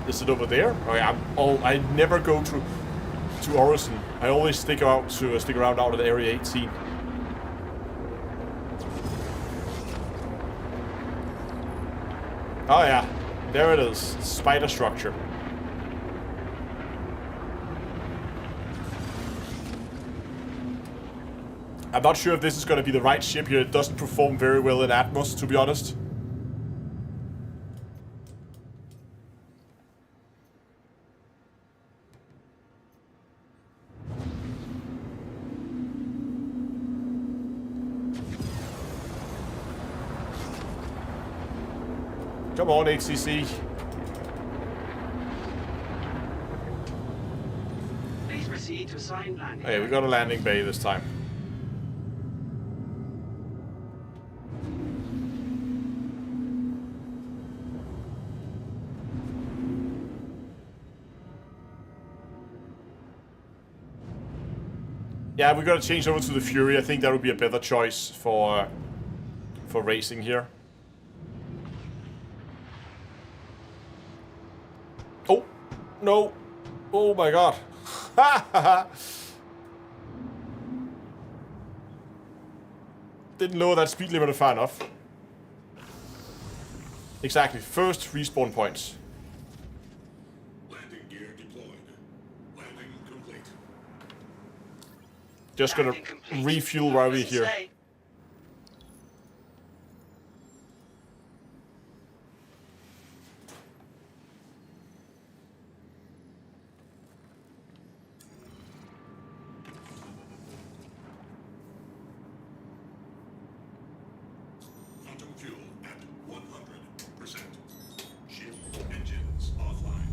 Is it over there? Oh yeah, I never go to Horizon. I always stick around out of Area 18. Oh yeah, there it is. Spider structure. I'm not sure if this is going to be the right ship here. It doesn't perform very well in Atmos, to be honest. Come on, HCC. Please proceed to assigned landing. Hey, we got a landing bay this time. Yeah, we gotta change over to the Fury. I think that would be a better choice for racing here. Oh, no. Oh my god. Didn't lower that speed limiter far enough. Exactly. First respawn points. Landing gear deployed. Landing complete. Just gonna refuel while we're here. Quantum fuel at 100%. Ship engines offline.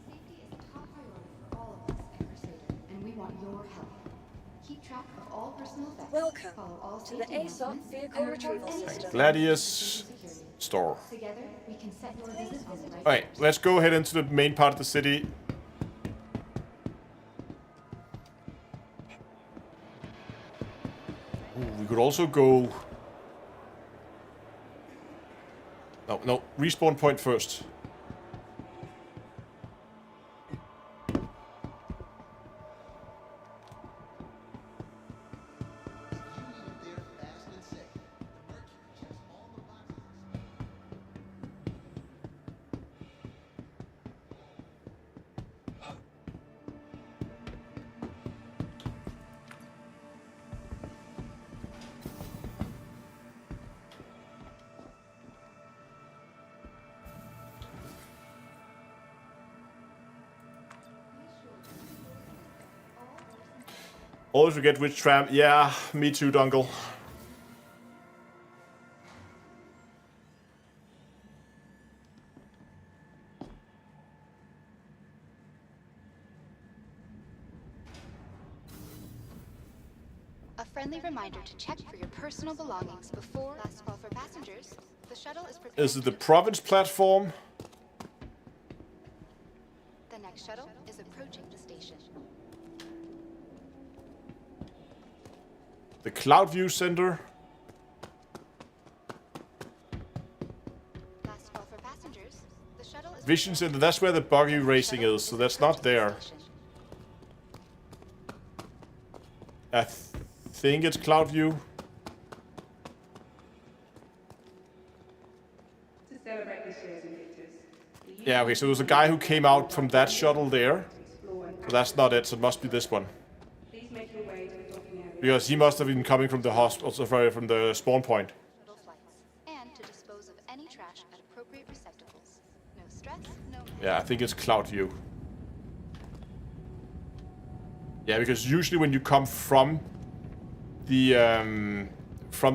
Safety is a top priority for all of us at Crusader, and we want your help. Keep track of all personal effects. Welcome Follow all to the safety ASOP announcements, vehicle and report retrieval any system. Gladius security. store. Together, we can set your visit on the right Alright, course. let's go ahead into the main part of the city. Ooh, we could also go... No, respawn point first. Always forget which tram. Yeah, me too, Dungle. A friendly reminder to check for your personal belongings before last call for passengers. The shuttle is prepared. Is it the province platform? The next shuttle is approaching the station. The Cloudview Center? Last call for passengers. The shuttle is Vision Center, that's where the buggy racing is, so that's not there. I think it's Cloudview. Yeah, okay, so there was a guy who came out from that shuttle there. So that's not it, so it must be this one. Because he must have been coming from the hospital, sorry, from the spawn point. and to dispose of any trash at appropriate receptacles. No stress, no. Yeah, I think it's Cloudview. Yeah, because usually when you come from the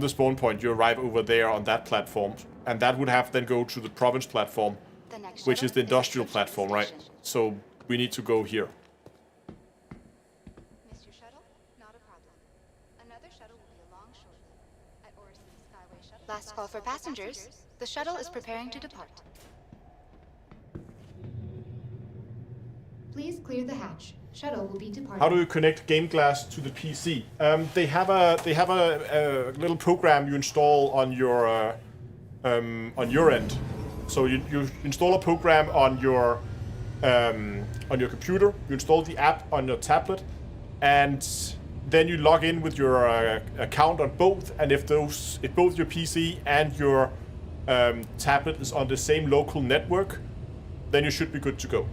spawn point, you arrive over there on that platform, and that would have then go to the province platform, which is the industrial platform, right? So we need to go here. Miss your shuttle? Not a problem. Another shuttle will be along shortly. At Orison Skyway Shuttle. Last call for passengers. The shuttle is preparing to depart. Please clear the hatch. Shuttle will be departing. How do you connect GameGlass to the PC? They have a little program you install on your end. So you install a program on your computer. You install the app on your tablet, and then you log in with your account on both. And if both your PC and your tablet is on the same local network, then you should be good to go.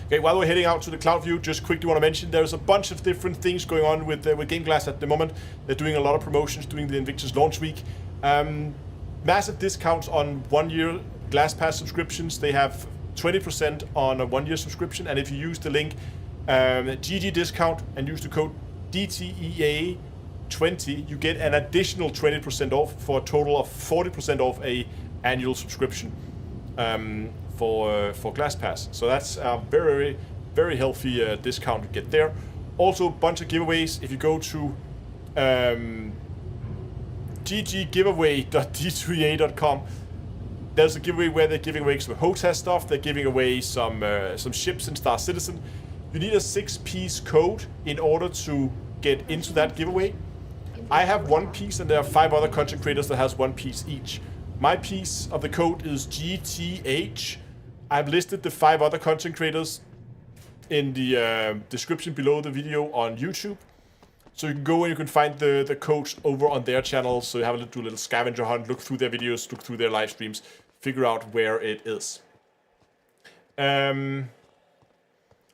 Okay, while we're heading out to the Cloudview, just quickly want to mention there's a bunch of different things going on with GameGlass at the moment. They're doing a lot of promotions during the Invictus launch week. Massive discounts on 1-year GlassPass subscriptions. They have 20% on a 1-year subscription, and if you use the link GG discount and use the code DTEA20, you get an additional 20% off for a total of 40% off a annual subscription. For GlassPass. So that's a very, very healthy discount to get there. Also, a bunch of giveaways. If you go to gggiveaway.d2ea.com, there's a giveaway where they're giving away some HOTAS stuff. They're giving away some ships in Star Citizen. You need a 6-piece code in order to get into that giveaway. I have 1 piece, and there are 5 other content creators that has 1 piece each. My piece of the code is GTH. I've listed the 5 other content creators in the description below the video on YouTube. So you can go and you can find the codes over on their channel. So you have do a little scavenger hunt, look through their videos, look through their live streams, figure out where it is. And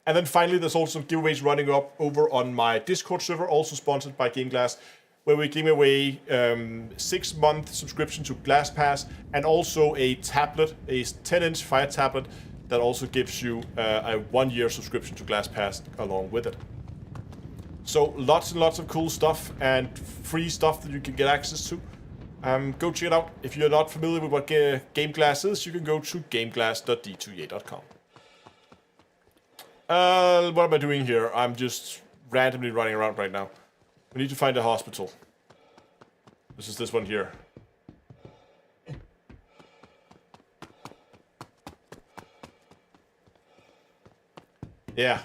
then finally, there's also giveaways running up over on my Discord server, also sponsored by GameGlass, where we're giving away 6-month subscription to GlassPass, and also a tablet, a 10-inch Fire tablet that also gives you a 1-year subscription to GlassPass along with it. So lots and lots of cool stuff and free stuff that you can get access to. Go check it out. If you're not familiar with what GameGlass is, you can go to gameglass.d2ea.com. What am I doing here? I'm just randomly running around right now. We need to find a hospital. This is this one here. Yeah.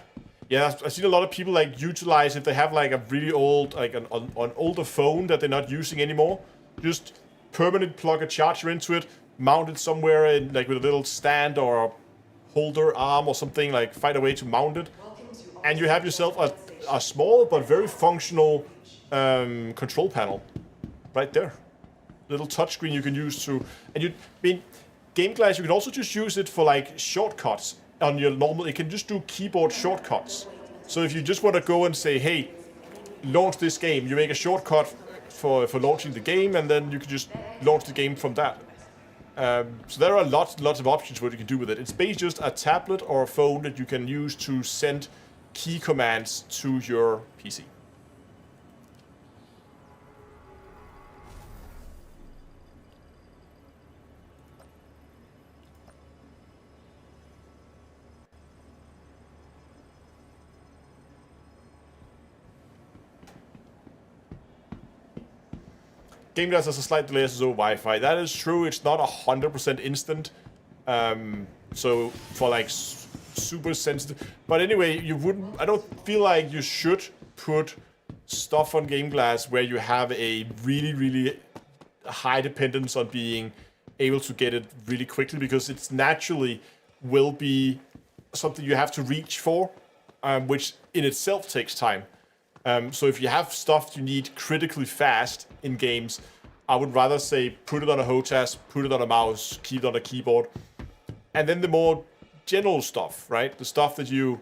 Yeah, I've seen a lot of people like utilize if they have like a really old, like an older phone that they're not using anymore. Just permanent plug a charger into it, mount it somewhere in like with a little stand or a holder arm or something, like find a way to mount it. And you have yourself a small but very functional control panel right there. Little touchscreen you can use to, and GameGlass, you can also just use it for like shortcuts on your normal. It can just do keyboard shortcuts. So if you just want to go and say, hey, launch this game, you make a shortcut for launching the game, and then you can just launch the game from that. So there are lots and lots of options what you can do with it. It's basically just a tablet or a phone that you can use to send key commands to your PC. GameGlass has a slight delay as over Wi-Fi. That is true. It's not 100% instant. So for like super sensitive. But anyway, you wouldn't. I don't feel like you should put stuff on GameGlass where you have a really high dependence on being able to get it really quickly, because it's naturally will be something you have to reach for, which in itself takes time. So if you have stuff you need critically fast in games, I would rather say put it on a HOTAS, put it on a mouse, keep it on a keyboard. And then the more general stuff, right? The stuff that you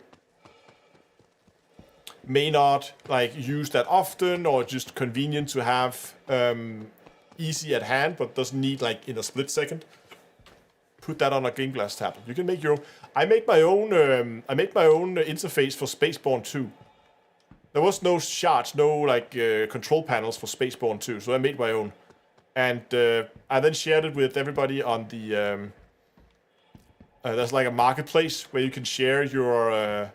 may not like use that often, or just convenient to have easy at hand, but doesn't need like in a split second. Put that on a GameGlass tablet. You can make your own. I made my own interface for Spaceborne 2. There was no shards, no like control panels for Spaceborne 2, so I made my own. And I then shared it with everybody on the... there's like a marketplace where you can share your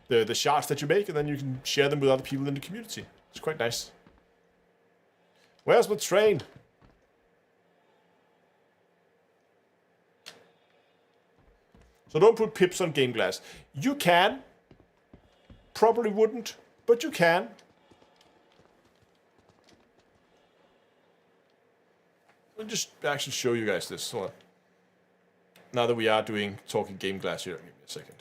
the shards that you make, and then you can share them with other people in the community. It's quite nice. Where's the train? So don't put pips on GameGlass. You can. Probably wouldn't, but you can. I'll just actually show you guys this. Hold on. Now that we are talking GameGlass here, give me a second.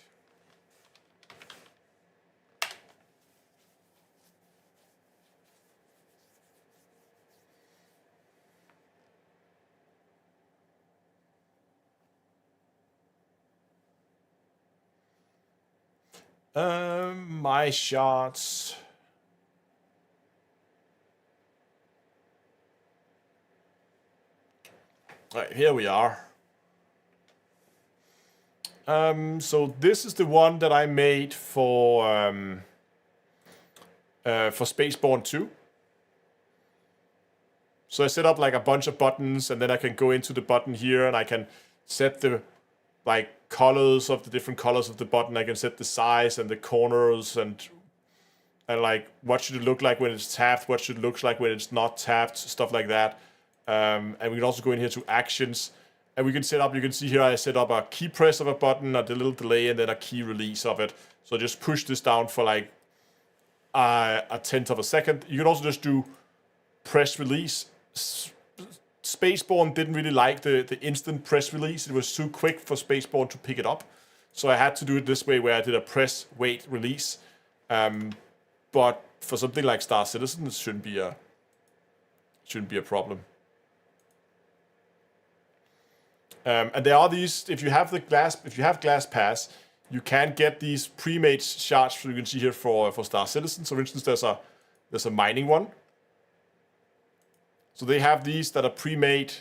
My shots. Right, here we are. So this is the one that I made for Spaceborne 2. So I set up like a bunch of buttons, and then I can go into the button here, and I can set the like colors of the different colors of the button. I can set the size and the corners, and like what should it look like when it's tapped, what should it look like when it's not tapped, stuff like that. And we can also go in here to actions, and we can set up, you can see here I set up a key press of a button, a little delay, and then a key release of it. So just push this down for like a tenth of a second. You can also just do press release. Spaceborne didn't really like the instant press release. It was too quick for Spaceborne to pick it up. So I had to do it this way, where I did a press, wait, release. But for something like Star Citizen, it shouldn't be a problem. And there are these, if you have Glass Pass, you can get these pre-made shards, you can see here for Star Citizen. So for instance, there's a mining one. So they have these that are pre-made.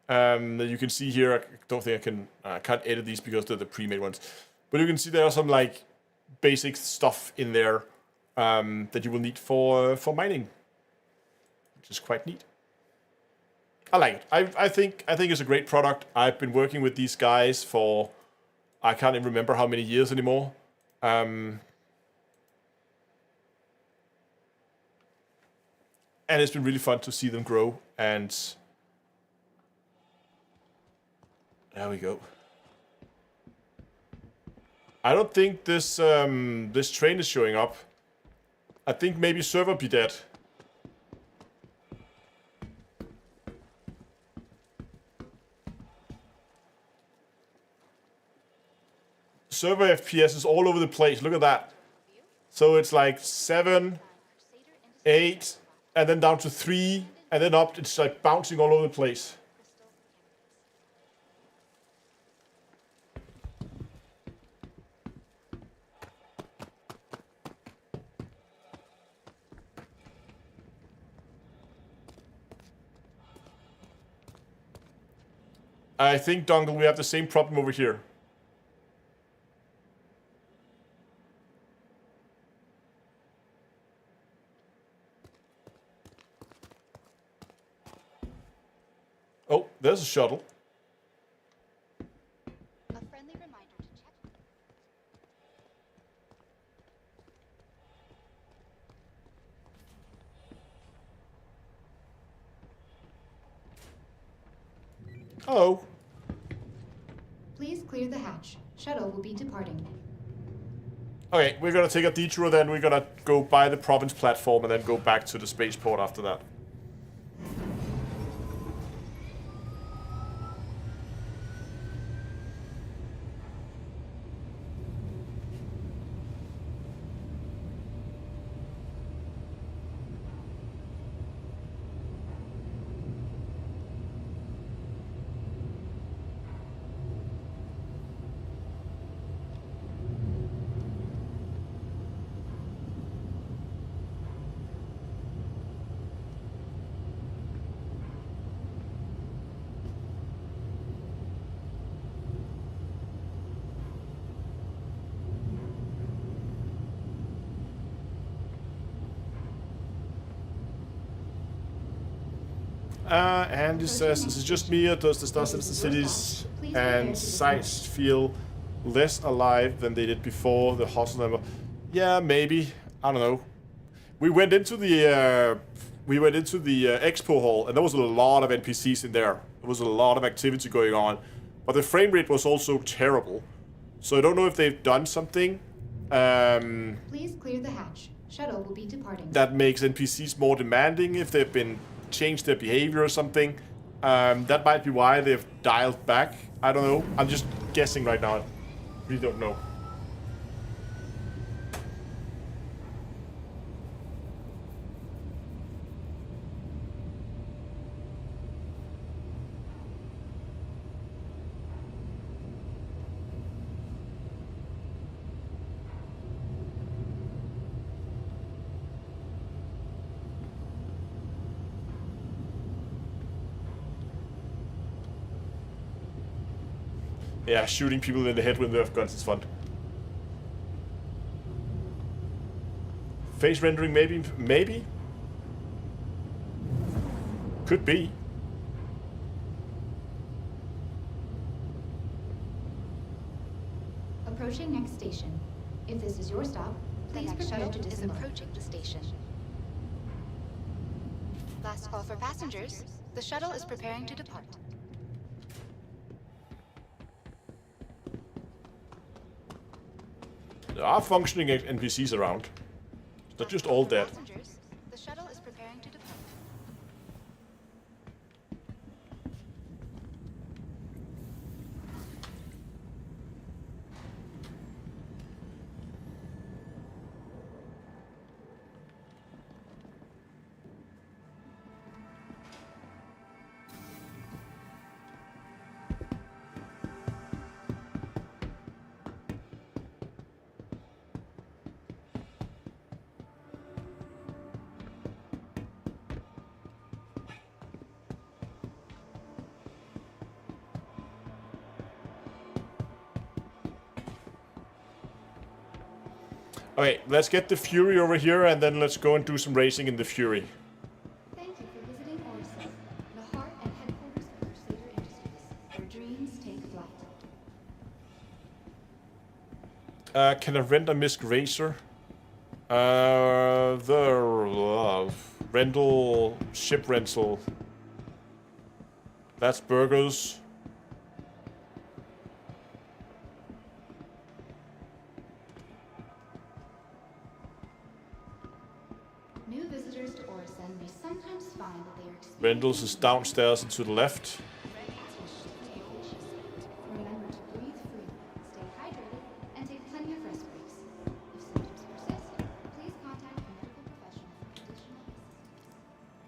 That you can see here. I don't think I can't edit these because they're the pre-made ones. But you can see there are some like basic stuff in there that you will need for mining, which is quite neat. I like it. I think it's a great product. I've been working with these guys for I can't even remember how many years anymore. And it's been really fun to see them grow, and there we go. I don't think this this train is showing up. I think maybe server be dead. Server FPS is all over the place. Look at that. So it's like 7, 8, and then down to 3, and then up. It's like bouncing all over the place. I think, Dongle, we have the same problem over here. Oh, there's a shuttle. A friendly reminder to check. Oh. Please clear the hatch. Shuttle will be departing. Okay, we're gonna take a detour, then we're gonna go by the province platform and then go back to the spaceport after that. Andy says, is it just me, or does the Star Citizen cities and sites feel less alive than they did before the hustle number? Yeah, maybe. I don't know. We went into the expo hall, and there was a lot of NPCs in there. There was a lot of activity going on, but the frame rate was also terrible. So I don't know if they've done something. Please clear the hatch. Shuttle will be departing. That makes NPCs more demanding, if they've been changed their behavior or something. That might be why they've dialed back. I don't know. I'm just guessing right now. I really don't know. Yeah, shooting people in the head with Nerf guns is fun. Face rendering, maybe? Maybe? Could be. Approaching next station. If this is your stop, please prepare to is disembark. approaching the station. Last call for passengers. The shuttle is preparing to depart. There are functioning NPCs around. They're just all dead. The shuttle is preparing to depart. Okay, let's get the Fury over here, and then let's go and do some racing in the Fury. Thank you for visiting Orison, the heart and headquarters of Crusader Industries, where dreams take flight. Can I rent a Misk Racer? Rental, ship rental. That's burgers. New visitors to Orison may sometimes find that they are experiencing... Rentals is downstairs and to the left. Remember to breathe freely, stay hydrated, and take plenty of rest breaks. If symptoms persist, please contact a medical professional for additional assistance.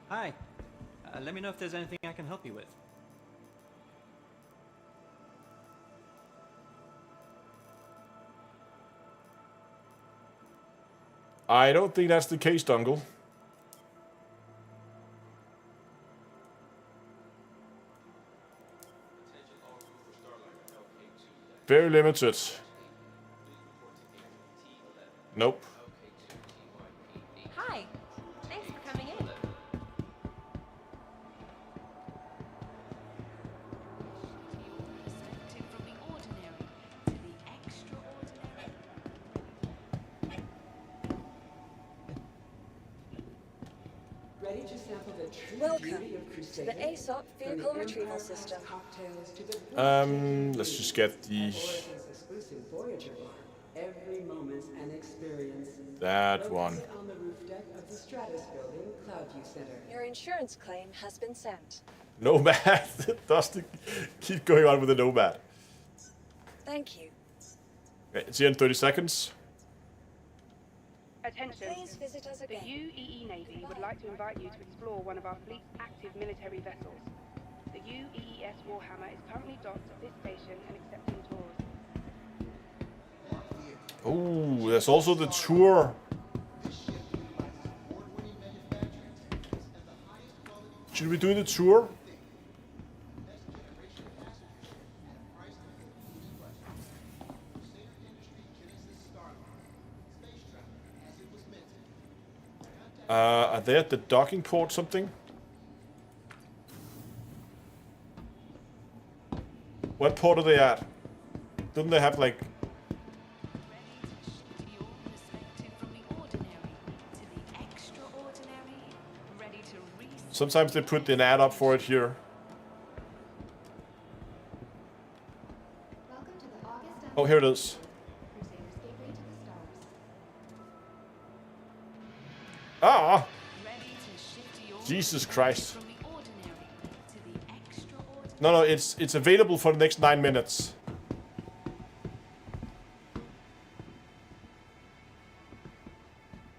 Hi. Let me know if there's anything I can help you with. I don't think that's the case, Dungle. Very limited. Nope. Hi. Thanks for coming in. Ready to sample the true Welcome beauty of to Crusader? the ASOP vehicle retrieval system. Cocktails to the Let's just get the Origin's exclusive Voyager bar. Every moment's an experience. that one. Located on the roof deck of the Stratus Building, Cloudview Center. Your insurance claim has been sent. Nomad. Doesn't keep going on with the Nomad. Thank you. Okay, it's here in 30 seconds. Attention. Please visit us The again. UEE Navy would like to invite you to explore one of our fleet's active military vessels. The UEES Warhammer is currently docked at this station and accepting tours. Oh, there's also the tour. Should we do the tour? Are they at the docking port something? What port are they at? Didn't they have like... Sometimes they put an ad up for it here. Welcome to the August Oh, here it is. Crusader's Gateway to the Stars. Ah! Jesus Christ. No, it's available for the next 9 minutes.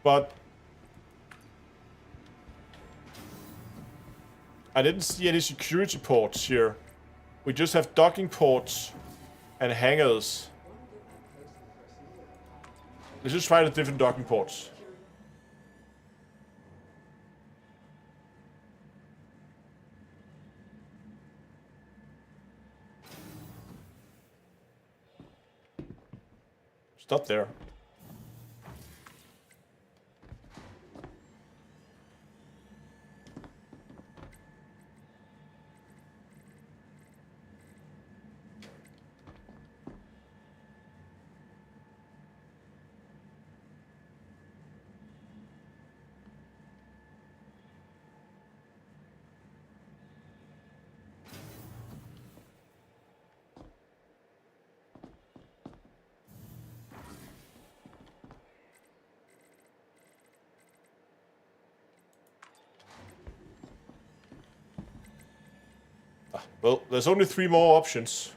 But I didn't see any security ports here. We just have docking ports and hangars. Let's just try the different docking ports. Stop there. Well, there's only 3 more options.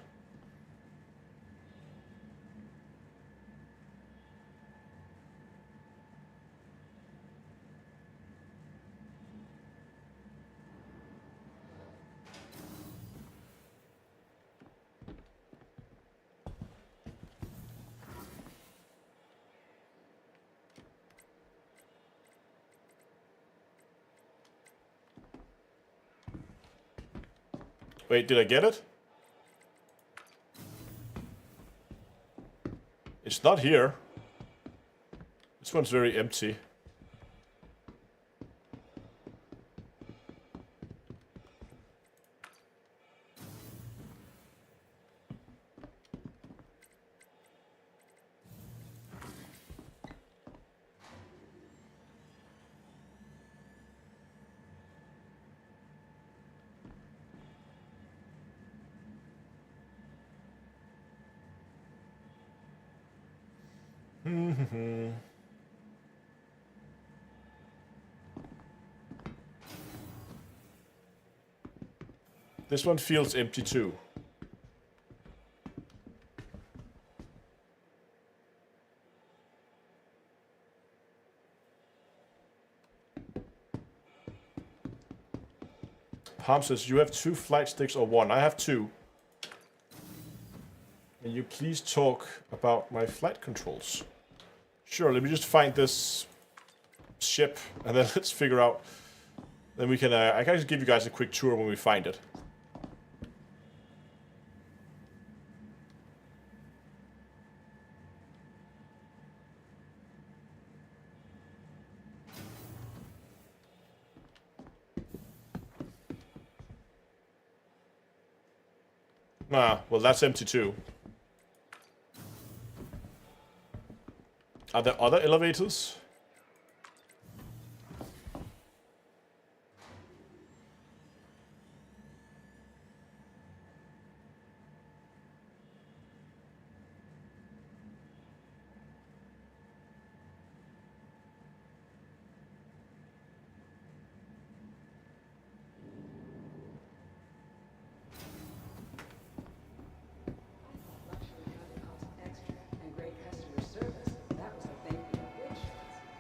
Wait, did I get it? It's not here. This one's very empty. This one feels empty too. Palm says, you have 2 flight sticks or 1? I have 2. Can you please talk about my flight controls? Sure, let me just find this ship and then let's figure out. Then we can, I can just give you guys a quick tour when we find it. Ah, well, that's empty too. Are there other elevators?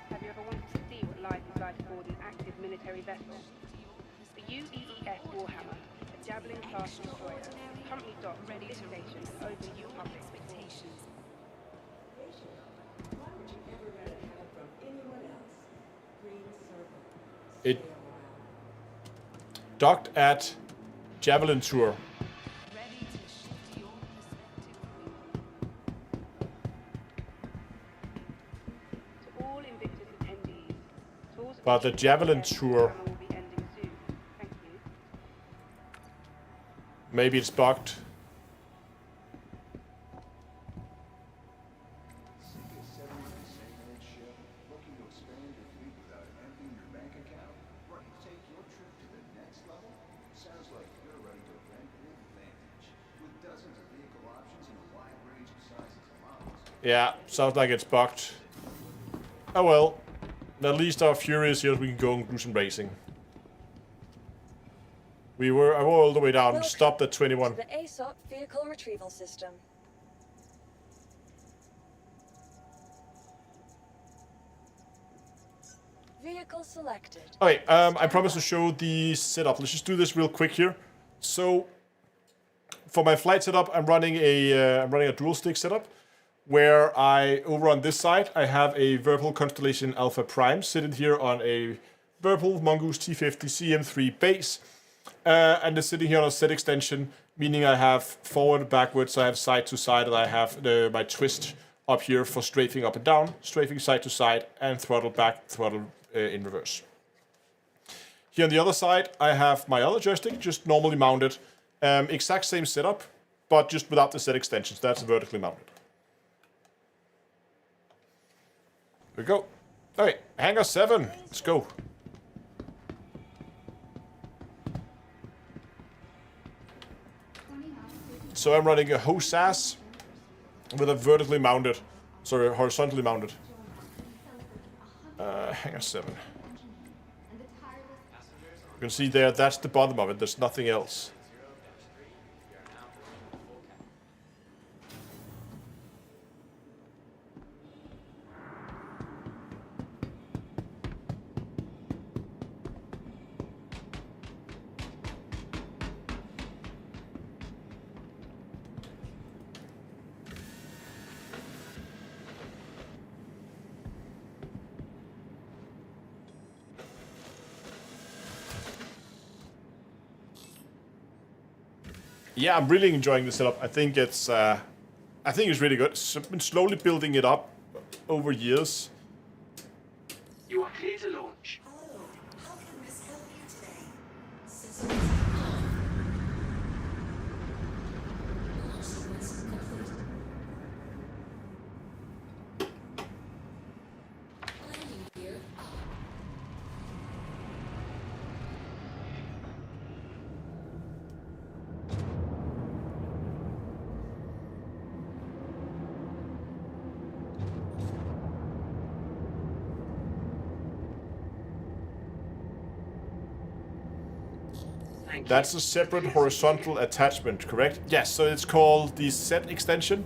Have you ever wanted to see what life is like aboard an active military vessel? The aUEC Warhammer, a Javelin-class destroyer, currently docked at this station and open to public expectations. Why would you ever rather have it from anyone else? Green circle. It docked at Javelin Tour. To all Invictus attendees, tours of But the Javelin air Tour, will be ending soon. Thank you. maybe it's bugged. Looking to expand your fleet without emptying your bank account? Ready to take your trip to the next level? Sounds like you're ready to rent with Vantage. With dozens of vehicle options and a wide range of sizes and models. Yeah, sounds like it's bugged. Oh well. At least our Fury is here, we can go and do some racing. I were all the way down, Welcome stopped at 21. to the ASOP vehicle retrieval system. Vehicle selected. Okay, I promised to show the setup. Let's just do this real quick here. So, for my flight setup, I'm running a dual stick setup, where over on this side, I have a Virpil Constellation Alpha Prime sitting here on a Virpil Mongoose T50 CM3 base, and it's sitting here on a set extension, meaning I have forward, backwards, I have side to side, and I have my twist up here for strafing up and down, strafing side to side, and throttle back, throttle in reverse. Here on the other side, I have my other joystick, just normally mounted. Exact same setup, but just without the set extensions. That's vertically mounted. There we go. Alright, Hangar 7. Let's go. So I'm running a HOSAS with a horizontally mounted. Hangar 7. You can see there, that's the bottom of it. There's nothing else. Yeah, I'm really enjoying the setup. I think it's really good. I've been slowly building it up over years. You are clear to launch. Hello, how can this help you today? Systems on. Launch sequence complete. Landing gear up. That's a separate horizontal attachment, correct? Yes, so it's called the set extension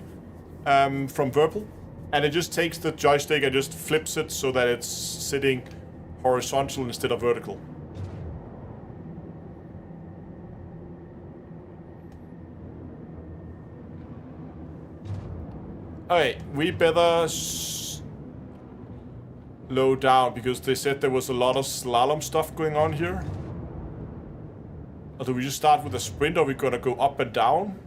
from Virpil. And it just takes the joystick and just flips it so that it's sitting horizontal instead of vertical. Okay, we better slow down because they said there was a lot of slalom stuff going on here. Or do we just start with a sprint, or are we gonna go up and down?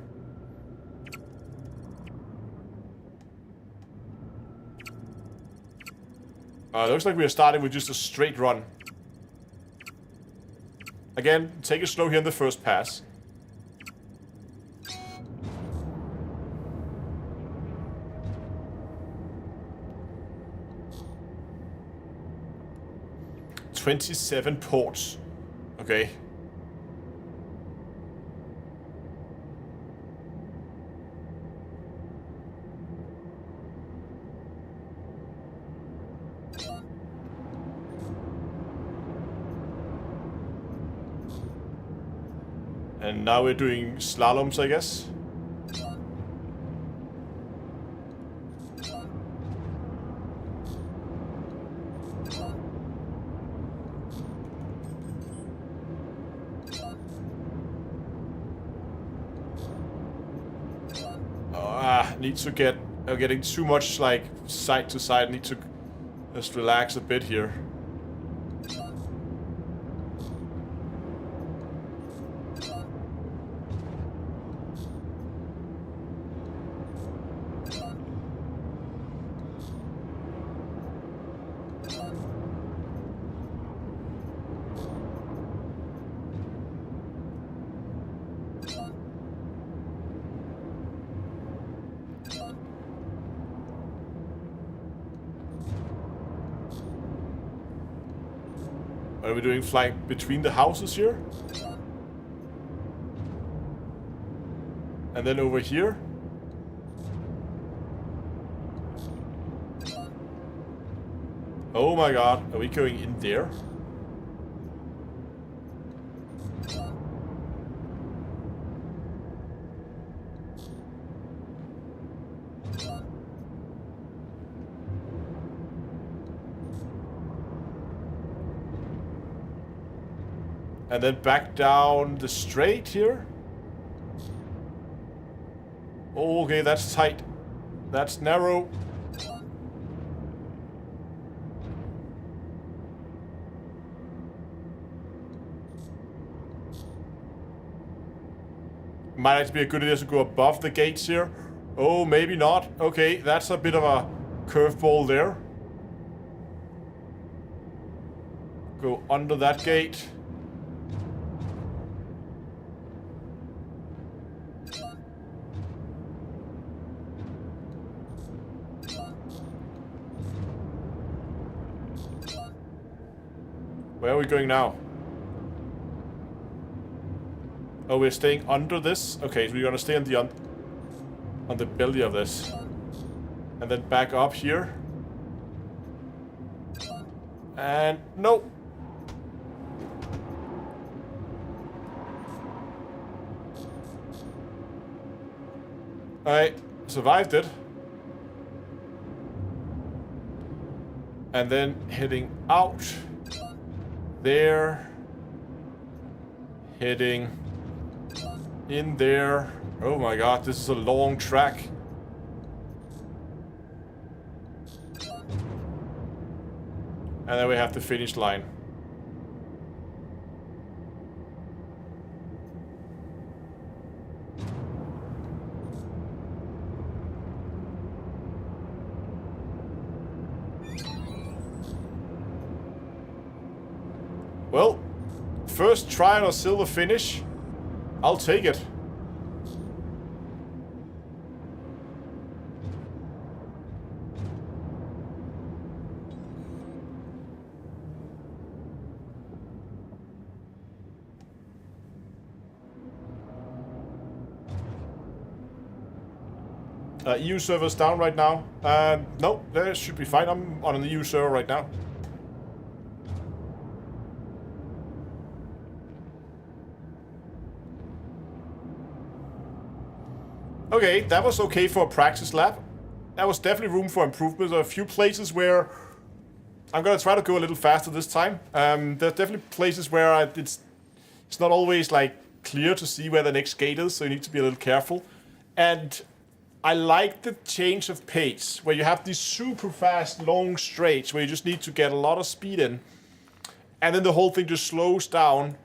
Looks like we are starting with just a straight run. Again, take it slow here in the first pass. 27 ports. Okay. And now we're doing slaloms, I guess. Need to get getting too much like side to side. Need to just relax a bit here. What are we doing? Flying between the houses here? And then over here? Oh my god, are we going in there? And then back down the straight here. Oh, okay, that's tight. That's narrow. Might actually be a good idea to go above the gates here. Oh, maybe not. Okay, that's a bit of a curveball there. Go under that gate. Where are we going now? Oh, we're staying under this? Okay, so we're gonna stay on the belly of this. And then back up here. And no. I survived it. And then heading out. There. Heading in there. Oh my god, this is a long track. And then we have the finish line. Well, first try on a silver finish. I'll take it. EU server's down right now. No, that should be fine. I'm on an EU server right now. Okay, that was okay for a practice lab. That was definitely room for improvement. There are a few places where I'm gonna try to go a little faster this time. There's definitely places where it's not always like clear to see where the next gate is, so you need to be a little careful. And I like the change of pace, where you have these super fast long straights where you just need to get a lot of speed in, and then the whole thing just slows down.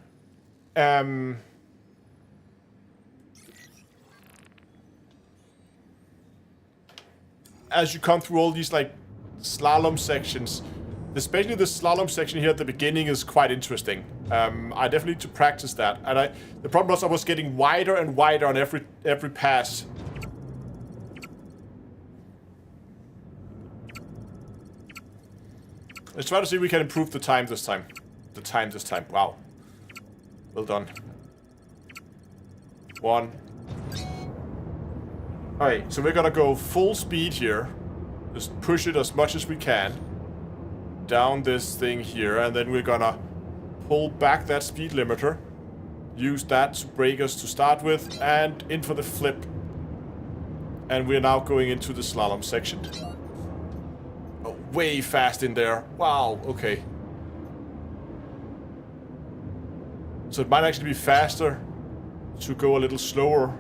As you come through all these like slalom sections, especially the slalom section here at the beginning is quite interesting. I definitely need to practice that. And the problem was I was getting wider and wider on every pass. Let's try to see if we can improve the time this time. the time this time. Wow. Well done. 1. Alright, so we're gonna go full speed here. Just push it as much as we can. Down this thing here, and then we're gonna pull back that speed limiter. Use that to brake us to start with, and in for the flip. And we're now going into the slalom section. Oh, way fast in there. Wow, okay. So it might actually be faster to go a little slower.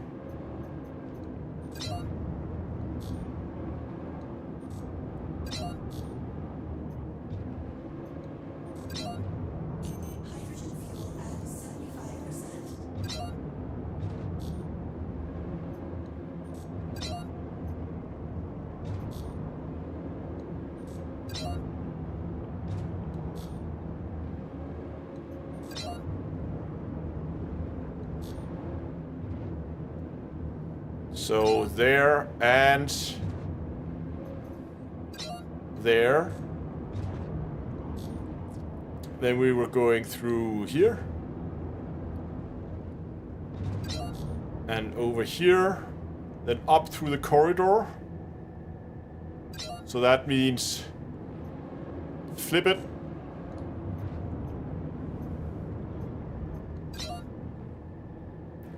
So there and there. Then we were going through here. And over here. Then up through the corridor. So that means flip it.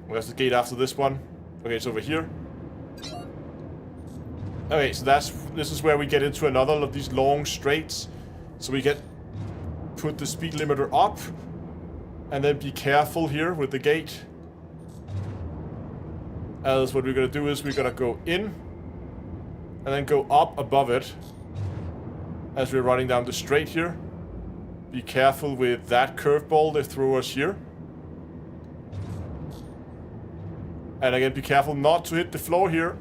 Where's the gate after this one? Okay, it's over here. Okay, so this is where we get into another of these long straights. So we put the speed limiter up, and then be careful here with the gate. Else what we're gonna do is we're gonna go in, and then go up above it as we're running down the straight here. Be careful with that curveball they throw us here. And again, be careful not to hit the floor here.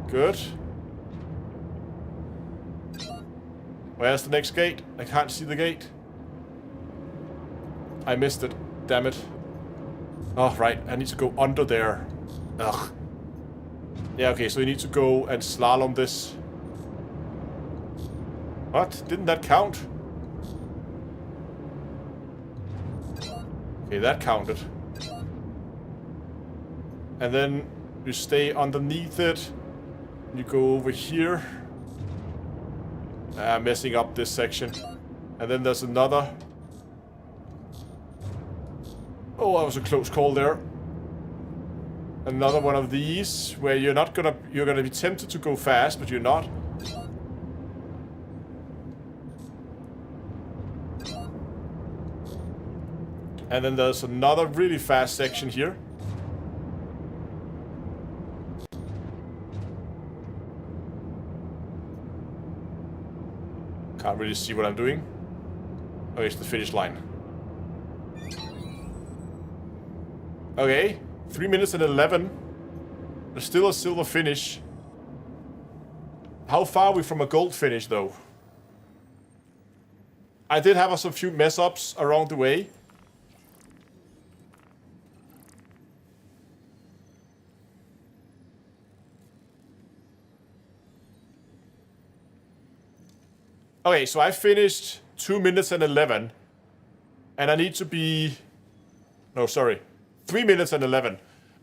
Good. Where's the next gate? I can't see the gate. I missed it. Damn it. Oh, right. I need to go under there. Ugh. Yeah, okay, so you need to go and slalom this. What? Didn't that count? Okay, that counted. And then you stay underneath it. You go over here. Messing up this section. And then there's another. Oh, that was a close call there. Another one of these where you're gonna be tempted to go fast, but you're not. And then there's another really fast section here. Can't really see what I'm doing. Oh, it's the finish line. Okay, 3 minutes and 11. There's still a silver finish. How far are we from a gold finish, though? I did have a few mess-ups around the way. Okay, so I finished 2 minutes and 11. And I need to be... No, sorry. 3 minutes and 11.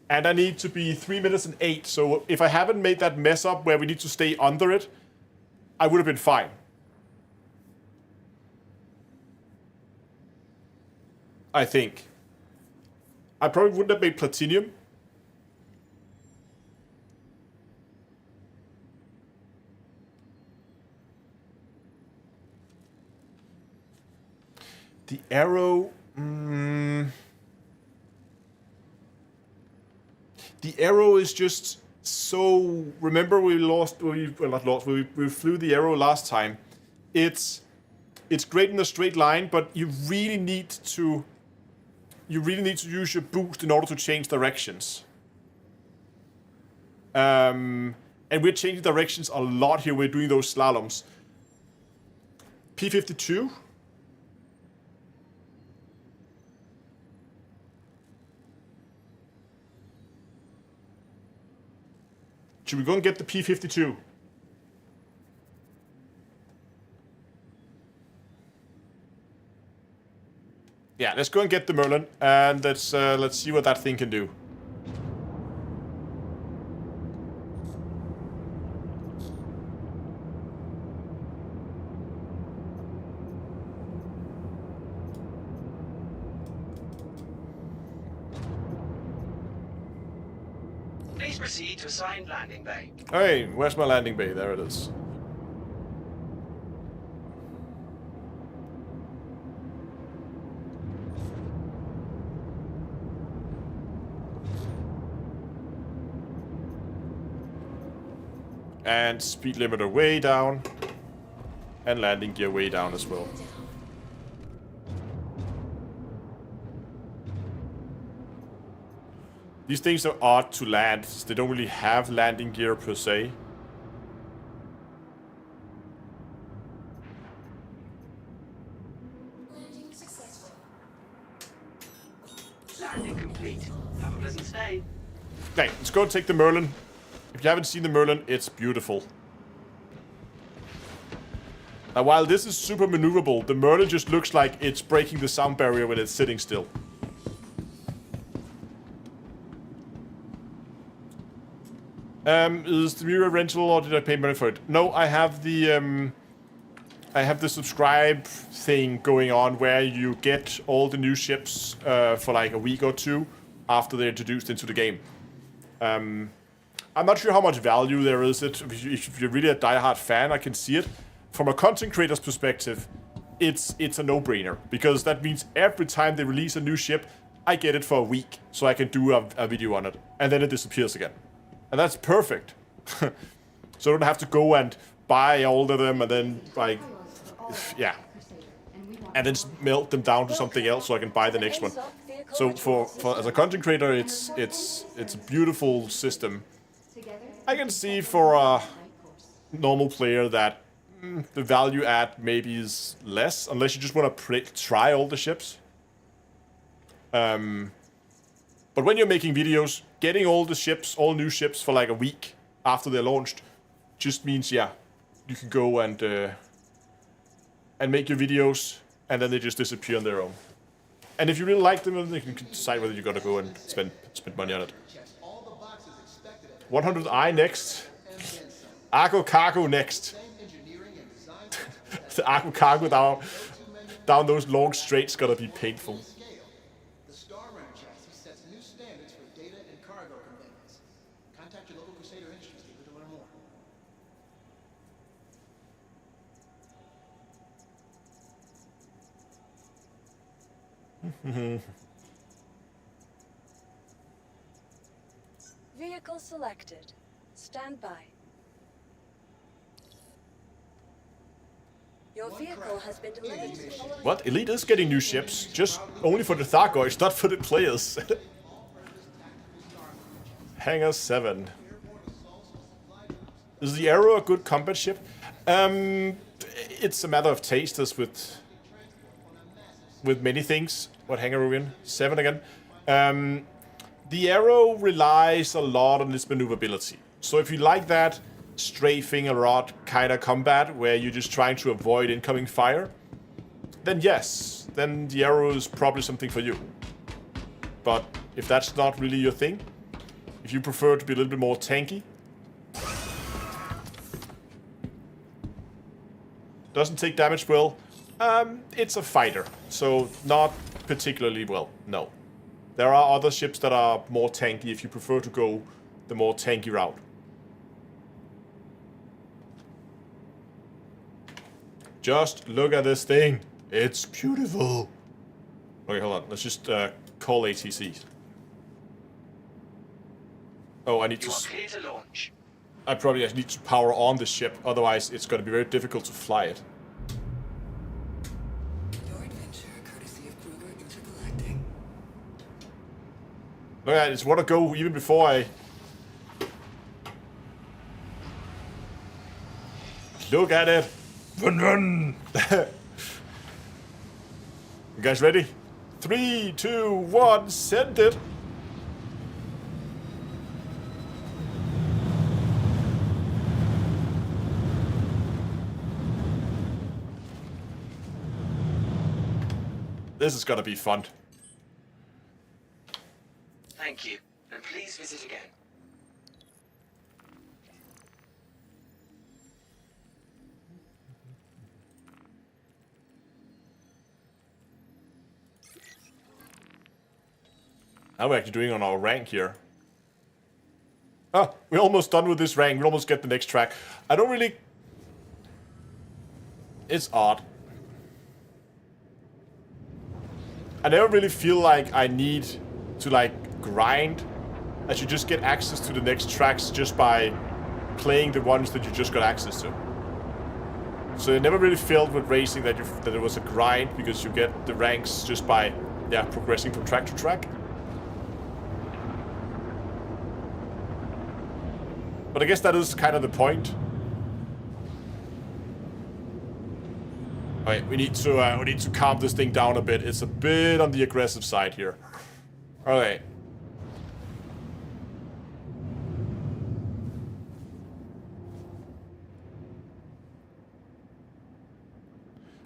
And I need to be 3 minutes and 8. So if I haven't made that mess up where we need to stay under it, I would have been fine. I think. I probably wouldn't have made platinum. The arrow... The arrow is just so... Remember we flew the arrow last time. It's great in a straight line, but you really need to use your boost in order to change directions. And we're changing directions a lot here. We're doing those slaloms. P52. Should we go and get the P52? Yeah, let's go and get the Merlin, and let's see what that thing can do. Please proceed to assigned landing bay. Hey, where's my landing bay? There it is. And speed limiter way down. And landing gear way down as well. These things are odd to land. They don't really have landing gear per se. Landing successful. Landing complete. Have a pleasant stay. Okay, let's go and take the Merlin. If you haven't seen the Merlin, it's beautiful. Now, while this is super maneuverable, the Merlin just looks like it's breaking the sound barrier when it's sitting still. Is the Mirai rental or did I pay money for it? No, I have the subscribe thing going on where you get all the new ships for like a week or two after they're introduced into the game. I'm not sure how much value there is. If you're really a diehard fan, I can see it. From a content creator's perspective, it's a no-brainer because that means every time they release a new ship, I get it for a week so I can do a video on it, and then it disappears again. And that's perfect. So I don't have to go and buy all of them and then, like, yeah. And then melt them down to something else so I can buy the next one. So for as a content creator, it's a beautiful system. I can see for a normal player that the value add maybe is less, unless you just want to try all the ships. But when you're making videos, getting all the ships, all new ships for like a week after they're launched, just means, yeah, you can go and make your videos, and then they just disappear on their own. And if you really like them, then you can decide whether you gotta go and spend money on it. 100i next. Argo Cargo next. The Argo Cargo down those long straights gotta be painful. The Starrunner chassis sets new standards for data and cargo conveyance. Contact your local Crusader Industries dealer to learn more. Vehicle selected. Stand by. Your vehicle has been delivered to the following. What? Elite is getting new ships, just only for the Thargoids, not for the players. Hangar 7. Is the Arrow a good combat ship? It's a matter of taste, as with many things. What hangar are we in? 7 again. The Arrow relies a lot on its maneuverability. So if you like that strafing a lot kind of combat where you're just trying to avoid incoming fire, then yes, then the Arrow is probably something for you. But if that's not really your thing, if you prefer to be a little bit more tanky, doesn't take damage well, it's a fighter, so not particularly well, no. There are other ships that are more tanky if you prefer to go the more tanky route. Just look at this thing. It's beautiful. Okay, hold on. Let's just call ATC. Oh, I need to... You are clear to launch. I probably need to power on the ship. Otherwise, it's going to be very difficult to fly it. Your adventure, courtesy of Kruger Intergalactic. Look, I just want to go even before I... Look at it. Run, run. You guys ready? 3, 2, 1, send it. This is gonna be fun. Thank you, and please visit again. How are we actually doing on our rank here? Oh, we're almost done with this rank. We almost get the next track. I don't really... It's odd. I never really feel like I need to, like, grind. I should just get access to the next tracks just by playing the ones that you just got access to. So it never really felt with racing that it was a grind, because you get the ranks just by, yeah, progressing from track to track. But I guess that is kind of the point. Alright, we need to calm this thing down a bit. It's a bit on the aggressive side here. Alright.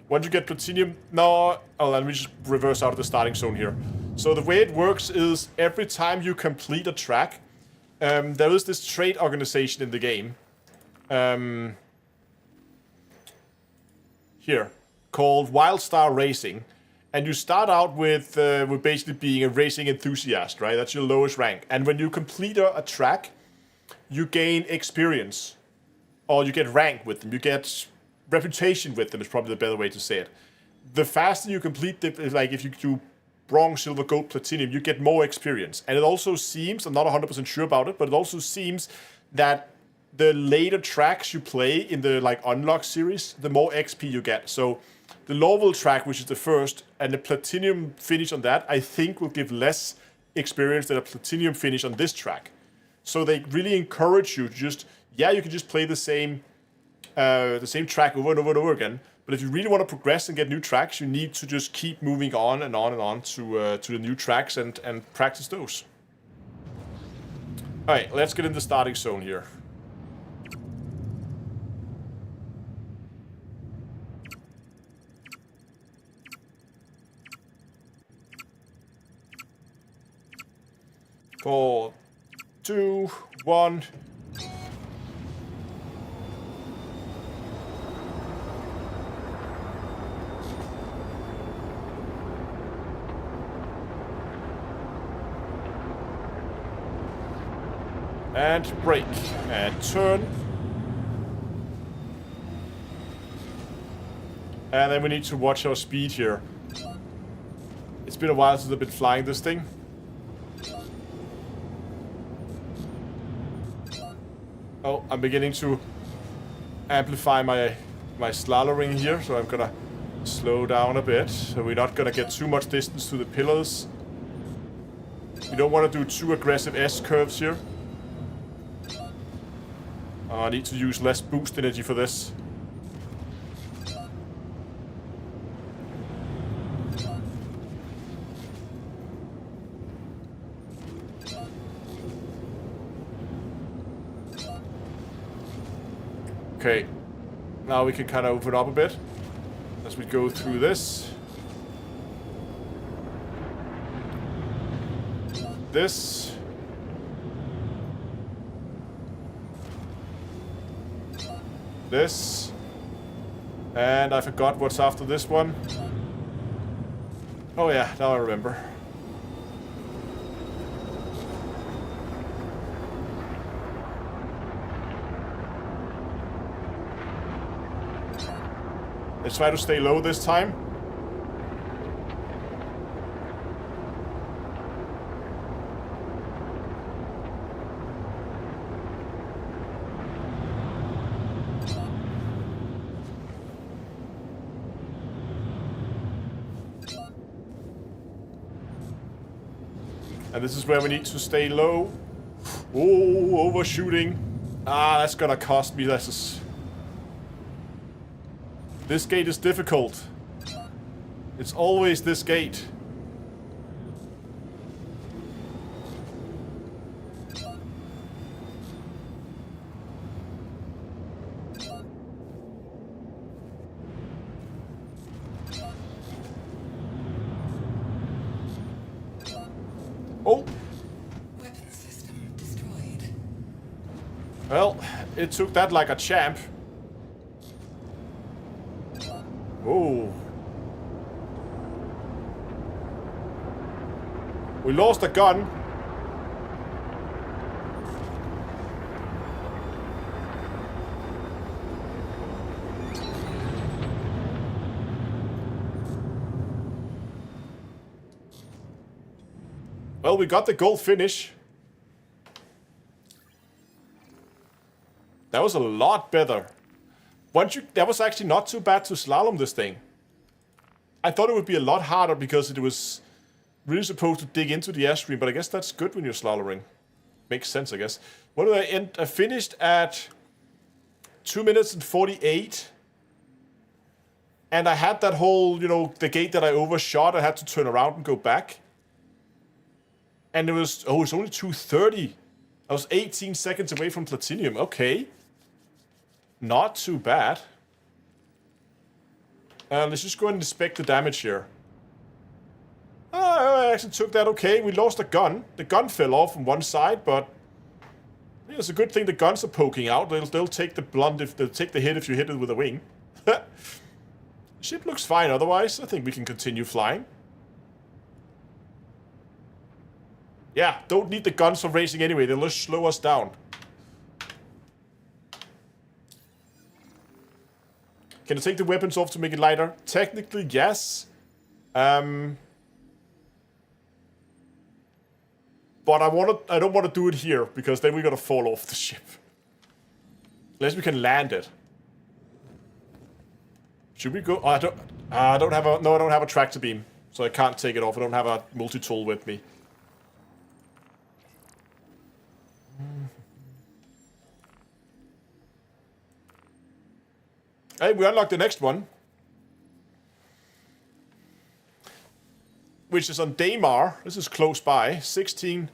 Once you get platinum... No... Oh, let me just reverse out of the starting zone here. So the way it works is every time you complete a track, there is this trade organization in the game. Here. Called Wildstar Racing. And you start out with basically being a racing enthusiast, right? That's your lowest rank. And when you complete a track, you gain experience. Or you get rank with them. You get reputation with them is probably the better way to say it. The faster you complete the, like if you do bronze, silver, gold, platinum, you get more experience. And it also seems, I'm not 100% sure about it, but it also seems that the later tracks you play in the like unlock series, the more XP you get. So the Laurel track, which is the first, and the platinum finish on that, I think will give less experience than a platinum finish on this track. So they really encourage you to just, yeah, you can just play the same track over and over and over again. But if you really want to progress and get new tracks, you need to just keep moving on and on and on to the new tracks and practice those. All right, let's get in the starting zone here. Four, 2, 1. And brake. And turn. And then we need to watch our speed here. It's been a while since I've been flying this thing. Oh, I'm beginning to amplify my slaloming here, so I'm gonna slow down a bit. So we're not gonna get too much distance to the pillars. We don't want to do too aggressive S-curves here. I need to use less boost energy for this. Okay, now we can kind of open up a bit as we go through this. This. This. And I forgot what's after this one. Oh yeah, now I remember. Let's try to stay low this time. And this is where we need to stay low. Oh, overshooting. Ah, that's gonna cost me. This gate is difficult. It's always this gate. Oh! Weapon system destroyed. Well, it took that like a champ. Oh. We lost a gun. Well, we got the gold finish. That was a lot better. That was actually not too bad to slalom this thing. I thought it would be a lot harder because it was really supposed to dig into the airstream, but I guess that's good when you're slaloming. Makes sense, I guess. What did I end? I finished at 2 minutes and 48. And I had that whole, you know, the gate that I overshot. I had to turn around and go back. And it was, oh, it's only 2:30. I was 18 seconds away from platinum. Okay. Not too bad. Let's just go and inspect the damage here. I actually took that okay. We lost a gun. The gun fell off on one side, but it's a good thing the guns are poking out. They'll take the blunt if they'll take the hit if you hit it with a wing. Ship looks fine otherwise. I think we can continue flying. Yeah, don't need the guns for racing anyway. They'll just slow us down. Can I take the weapons off to make it lighter? Technically, yes. But I don't want to do it here, because then we're gonna fall off the ship. Unless we can land it. Should we go? Oh, I don't have a tractor beam, so I can't take it off. I don't have a multi-tool with me. Hey, we unlocked the next one. Which is on Daymar. This is close by. 16.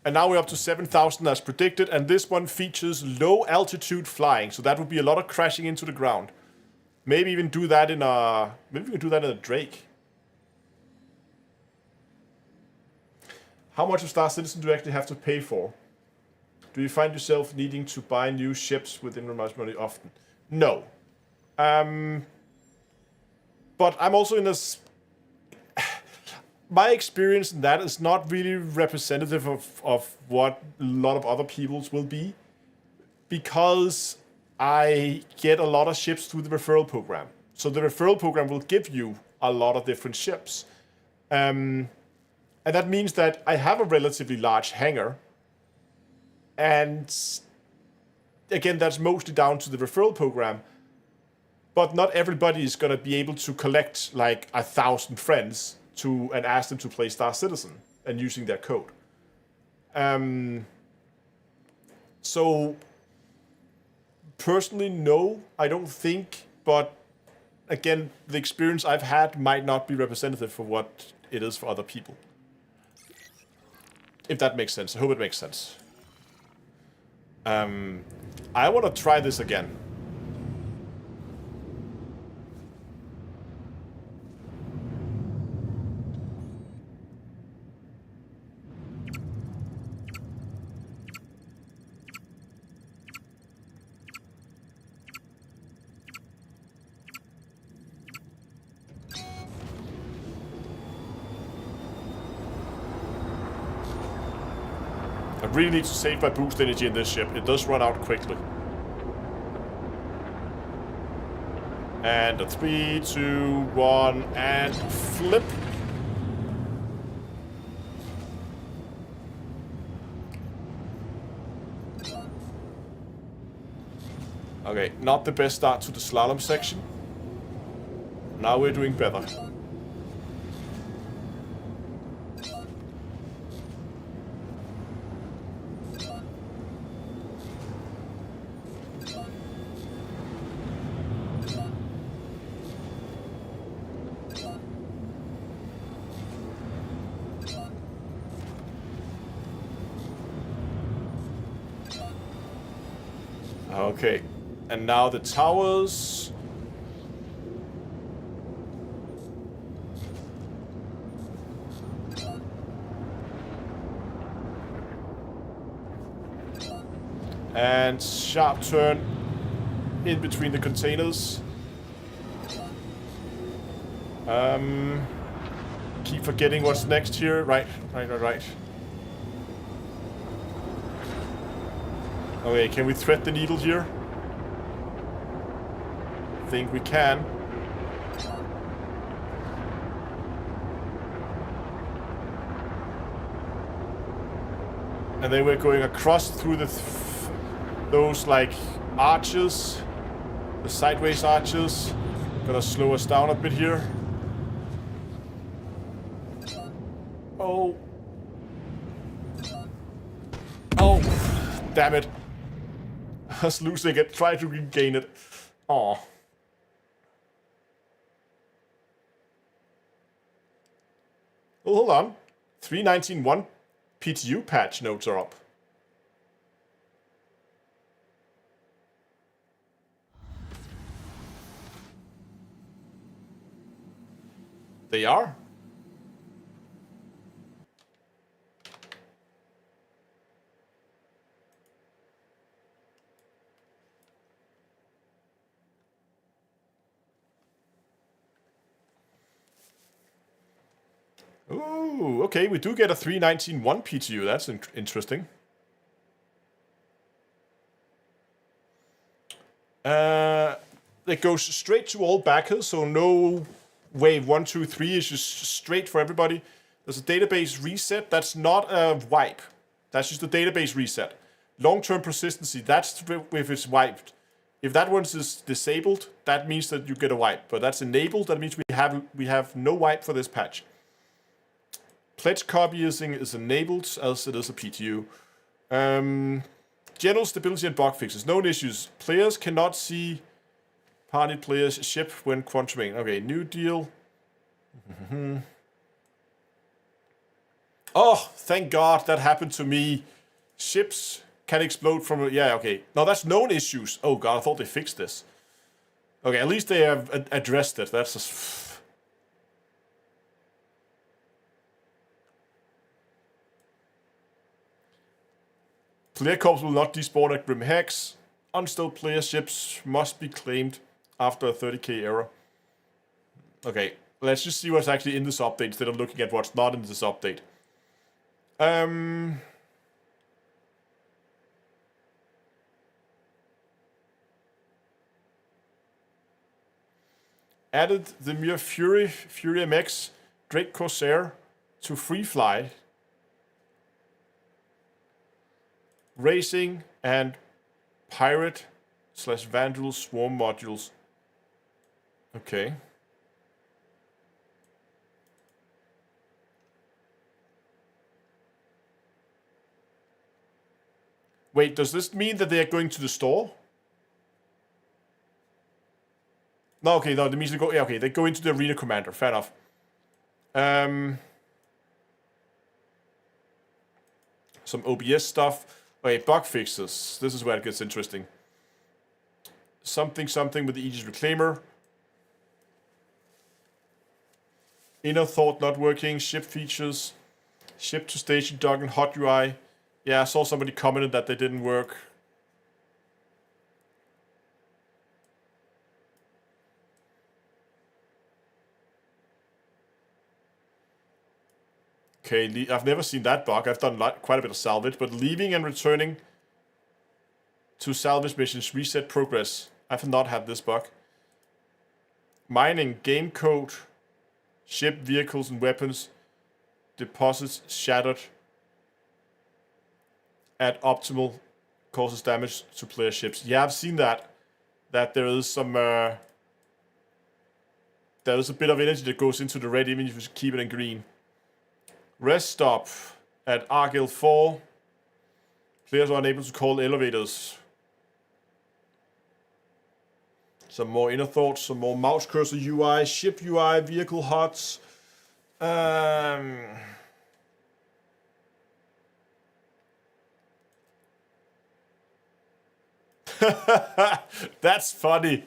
And now we're up to 7,000 as predicted. And this one features low altitude flying. So that would be a lot of crashing into the ground. Maybe even do that in a... Maybe we can do that in a Drake. How much of Star Citizen do you actually have to pay for? Do you find yourself needing to buy new ships with in-real money often? No. But I'm also in this... My experience in that is not really representative of what a lot of other people's will be. Because I get a lot of ships through the referral program. So the referral program will give you a lot of different ships. And that means that I have a relatively large hangar. And again, that's mostly down to the referral program. But not everybody is going to be able to collect like 1,000 friends and ask them to play Star Citizen and using their code. So personally, no, I don't think. But again, the experience I've had might not be representative for what it is for other people. If that makes sense. I hope it makes sense. I want to try this again. I really need to save my boost energy in this ship. It does run out quickly. And a 3, 2, 1, and flip. Okay, not the best start to the slalom section. Now we're doing better. Okay, and now the towers. And sharp turn in between the containers. Keep forgetting what's next here. Right. Okay, can we thread the needle here? I think we can. And then we're going across through those like arches, the sideways arches. Gonna slow us down a bit here. Oh. Oh, damn it. I was losing it. Try to regain it. Aw. Oh, hold on. 3.19.1 PTU patch notes are up. They are? Ooh, okay, we do get a 3.19.1 PTU. That's interesting. It goes straight to all backers, so no wave 1, 2, 3 is just straight for everybody. There's a database reset. That's not a wipe. That's just a database reset. Long-term persistency, that's if it's wiped. If that one is disabled, that means that you get a wipe. But that's enabled, that means we have no wipe for this patch. Pledge copying is enabled, as it is a PTU. General stability and bug fixes. Known issues. Players cannot see party players' ship when quantuming. Okay, new deal. Oh, thank God that happened to me. Ships can explode from... Yeah, okay. No, that's known issues. Oh God, I thought they fixed this. Okay, at least they have addressed it. That's just... Player corps will not despawn at Grim Hex. Unstilled player ships must be claimed after a 30k error. Okay, let's just see what's actually in this update instead of looking at what's not in this update. Added the Mirai Fury MX, Drake Corsair to free fly. Racing and pirate / vandal swarm modules. Okay. Wait, does this mean that they are going to the store? No, okay, no, that means they go. Yeah, okay, they go into the arena commander. Fair enough. Some OBS stuff. Okay, bug fixes. This is where it gets interesting. Something with the Aegis Reclaimer. Inner thought not working. Ship features. Ship to station dock and hot UI. Yeah, I saw somebody commented that they didn't work. Okay, I've never seen that bug. I've done quite a bit of salvage, but leaving and returning to salvage missions reset progress. I've not had this bug. Mining, game code, ship, vehicles, and weapons. Deposits shattered at optimal causes damage to player ships. Yeah, I've seen that. That there is some... there is a bit of energy that goes into the red even if you keep it in green. Rest stop at Argyle 4. Players are unable to call elevators. Some more inner thoughts, some more mouse cursor UI, ship UI, vehicle HUDs. That's funny.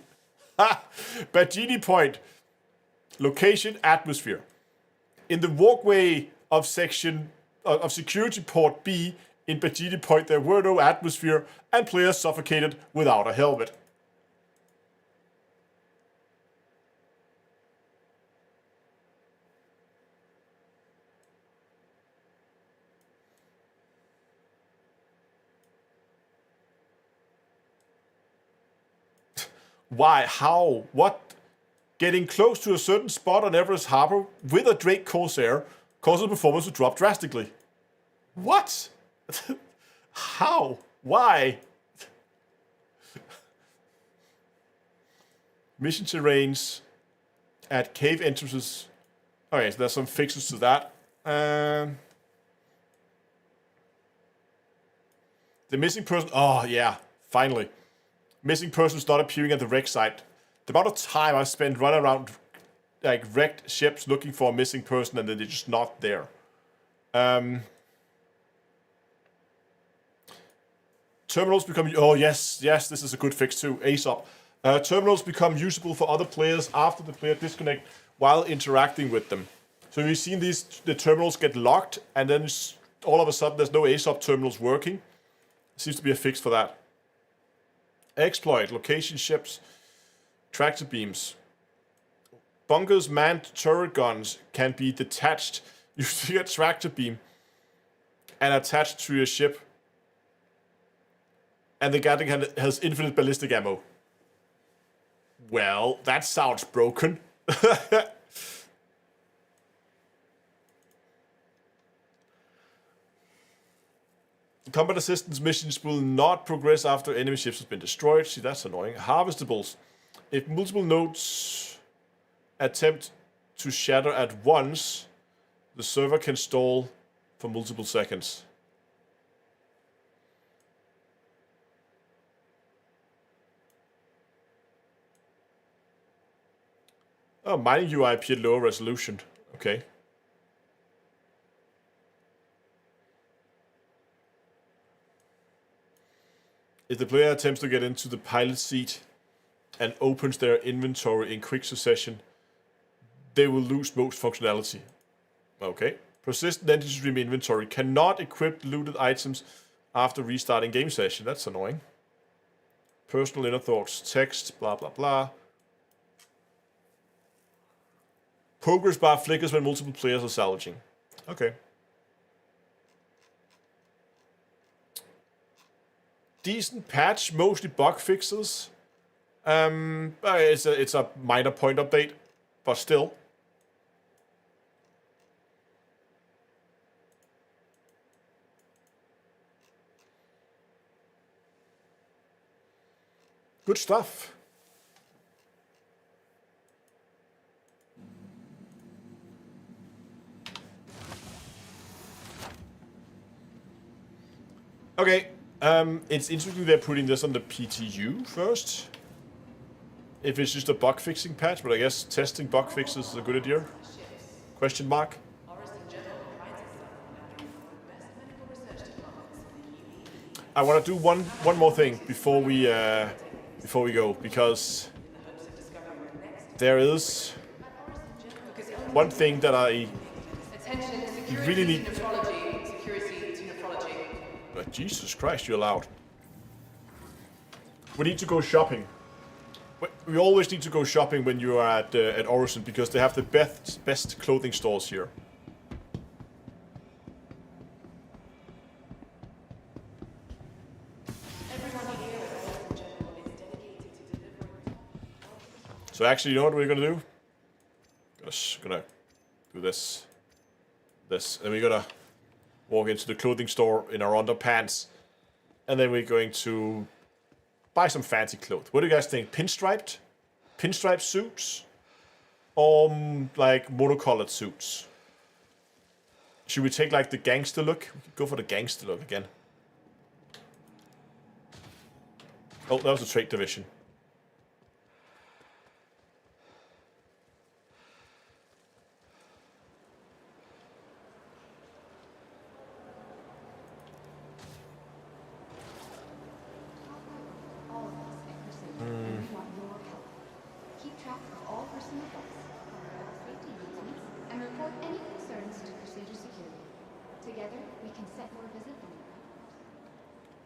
Bagini Point. Location, atmosphere. In the walkway of section of security port B, In Bajini Point, there were no atmosphere, and players suffocated without a helmet. Why? How? What? Getting close to a certain spot on Everest Harbor with a Drake Corsair causes performance to drop drastically. What? How? Why? Mission terrains at cave entrances. Okay, so there's some fixes to that. The missing person. Oh, yeah. Finally. Missing persons not appearing at the wreck site. The amount of time I spent running around like wrecked ships looking for a missing person and then they're just not there. Terminals become... Oh, yes, this is a good fix too. ASOP. Terminals become usable for other players after the player disconnect while interacting with them. So you've seen the terminals get locked and then all of a sudden there's no ASOP terminals working. Seems to be a fix for that. Exploit, location ships, tractor beams. Bunkers manned turret guns can be detached using a tractor beam and attached to your ship. And the Gatling has infinite ballistic ammo. Well, that sounds broken. Combat assistance missions will not progress after enemy ships have been destroyed. See, that's annoying. Harvestables. If multiple nodes attempt to shatter at once, the server can stall for multiple seconds. Oh, mining UIP at lower resolution. Okay. If the player attempts to get into the pilot seat and opens their inventory in quick succession, they will lose most functionality. Okay. Persistent entity stream inventory cannot equip looted items after restarting game session. That's annoying. Personal inner thoughts, text, blah blah blah. Progress bar flickers when multiple players are salvaging. Okay. Decent patch, mostly bug fixes. It's a minor point update, but still. Good stuff. Okay. It's interesting they're putting this on the PTU first. If it's just a bug fixing patch, but I guess testing bug fixes is a good idea. Question mark. I want to do one more thing before we go, because there is one thing that I really need. But Jesus Christ, you're loud. We need to go shopping. We always need to go shopping when you are at Orison, because they have the best clothing stores here. So actually, you know what we're gonna do? Just gonna do this, and we're gonna walk into the clothing store in our underpants, and then we're going to buy some fancy clothes. What do you guys think? Pinstriped suits, or like monocolored suits? Should we take like the gangster look? We could go for the gangster look again. Oh, that was a trade division.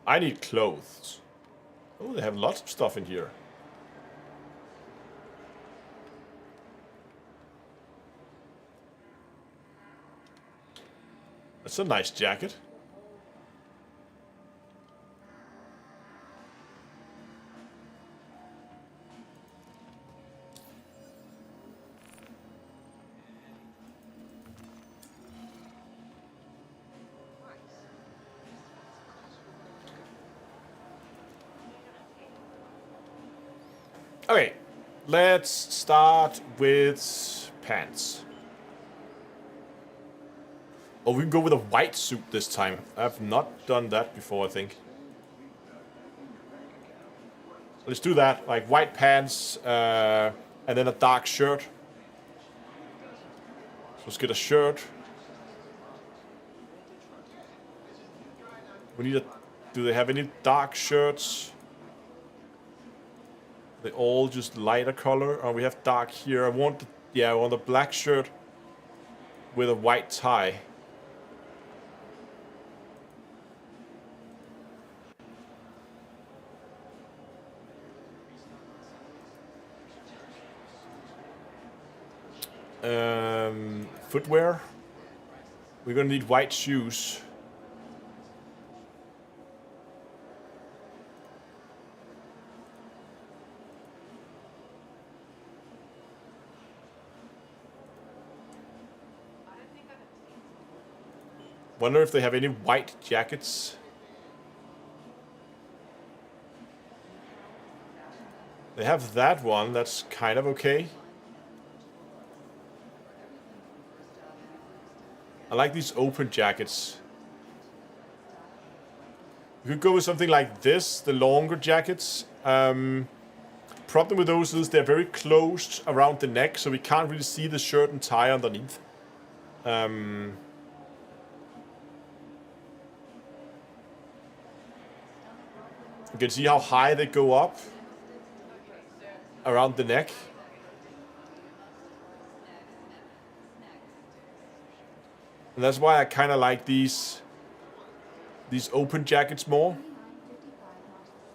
I need clothes. Oh, they have lots of stuff in here. That's a nice jacket. Okay, let's start with pants. Oh, we can go with a white suit this time. I've not done that before, I think. Let's do that, like white pants, and then a dark shirt. So let's get a shirt. We need a... Do they have any dark shirts? They all just lighter color. Oh, we have dark here. I want, I want a black shirt with a white tie. Footwear. We're gonna need white shoes. Wonder if they have any white jackets. They have that one, that's kind of okay. I like these open jackets. You could go with something like this, the longer jackets. Problem with those is they're very closed around the neck, so we can't really see the shirt and tie underneath. You can see how high they go up around the neck. And that's why I kind of like these open jackets more.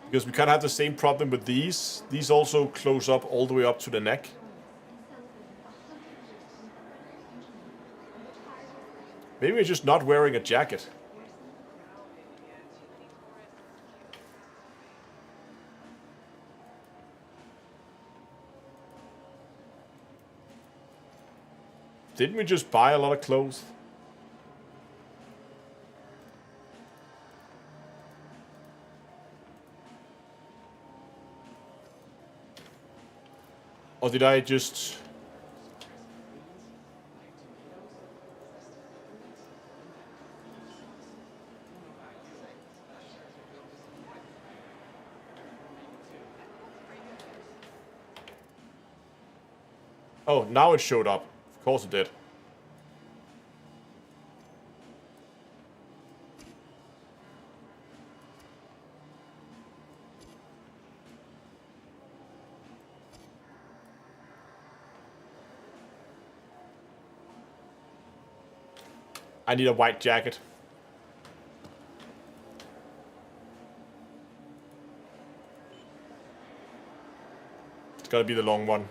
Because we kind of have the same problem with these. These also close up all the way up to the neck. Maybe we're just not wearing a jacket. Didn't we just buy a lot of clothes? Or did I just... Oh, now it showed up. Of course it did. I need a white jacket. It's gotta be the long one.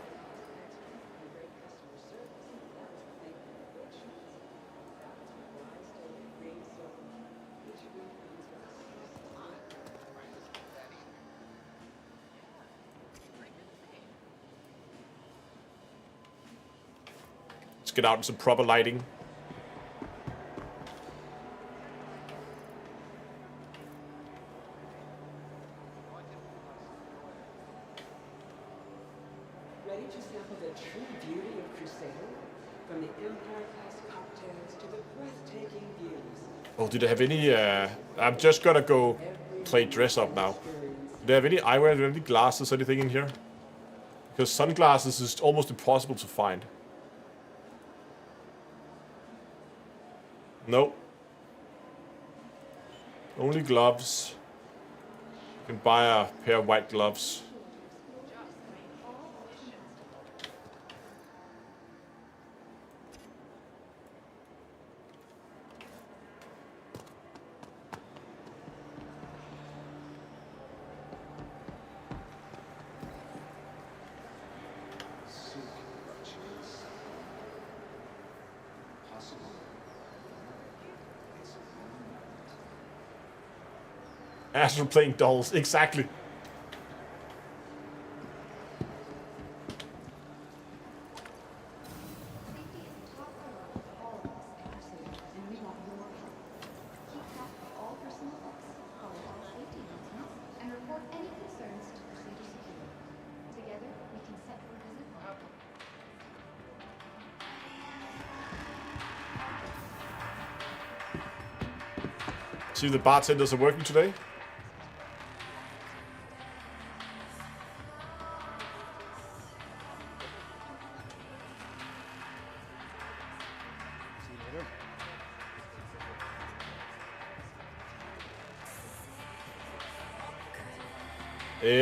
Let's get out in some proper lighting. Ready to sample the true beauty of Crusader? From the Empire-class cocktails to the breathtaking views. Oh, do they have any... I'm just gonna go play dress up now. Do they have any eyewear? Do they have any glasses or anything in here? Because sunglasses is almost impossible to find. Nope. Only gloves. You can buy a pair of white gloves. Astro playing dolls, exactly. Safety is a top priority for all of us at Crusader, and we want your help. Keep track of all personal books, follow all safety announcements, and report any concerns to Crusader Security. Together, we can set your visit well. See if the bartenders are working today. See you later.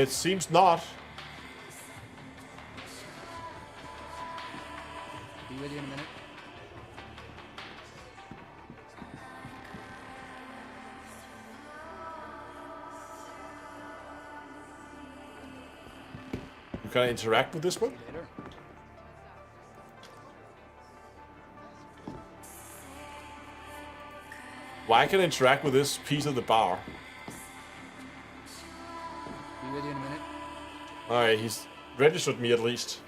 It seems not. Be with you in a minute. You can interact with this one. See you later. Why can I interact with this piece of the bar? Be with you in a minute. Alright, he's registered me at least.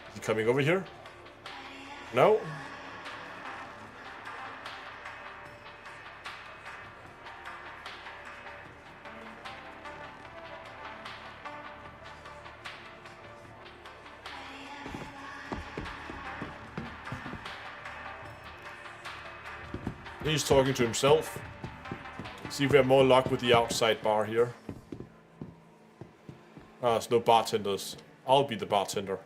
Is he coming over here? No? He's talking to himself. See if we have more luck with the outside bar here. Ah, there's no bartenders. I'll be the bartender.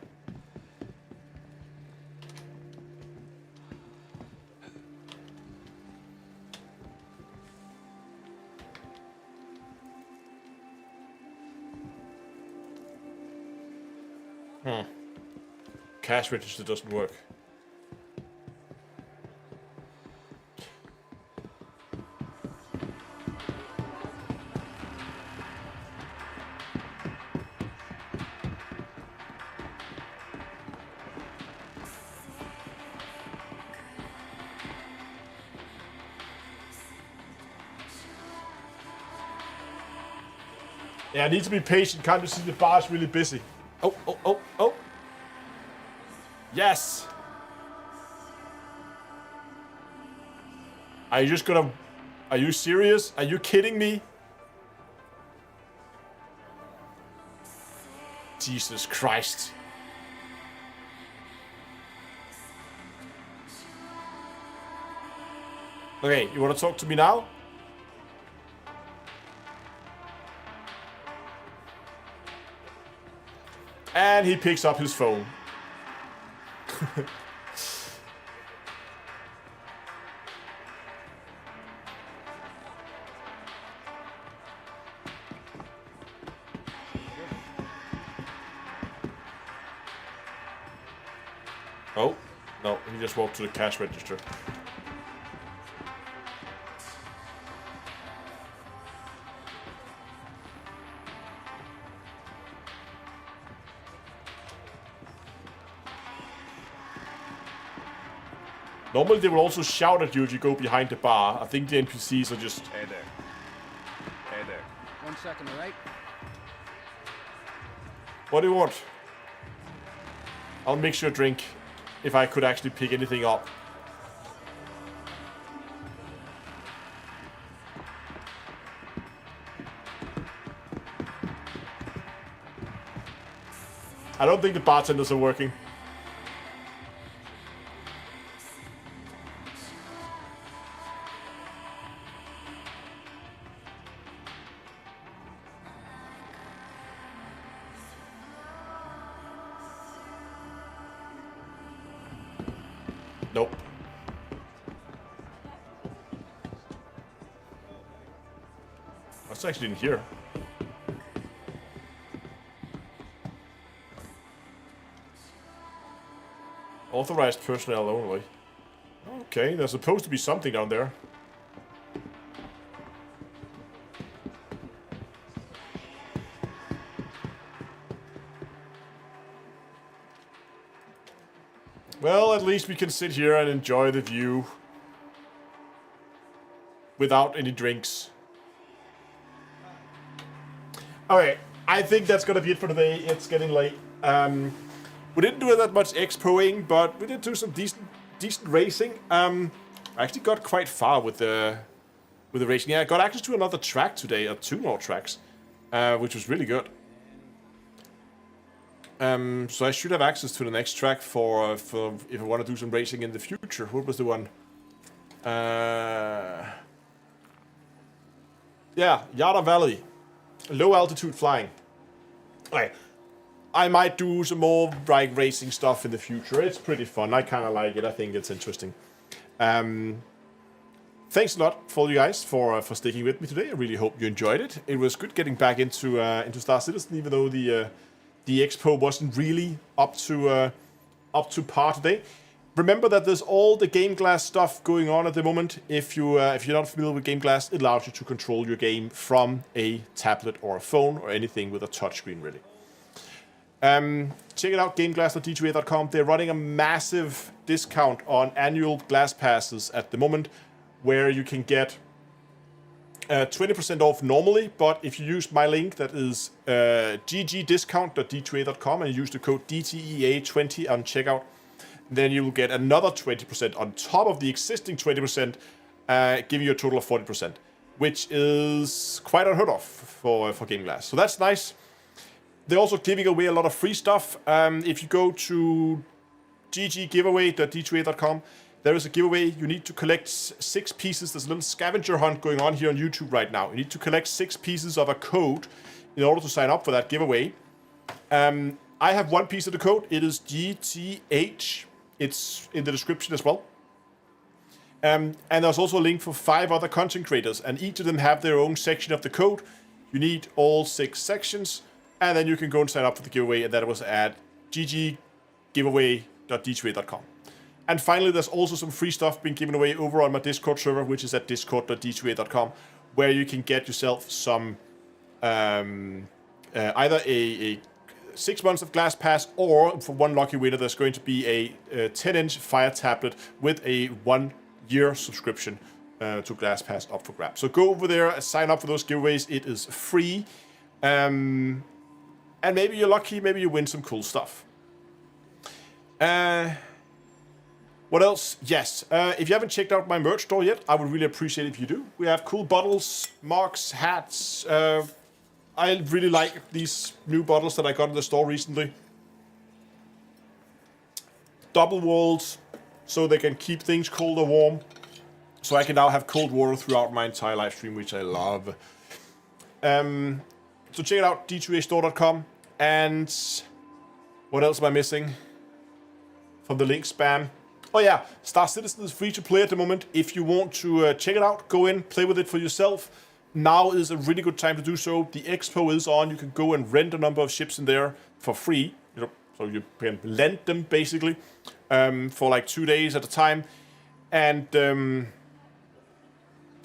Cash register doesn't work. Yeah, I need to be patient. Can't you see the bar is really busy? Oh, oh, oh, oh. Yes. Are you just gonna... Are you serious? Are you kidding me? Jesus Christ. Okay, you wanna talk to me now? And he picks up his phone. Oh, no, he just walked to the cash register. Normally they will also shout at you if you go behind the bar. I think the NPCs are just... Hey there. Hey there. 1 second, all right? What do you want? I'll mix your drink if I could actually pick anything up. I don't think the bartenders are working. Nope. What's actually in here? Authorized personnel only. Okay, there's supposed to be something down there. Well, at least we can sit here and enjoy the view. without any drinks. Okay, I think that's gonna be it for today. It's getting late. We didn't do that much expoing, but we did do some decent racing. I actually got quite far with the racing. Yeah, I got access to another track today, or 2 more tracks, which was really good. So I should have access to the next track for if I want to do some racing in the future. What was the one? Yeah, Yada Valley. Low altitude flying. Okay. I might do some more like racing stuff in the future. It's pretty fun. I kind of like it. I think it's interesting. Thanks a lot for you guys for sticking with me today. I really hope you enjoyed it. It was good getting back into Star Citizen, even though the expo wasn't really up to par today. Remember that there's all the GameGlass stuff going on at the moment. If you're not familiar with GameGlass, it allows you to control your game from a tablet or a phone or anything with a touchscreen, really. Check it out, GameGlass.d2a.com. They're running a massive discount on annual Glass Passes at the moment, where you can get 20% off normally, but if you use my link, that is ggdiscount.d2a.com, and you use the code DTEA20 on checkout, then you will get another 20% on top of the existing 20%, giving you a total of 40%, which is quite unheard of for GameGlass. So that's nice. They're also giving away a lot of free stuff. If you go to gggiveaway.d2a.com, there is a giveaway. You need to collect 6 pieces. There's a little scavenger hunt going on here on YouTube right now. You need to collect 6 pieces of a code in order to sign up for that giveaway. I have 1 piece of the code. It is GTH. It's in the description as well. And there's also a link for 5 other content creators, and each of them have their own section of the code. You need all 6 sections, and then you can go and sign up for the giveaway, and that was at gggiveaway.d2a.com. And finally, there's also some free stuff being given away over on my Discord server, which is at discord.d2a.com, where you can get yourself some either a 6 months of Glass Pass, or for one lucky winner, there's going to be a 10-inch Fire tablet with a 1-year subscription to Glass Pass up for grabs. So go over there, sign up for those giveaways. It is free. And maybe you're lucky, maybe you win some cool stuff. What else? Yes, if you haven't checked out my merch store yet, I would really appreciate it if you do. We have cool bottles, mugs, hats. I really like these new bottles that I got in the store recently. Double walls, so they can keep things cold or warm. So I can now have cold water throughout my entire live stream, which I love. So check it out, d2astore.com. And what else am I missing from the link spam? Oh yeah, Star Citizen is free to play at the moment. If you want to check it out, go in, play with it for yourself. Now is a really good time to do so. The expo is on. You can go and rent a number of ships in there for free. So you can lend them basically for like 2 days at a time. And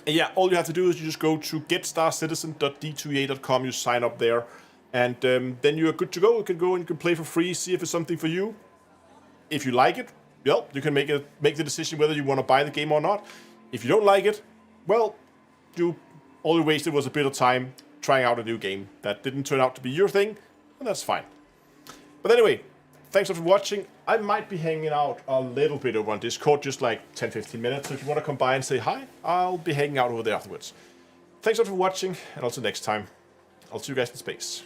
yeah, all you have to do is you just go to getstarcitizen.d2a.com. You sign up there, and then you're good to go. You can go and you can play for free. See if it's something for you. If you like it, well, you can make the decision whether you want to buy the game or not. If you don't like it, well, all you wasted was a bit of time trying out a new game that didn't turn out to be your thing, and that's fine. But anyway, thanks for watching. I might be hanging out a little bit over on Discord, just like 10-15 minutes. So if you want to come by and say hi, I'll be hanging out over there afterwards. Thanks for watching, and until next time, I'll see you guys in space.